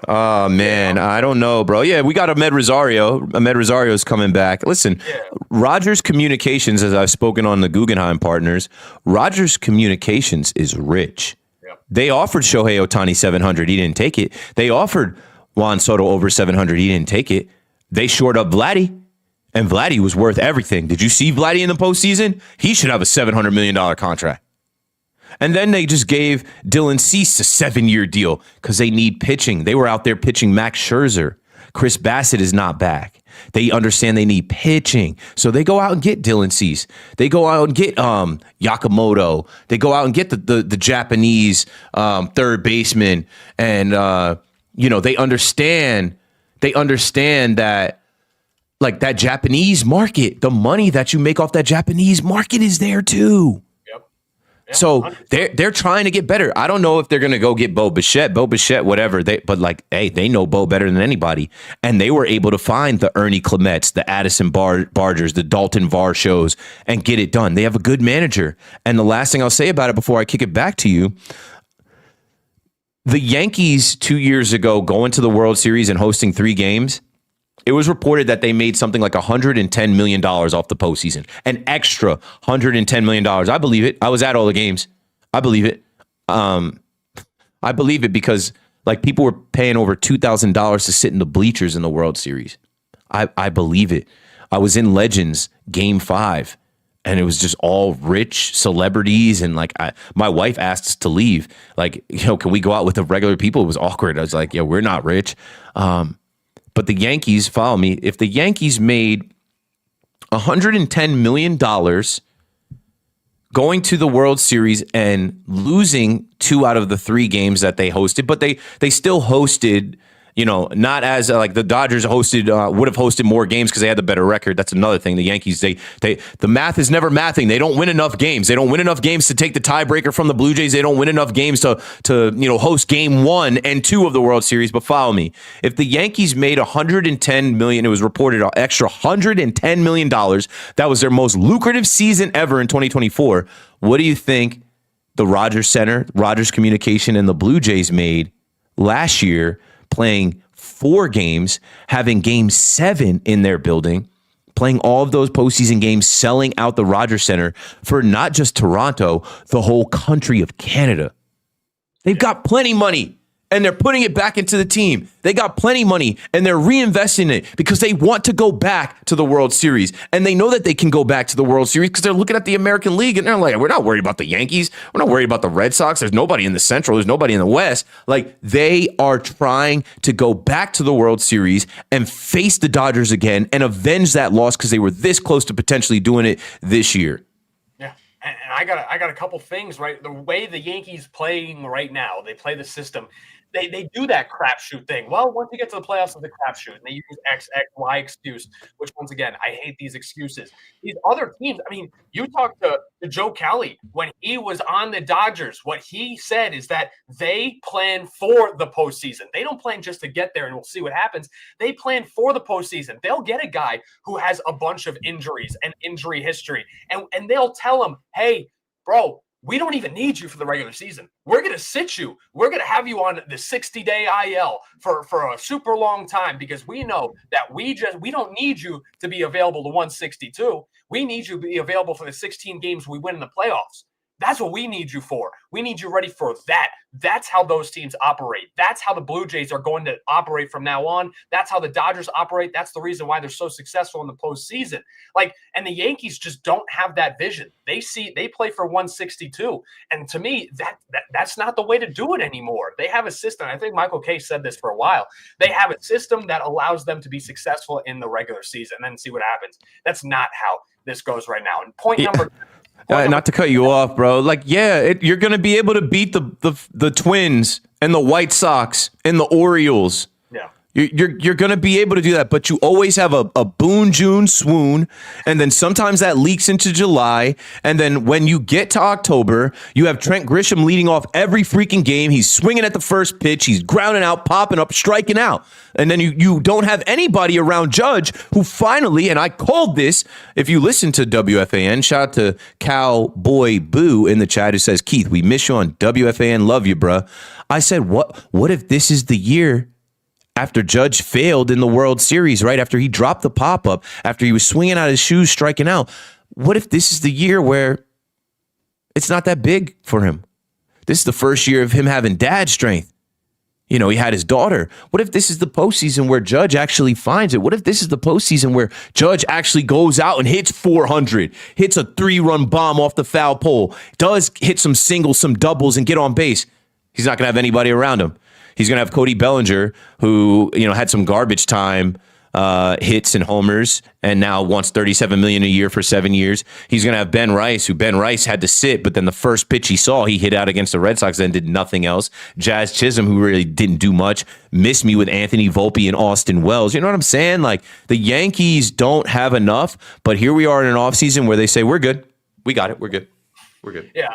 oh, man, I don't know, bro. Yeah, we got Ahmed Rosario. Ahmed Rosario's coming back. Listen, Rogers Communications, as I've spoken on the Guggenheim Partners, Rogers Communications is rich. They offered Shohei Ohtani 700. He didn't take it. They offered Juan Soto over 700. He didn't take it. They shored up Vladdy. And Vladdy was worth everything. Did you see Vladdy in the postseason? He should have a $700 million contract. And then they just gave Dylan Cease a 7-year deal because they need pitching. They were out there pitching Max Scherzer. Chris Bassett is not back. They understand they need pitching. So they go out and get Dylan Cease. They go out and get Yakamoto. They go out and get the Japanese third baseman. And, they understand that, like, that Japanese market, the money that you make off that Japanese market is there too. So they're trying to get better. I don't know if they're going to go get Bo Bichette, whatever. But they know Bo better than anybody. And they were able to find the Ernie Clemets, the Addison Bargers, the Dalton Varshows, and get it done. They have a good manager. And the last thing I'll say about it before I kick it back to you, the Yankees 2 years ago going to the World Series and hosting 3 games, it was reported that they made something like $110 million off the postseason. An extra $110 million. I believe it. I was at all the games. I believe it. I believe it because, like, people were paying over $2,000 to sit in the bleachers in the World Series. I believe it. I was in Legends Game 5, and it was just all rich celebrities. And, like, my wife asked us to leave. Like, can we go out with the regular people? It was awkward. I was like, yeah, we're not rich. But the Yankees, follow me, if the Yankees made $110 million going to the World Series and losing 2 out of the 3 games that they hosted, but they still hosted, not as like the Dodgers would have hosted more games because they had the better record. That's another thing. The Yankees, the math is never mathing. They don't win enough games. They don't win enough games to take the tiebreaker from the Blue Jays. They don't win enough games to host game 1 and 2 of the World Series. But follow me. If the Yankees made $110 million, it was reported an extra $110 million. That was their most lucrative season ever in 2024. What do you think the Rogers Center, Rogers Communication, and the Blue Jays made last year, playing 4 games, having game 7 in their building, playing all of those postseason games, selling out the Rogers Center for not just Toronto, the whole country of Canada? They've got plenty money, and they're putting it back into the team. They got plenty money, and they're reinvesting it because they want to go back to the World Series. And they know that they can go back to the World Series because they're looking at the American League, and they're like, we're not worried about the Yankees. We're not worried about the Red Sox. There's nobody in the Central. There's nobody in the West. Like, they are trying to go back to the World Series and face the Dodgers again and avenge that loss because they were this close to potentially doing it this year. Yeah, and I got a couple things, right? The way the Yankees playing right now, they play the system. They do that crapshoot thing. Well, once you get to the playoffs, it's a crapshoot, and they use X, Y excuse, which, once again, I hate these excuses. These other teams, I mean, you talked to Joe Kelly when he was on the Dodgers. What he said is that they plan for the postseason. They don't plan just to get there and we'll see what happens. They plan for the postseason. They'll get a guy who has a bunch of injuries and injury history, and they'll tell him, hey, bro, we don't even need you for the regular season. We're going to sit you. We're going to have you on the 60-day IL for a super long time because we know that we don't need you to be available to 162. We need you to be available for the 16 games we win in the playoffs. That's what we need you for. We need you ready for that. That's how those teams operate. That's how the Blue Jays are going to operate from now on. That's how the Dodgers operate. That's the reason why they're so successful in the postseason. And the Yankees just don't have that vision. They play for 162. And to me, that's not the way to do it anymore. They have a system. I think Michael Kay said this for a while. They have a system that allows them to be successful in the regular season and then see what happens. That's not how this goes right now. And point number not to cut you off, bro. You're going to be able to beat the Twins and the White Sox and the Orioles. Yeah. You're going to be able to do that, but you always have a Boone June swoon, and then sometimes that leaks into July, and then when you get to October, you have Trent Grisham leading off every freaking game. He's swinging at the first pitch. He's grounding out, popping up, striking out. And then you don't have anybody around Judge who finally, and I called this, if you listen to WFAN, shout out to Cowboy Boo in the chat who says, Keith, we miss you on WFAN. Love you, bruh. I said, what if this is the year after Judge failed in the World Series, right after he dropped the pop-up, after he was swinging out his shoes, striking out? What if this is the year where it's not that big for him? This is the first year of him having dad strength. He had his daughter. What if this is the postseason where Judge actually finds it? What if this is the postseason where Judge actually goes out and hits 400, hits a 3-run bomb off the foul pole, does hit some singles, some doubles, and get on base? He's not going to have anybody around him. He's going to have Cody Bellinger, who had some garbage time hits and homers, and now wants $37 million a year for 7 years. He's going to have Ben Rice, who Ben Rice had to sit, but then the first pitch he saw, he hit out against the Red Sox, then did nothing else. Jazz Chisholm, who really didn't do much, missed me with Anthony Volpe and Austin Wells. You know what I'm saying? The Yankees don't have enough, but here we are in an offseason where they say, we're good. We got it. We're good. We're good. Yeah,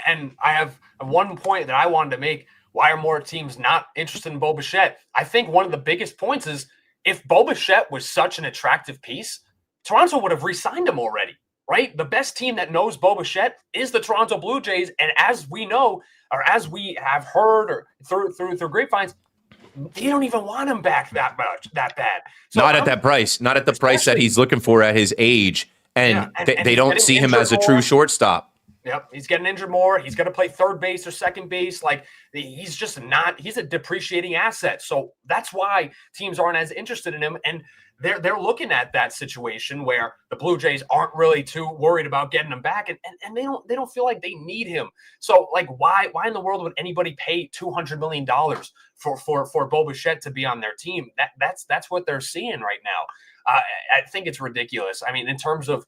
and I have one point that I wanted to make. Why are more teams not interested in Bo Bichette? I think one of the biggest points is if Bo Bichette was such an attractive piece, Toronto would have re-signed him already, right? The best team that knows Bo Bichette is the Toronto Blue Jays, and as we know, or as we have heard, or through grapevines, they don't even want him back that bad. So not at that price. Not at the price that he's looking for at his age, and they don't see him as a true shortstop. Yep, he's getting injured more. He's going to play third base or second base. He's just not. He's a depreciating asset. So that's why teams aren't as interested in him. And they're looking at that situation where the Blue Jays aren't really too worried about getting him back, and they don't feel like they need him. So why in the world would anybody pay $200 million for Bo Bichette to be on their team? That's what they're seeing right now. I think it's ridiculous. I mean, in terms of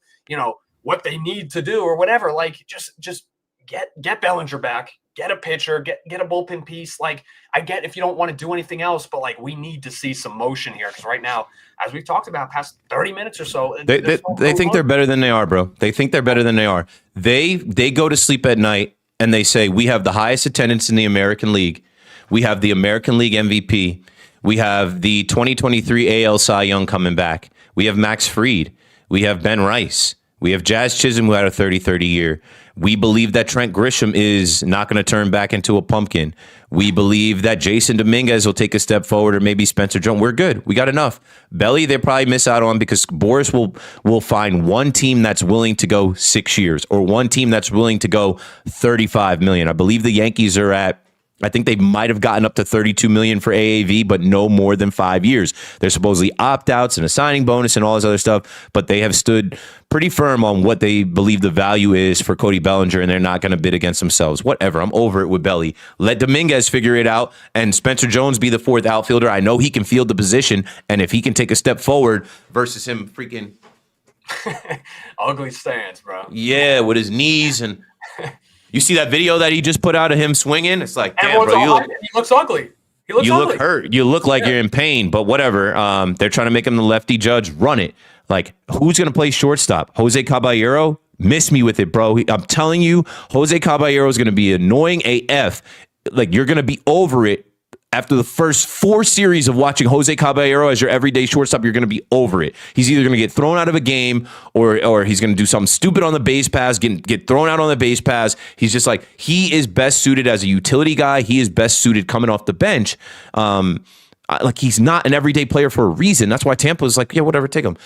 what they need to do or whatever, just get Bellinger back, get a pitcher, get a bullpen piece. I get if you don't want to do anything else, but we need to see some motion here, because right now, as we've talked about past 30 minutes or so, they think they're better than they are, bro. They think they're better than they are. They go to sleep at night and they say, we have the highest attendance in the American League. We have the American League MVP. We have the 2023 AL Cy Young coming back. We have Max Fried. We have Ben Rice. We have Jazz Chisholm, who had a 30-30 year. We believe that Trent Grisham is not going to turn back into a pumpkin. We believe that Jason Dominguez will take a step forward, or maybe Spencer Jones. We're good. We got enough. Belly, they probably miss out on, because Boris will find one team that's willing to go 6 years, or one team that's willing to go $35 million. I believe the Yankees are at, I think they might have gotten up to $32 million for AAV, but no more than 5 years. There's supposedly opt-outs and a signing bonus and all this other stuff, but they have stood pretty firm on what they believe the value is for Cody Bellinger, and they're not going to bid against themselves. Whatever. I'm over it with Belly. Let Dominguez figure it out, and Spencer Jones be the fourth outfielder. I know he can field the position, and if he can take a step forward versus him freaking ugly stance, bro. Yeah, with his knees and. You see that video that he just put out of him swinging? It's like, damn, bro, he looks ugly. He looks ugly. Look hurt. You look like you're in pain, but whatever. They're trying to make him the lefty Judge. Run it. Who's going to play shortstop? Jose Caballero? Miss me with it, bro. I'm telling you, Jose Caballero is going to be annoying AF. You're going to be over it. After the first 4 series of watching Jose Caballero as your everyday shortstop, you're going to be over it. He's either going to get thrown out of a game, or he's going to do something stupid on the base pass, get thrown out on the base pass. He's just he is best suited as a utility guy. He is best suited coming off the bench. He's not an everyday player for a reason. That's why Tampa is yeah, whatever, take him.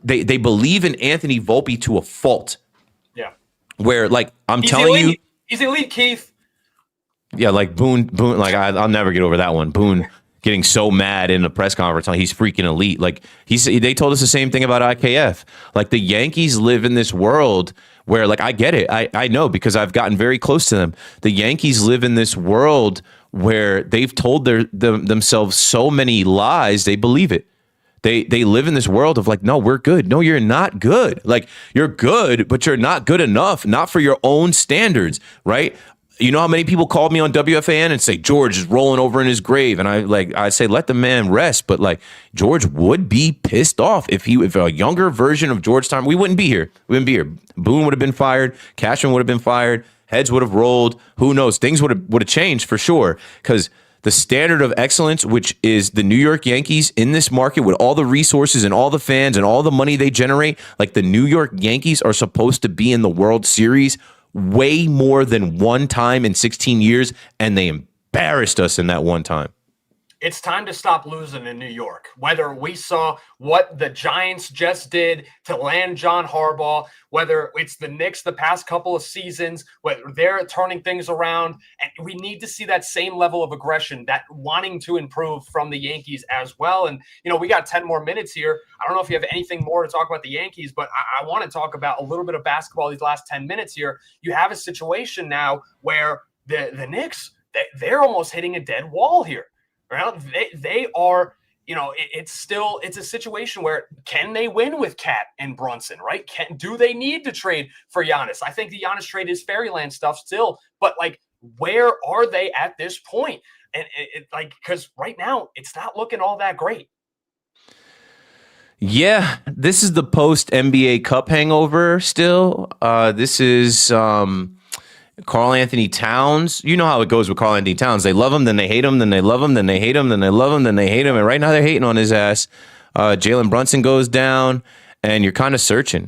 They believe in Anthony Volpe to a fault. Yeah. where like I'm He's telling elite. you, He's elite, Keith. yeah, like Boone, like I'll never get over that one. Boone getting so mad in the press conference, he's freaking elite. Like they told us the same thing about IKF. Like the Yankees live in this world where, like, I get it, I know because I've gotten very close to them. The Yankees live in this world where they've told themselves so many lies, they believe it. They live in this world of like, no, we're good. No, you're not good. Like you're good, but you're not good enough, not for your own standards, right? You know how many people called me on WFAN and say George is rolling over in his grave, and I say let the man rest, but like George would be pissed off if a younger version of George time, we wouldn't be here. We wouldn't be here. Boone would have been fired. Cashman would have been fired. Heads would have rolled. Who knows? Things would have changed for sure because the standard of excellence, which is the New York Yankees in this market with all the resources and all the fans and all the money they generate, like the New York Yankees are supposed to be in the World Series way more than one time in 16 years, and they embarrassed us in that one time. It's time to stop losing in New York. Whether we saw what the Giants just did to land John Harbaugh, whether it's the Knicks the past couple of seasons, whether they're turning things around, and we need to see that same level of aggression, that wanting to improve from the Yankees as well. And, we got 10 more minutes here. I don't know if you have anything more to talk about the Yankees, but I want to talk about a little bit of basketball these last 10 minutes here. You have a situation now where the Knicks, they're almost hitting a dead wall here. They are, it's a situation where can they win with Cat and Brunson, right? Do they need to trade for Giannis? I think the Giannis trade is fairyland stuff still, but like, where are they at this point? And because right now it's not looking all that great. Yeah, this is the post NBA Cup hangover still. This is Karl Anthony Towns. You know how it goes with Karl Anthony Towns. They love him, then they hate him, then they love him, then they hate him, then they love him, then they hate him. And right now they're hating on his ass. Jalen Brunson goes down, and you're kind of searching.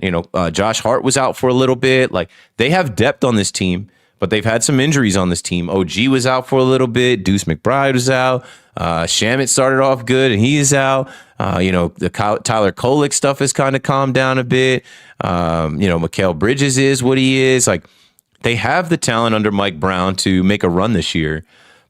Josh Hart was out for a little bit. Like they have depth on this team, but they've had some injuries on this team. OG was out for a little bit. Deuce McBride was out. Shamet started off good, and he is out. The Tyler Kolek stuff has kind of calmed down a bit. Mikal Bridges is what he is. Like, they have the talent under Mike Brown to make a run this year,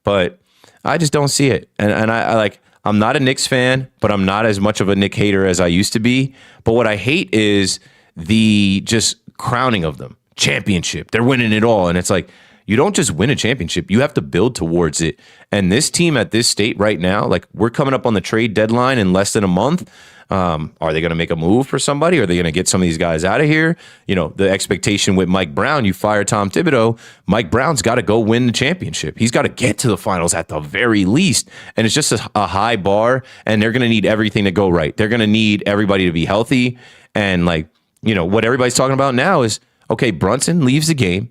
but I just don't see it. And I'm not a Knicks fan, but I'm not as much of a Knick hater as I used to be. But what I hate is the just crowning of them. Championship. They're winning it all. And it's like, you don't just win a championship. You have to build towards it. And this team at this state right now, like we're coming up on the trade deadline in less than a month. Are they going to make a move for somebody? Are they going to get some of these guys out of here? The expectation with Mike Brown, you fire Tom Thibodeau, Mike Brown's got to go win the championship. He's got to get to the finals at the very least. And it's just a high bar, and they're going to need everything to go right. They're going to need everybody to be healthy. And what everybody's talking about now is, okay, Brunson leaves the game.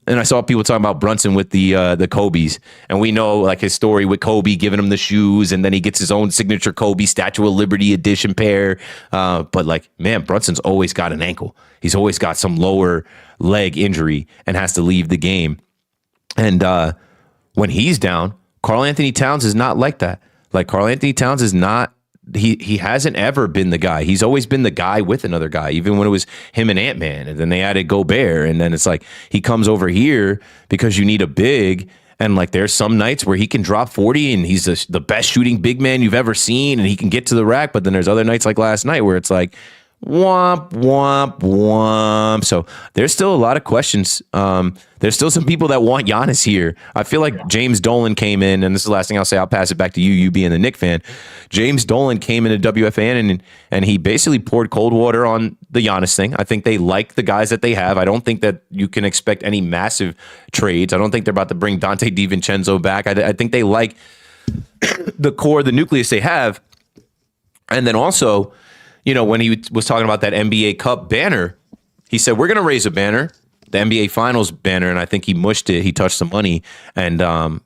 And I saw people talking about Brunson with the Kobe's, and we know like his story with Kobe giving him the shoes, and then he gets his own signature Kobe Statue of Liberty edition pair. But man, Brunson's always got an ankle. He's always got some lower leg injury and has to leave the game. And when he's down, Karl Anthony Towns is not like that. Like Karl Anthony Towns is not. He hasn't ever been the guy. He's always been the guy with another guy, even when it was him and Ant-Man, and then they added Gobert, and then it's like he comes over here because you need a big, and like there's some nights where he can drop 40 and he's the best shooting big man you've ever seen, and he can get to the rack, but then there's other nights like last night where it's like womp, womp, womp. So there's still a lot of questions. There's still some people that want Giannis here. I feel like James Dolan came in, and this is the last thing I'll say. I'll pass it back to you being the Knick fan. James Dolan came into WFAN, and he basically poured cold water on the Giannis thing. I think they like the guys that they have. I don't think that you can expect any massive trades. I don't think they're about to bring Dante DiVincenzo back. I think they like the core, the nucleus they have. And then also, when he was talking about that NBA Cup banner, he said, we're going to raise a banner, the NBA Finals banner, and I think he mushed it. He touched some money, and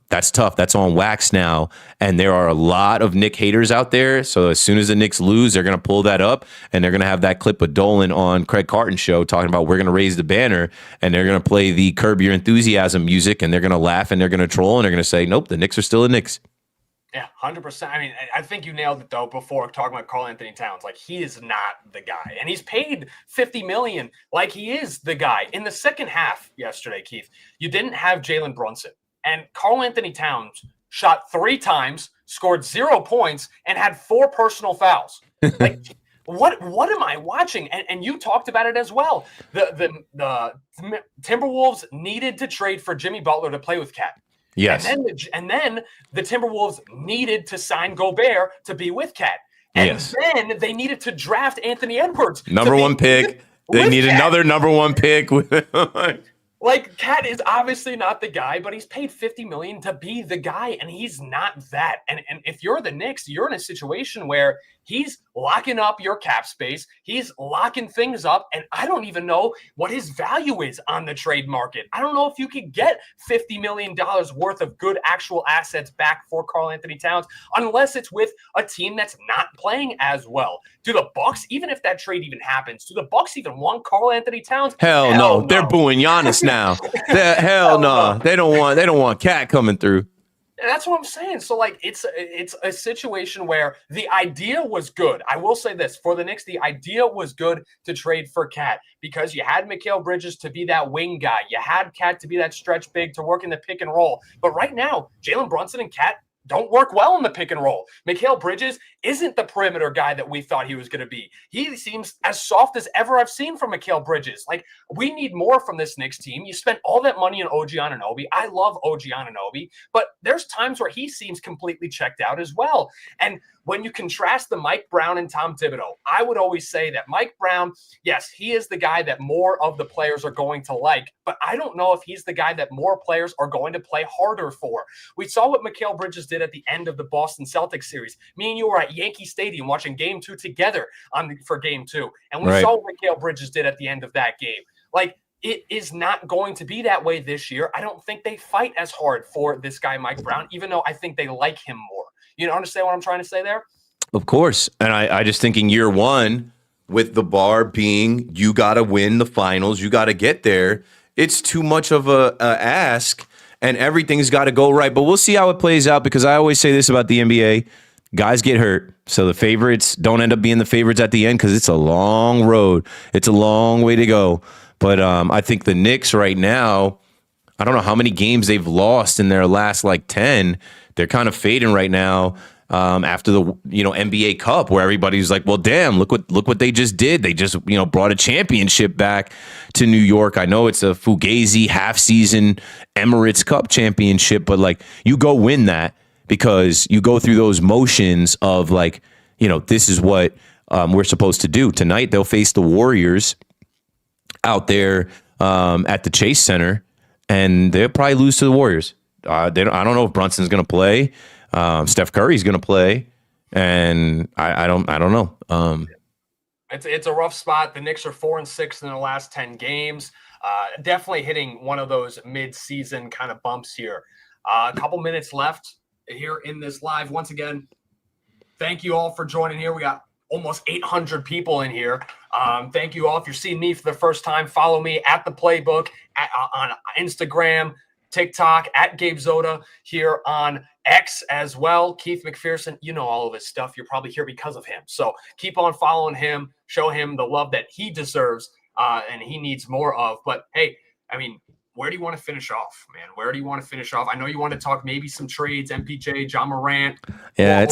that's tough. That's on wax now, and there are a lot of Knick haters out there, so as soon as the Knicks lose, they're going to pull that up, and they're going to have that clip of Dolan on Craig Carton's show talking about we're going to raise the banner, and they're going to play the Curb Your Enthusiasm music, and they're going to laugh, and they're going to troll, and they're going to say, nope, the Knicks are still the Knicks. Yeah, 100%. I mean, I think you nailed it though before talking about Karl Anthony Towns. Like, he is not the guy, and he's paid $50 million like he is the guy. In the second half yesterday, Keith, you didn't have Jalen Brunson, and Karl Anthony Towns shot 3 times, scored 0 points, and had 4 personal fouls. Like, what am I watching? And you talked about it as well. The Timberwolves needed to trade for Jimmy Butler to play with Cat. Yes. And then the Timberwolves needed to sign Gobert to be with Cat. And then they needed to draft Anthony Edwards. Number 1 pick. They need another number 1 pick. Like, Cat is obviously not the guy, but he's paid $50 million to be the guy, and he's not that. And if you're the Knicks, you're in a situation where he's locking up your cap space. He's locking things up, and I don't even know what his value is on the trade market. I don't know if you could get $50 million worth of good actual assets back for Karl Anthony Towns unless it's with a team that's not playing as well. Do the Bucks, even if that trade even happens, do the Bucks even want Karl Anthony Towns? Hell no. They're booing Giannis now. Hell no. They don't want Cat coming through. And that's what I'm saying. So, like, it's a situation where the idea was good. I will say this. For the Knicks, the idea was good to trade for Cat because you had Mikal Bridges to be that wing guy. You had Cat to be that stretch big to work in the pick and roll. But right now, Jalen Brunson and Cat don't work well in the pick and roll. Mikal Bridges isn't the perimeter guy that we thought he was going to be. He seems as soft as ever I've seen from Mikal Bridges. Like, we need more from this Knicks team. You spent all that money on OG Anunoby. I love OG Anunoby, but there's times where he seems completely checked out as well. And when you contrast the Mike Brown and Tom Thibodeau, I would always say that Mike Brown, yes, he is the guy that more of the players are going to like, but I don't know if he's the guy that more players are going to play harder for. We saw what Mikal Bridges did at the end of the Boston Celtics series. Me and you were at Yankee Stadium watching Game 2 together for Game 2, and we saw what Mikal Bridges did at the end of that game. Like, it is not going to be that way this year. I don't think they fight as hard for this guy, Mike Brown, even though I think they like him more. You understand what I'm trying to say there? Of course. And I just think in year one, with the bar being you got to win the finals, you got to get there, it's too much of a ask, and everything's got to go right. But we'll see how it plays out, because I always say this about the NBA. Guys get hurt, so the favorites don't end up being the favorites at the end, because it's a long road. It's a long way to go. But I think the Knicks right now, I don't know how many games they've lost in their last 10. They're kind of fading right now after the NBA Cup, where everybody's like, well, damn, look what they just did. They just brought a championship back to New York. I know it's a Fugazi half-season Emirates Cup championship, but you go win that, because you go through those motions of this is what we're supposed to do. Tonight they'll face the Warriors out there at the Chase Center, and they'll probably lose to the Warriors. I don't know if Brunson's going to play. Steph Curry's going to play, and I don't know. It's a rough spot. The Knicks are 4-6 in their last 10 games. Definitely hitting one of those mid-season kind of bumps here. A couple minutes left here in this live. Once again, thank you all for joining here. We got almost 800 people in here. Thank you all. If you're seeing me for the first time, follow me at the Playbook on Instagram, TikTok, at Gabe Zoda, here on X as well. Keith McPherson, all of his stuff. You're probably here because of him. So keep on following him. Show him the love that he deserves and he needs more of. But, hey, where do you want to finish off, man? Where do you want to finish off? I know you want to talk maybe some trades, MPJ, John Morant. Yeah,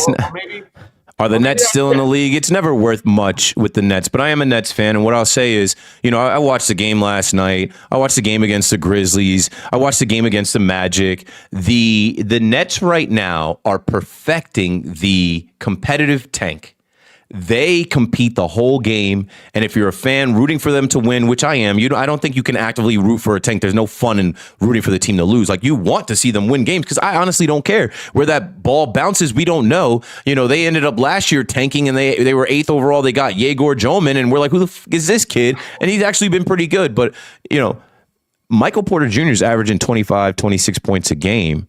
Are the Nets still in the league? It's never worth much with the Nets, but I am a Nets fan, and what I'll say is, I watched the game last night. I watched the game against the Grizzlies. I watched the game against the Magic. The Nets right now are perfecting the competitive tank. They compete the whole game, and if you're a fan rooting for them to win, which I am, I don't think you can actively root for a tank. There's no fun in rooting for the team to lose. You want to see them win games, because I honestly don't care where that ball bounces. We don't know. They ended up last year tanking, and they were 8th overall. They got Yegor Joman, and we're like, who the f is this kid? And he's actually been pretty good. But Michael Porter Jr. is averaging 25, 26 points a game.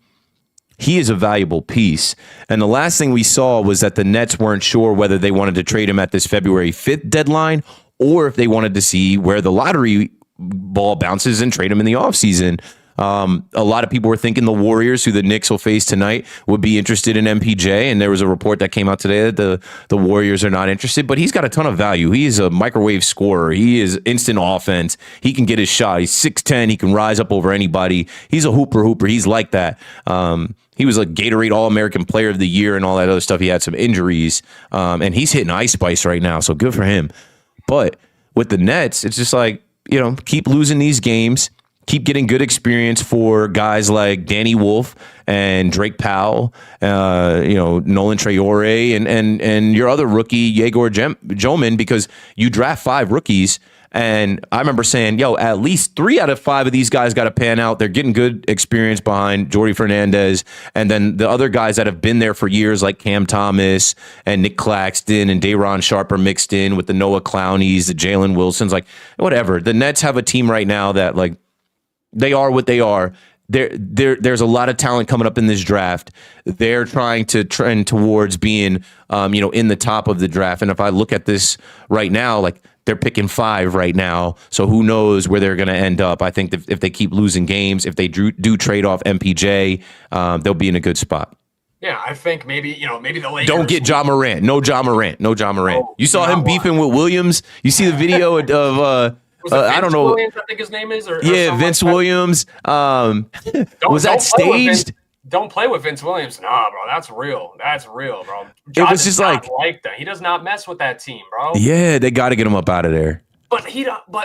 He is a valuable piece. And the last thing we saw was that the Nets weren't sure whether they wanted to trade him at this February 5th deadline, or if they wanted to see where the lottery ball bounces and trade him in the offseason. A lot of people were thinking the Warriors, who the Knicks will face tonight, would be interested in MPJ, and there was a report that came out today that the Warriors are not interested, but he's got a ton of value. He is a microwave scorer. He is instant offense. He can get his shot. He's 6'10". He can rise up over anybody. He's a hooper. He's like that. He was a Gatorade All-American Player of the Year and all that other stuff. He had some injuries, and he's hitting Ice Spice right now, so good for him. But with the Nets, it's just like, keep losing these games, keep getting good experience for guys like Danny Wolf and Drake Powell, Nolan Traore, and your other rookie, Yegor Joman, because you draft 5 rookies. And I remember saying, at least 3 out of 5 of these guys got to pan out. They're getting good experience behind Jordy Fernandez. And then the other guys that have been there for years, like Cam Thomas and Nick Claxton and Day'Ron Sharp are mixed in with the Noah Clowneys, the Jalen Wilsons, like whatever. The Nets have a team right now that, like, they are what they are. There's a lot of talent coming up in this draft. They're trying to trend towards being, in the top of the draft. And if I look at this right now, like, they're picking 5 right now, so who knows where they're going to end up. I think that if they keep losing games, if they do trade off MPJ, they'll be in a good spot. Yeah, I think maybe the Lakers. Don't get Ja Morant. No Ja Morant. Oh, you saw him beefing with Williams. You see the video of I don't know. Williams, I think his name is. Or Vince Williams. Was that staged? Don't play with Vince Williams. Nah, bro, that's real. That's real, bro. It was just like that. He does not mess with that team, bro. Yeah, they got to get him up out of there. But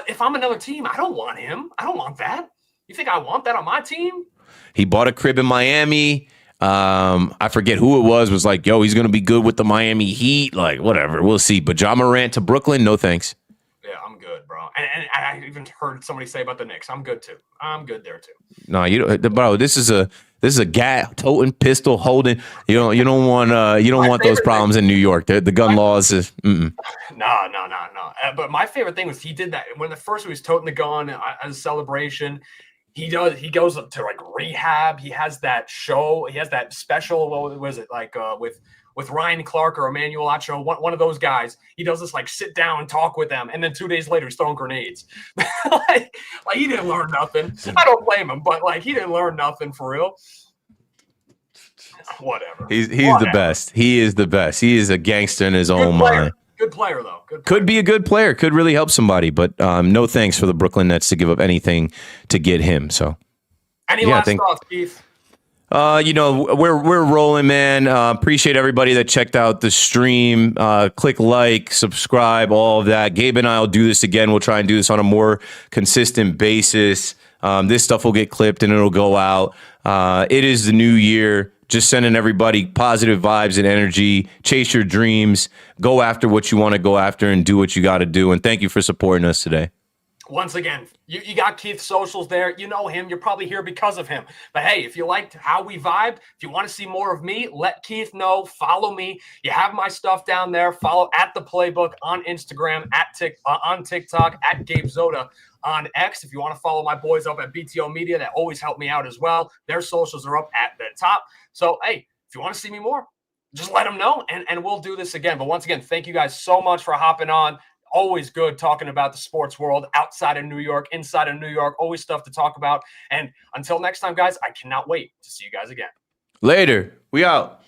if I'm another team, I don't want him. I don't want that. You think I want that on my team? He bought a crib in Miami. I forget who it was like, he's going to be good with the Miami Heat. Like, whatever. We'll see. But Ja Morant to Brooklyn, no thanks. Yeah, I'm good, bro. And I even heard somebody say about the Knicks. I'm good, too. I'm good there, too. No, bro, this is a gat toting, pistol holding. You don't want those problems in New York. The gun laws is. No. But my favorite thing was he did that when he was toting the gun as a celebration. He goes up to like rehab. He has that show. He has that special. What was it like with Ryan Clark or Emmanuel Acho? One of those guys. He does this like sit down and talk with them, and then 2 days later he's throwing grenades. like he didn't learn nothing. I don't blame him, but like he didn't learn nothing for real. Whatever. He's the best. He is the best. He is a gangster in his own mind. Good player, though. Could be a good player. Could really help somebody. But no thanks for the Brooklyn Nets to give up anything to get him. So, any last thoughts, Keith? We're rolling, man. Appreciate everybody that checked out the stream. Click like, subscribe, all of that. Gabe and I will do this again. We'll try and do this on a more consistent basis. This stuff will get clipped and it'll go out. It is the new year. Just sending everybody positive vibes and energy. Chase your dreams. Go after what you want to go after and do what you got to do. And thank you for supporting us today. Once again, you got Keith's socials there. You know him. You're probably here because of him. But hey, if you liked how we vibed, if you want to see more of me, let Keith know. Follow me. You have my stuff down there. Follow at the Playbook on Instagram, on TikTok, at Gabe Zoda on X. If you want to follow my boys up at BTO Media, that always help me out as well. Their socials are up at the top. So hey, if you want to see me more, just let them know, and we'll do this again. But once again, thank you guys so much for hopping on. Always good talking about the sports world outside of New York, inside of New York, always stuff to talk about. And until next time, guys, I cannot wait to see you guys again. Later. We out.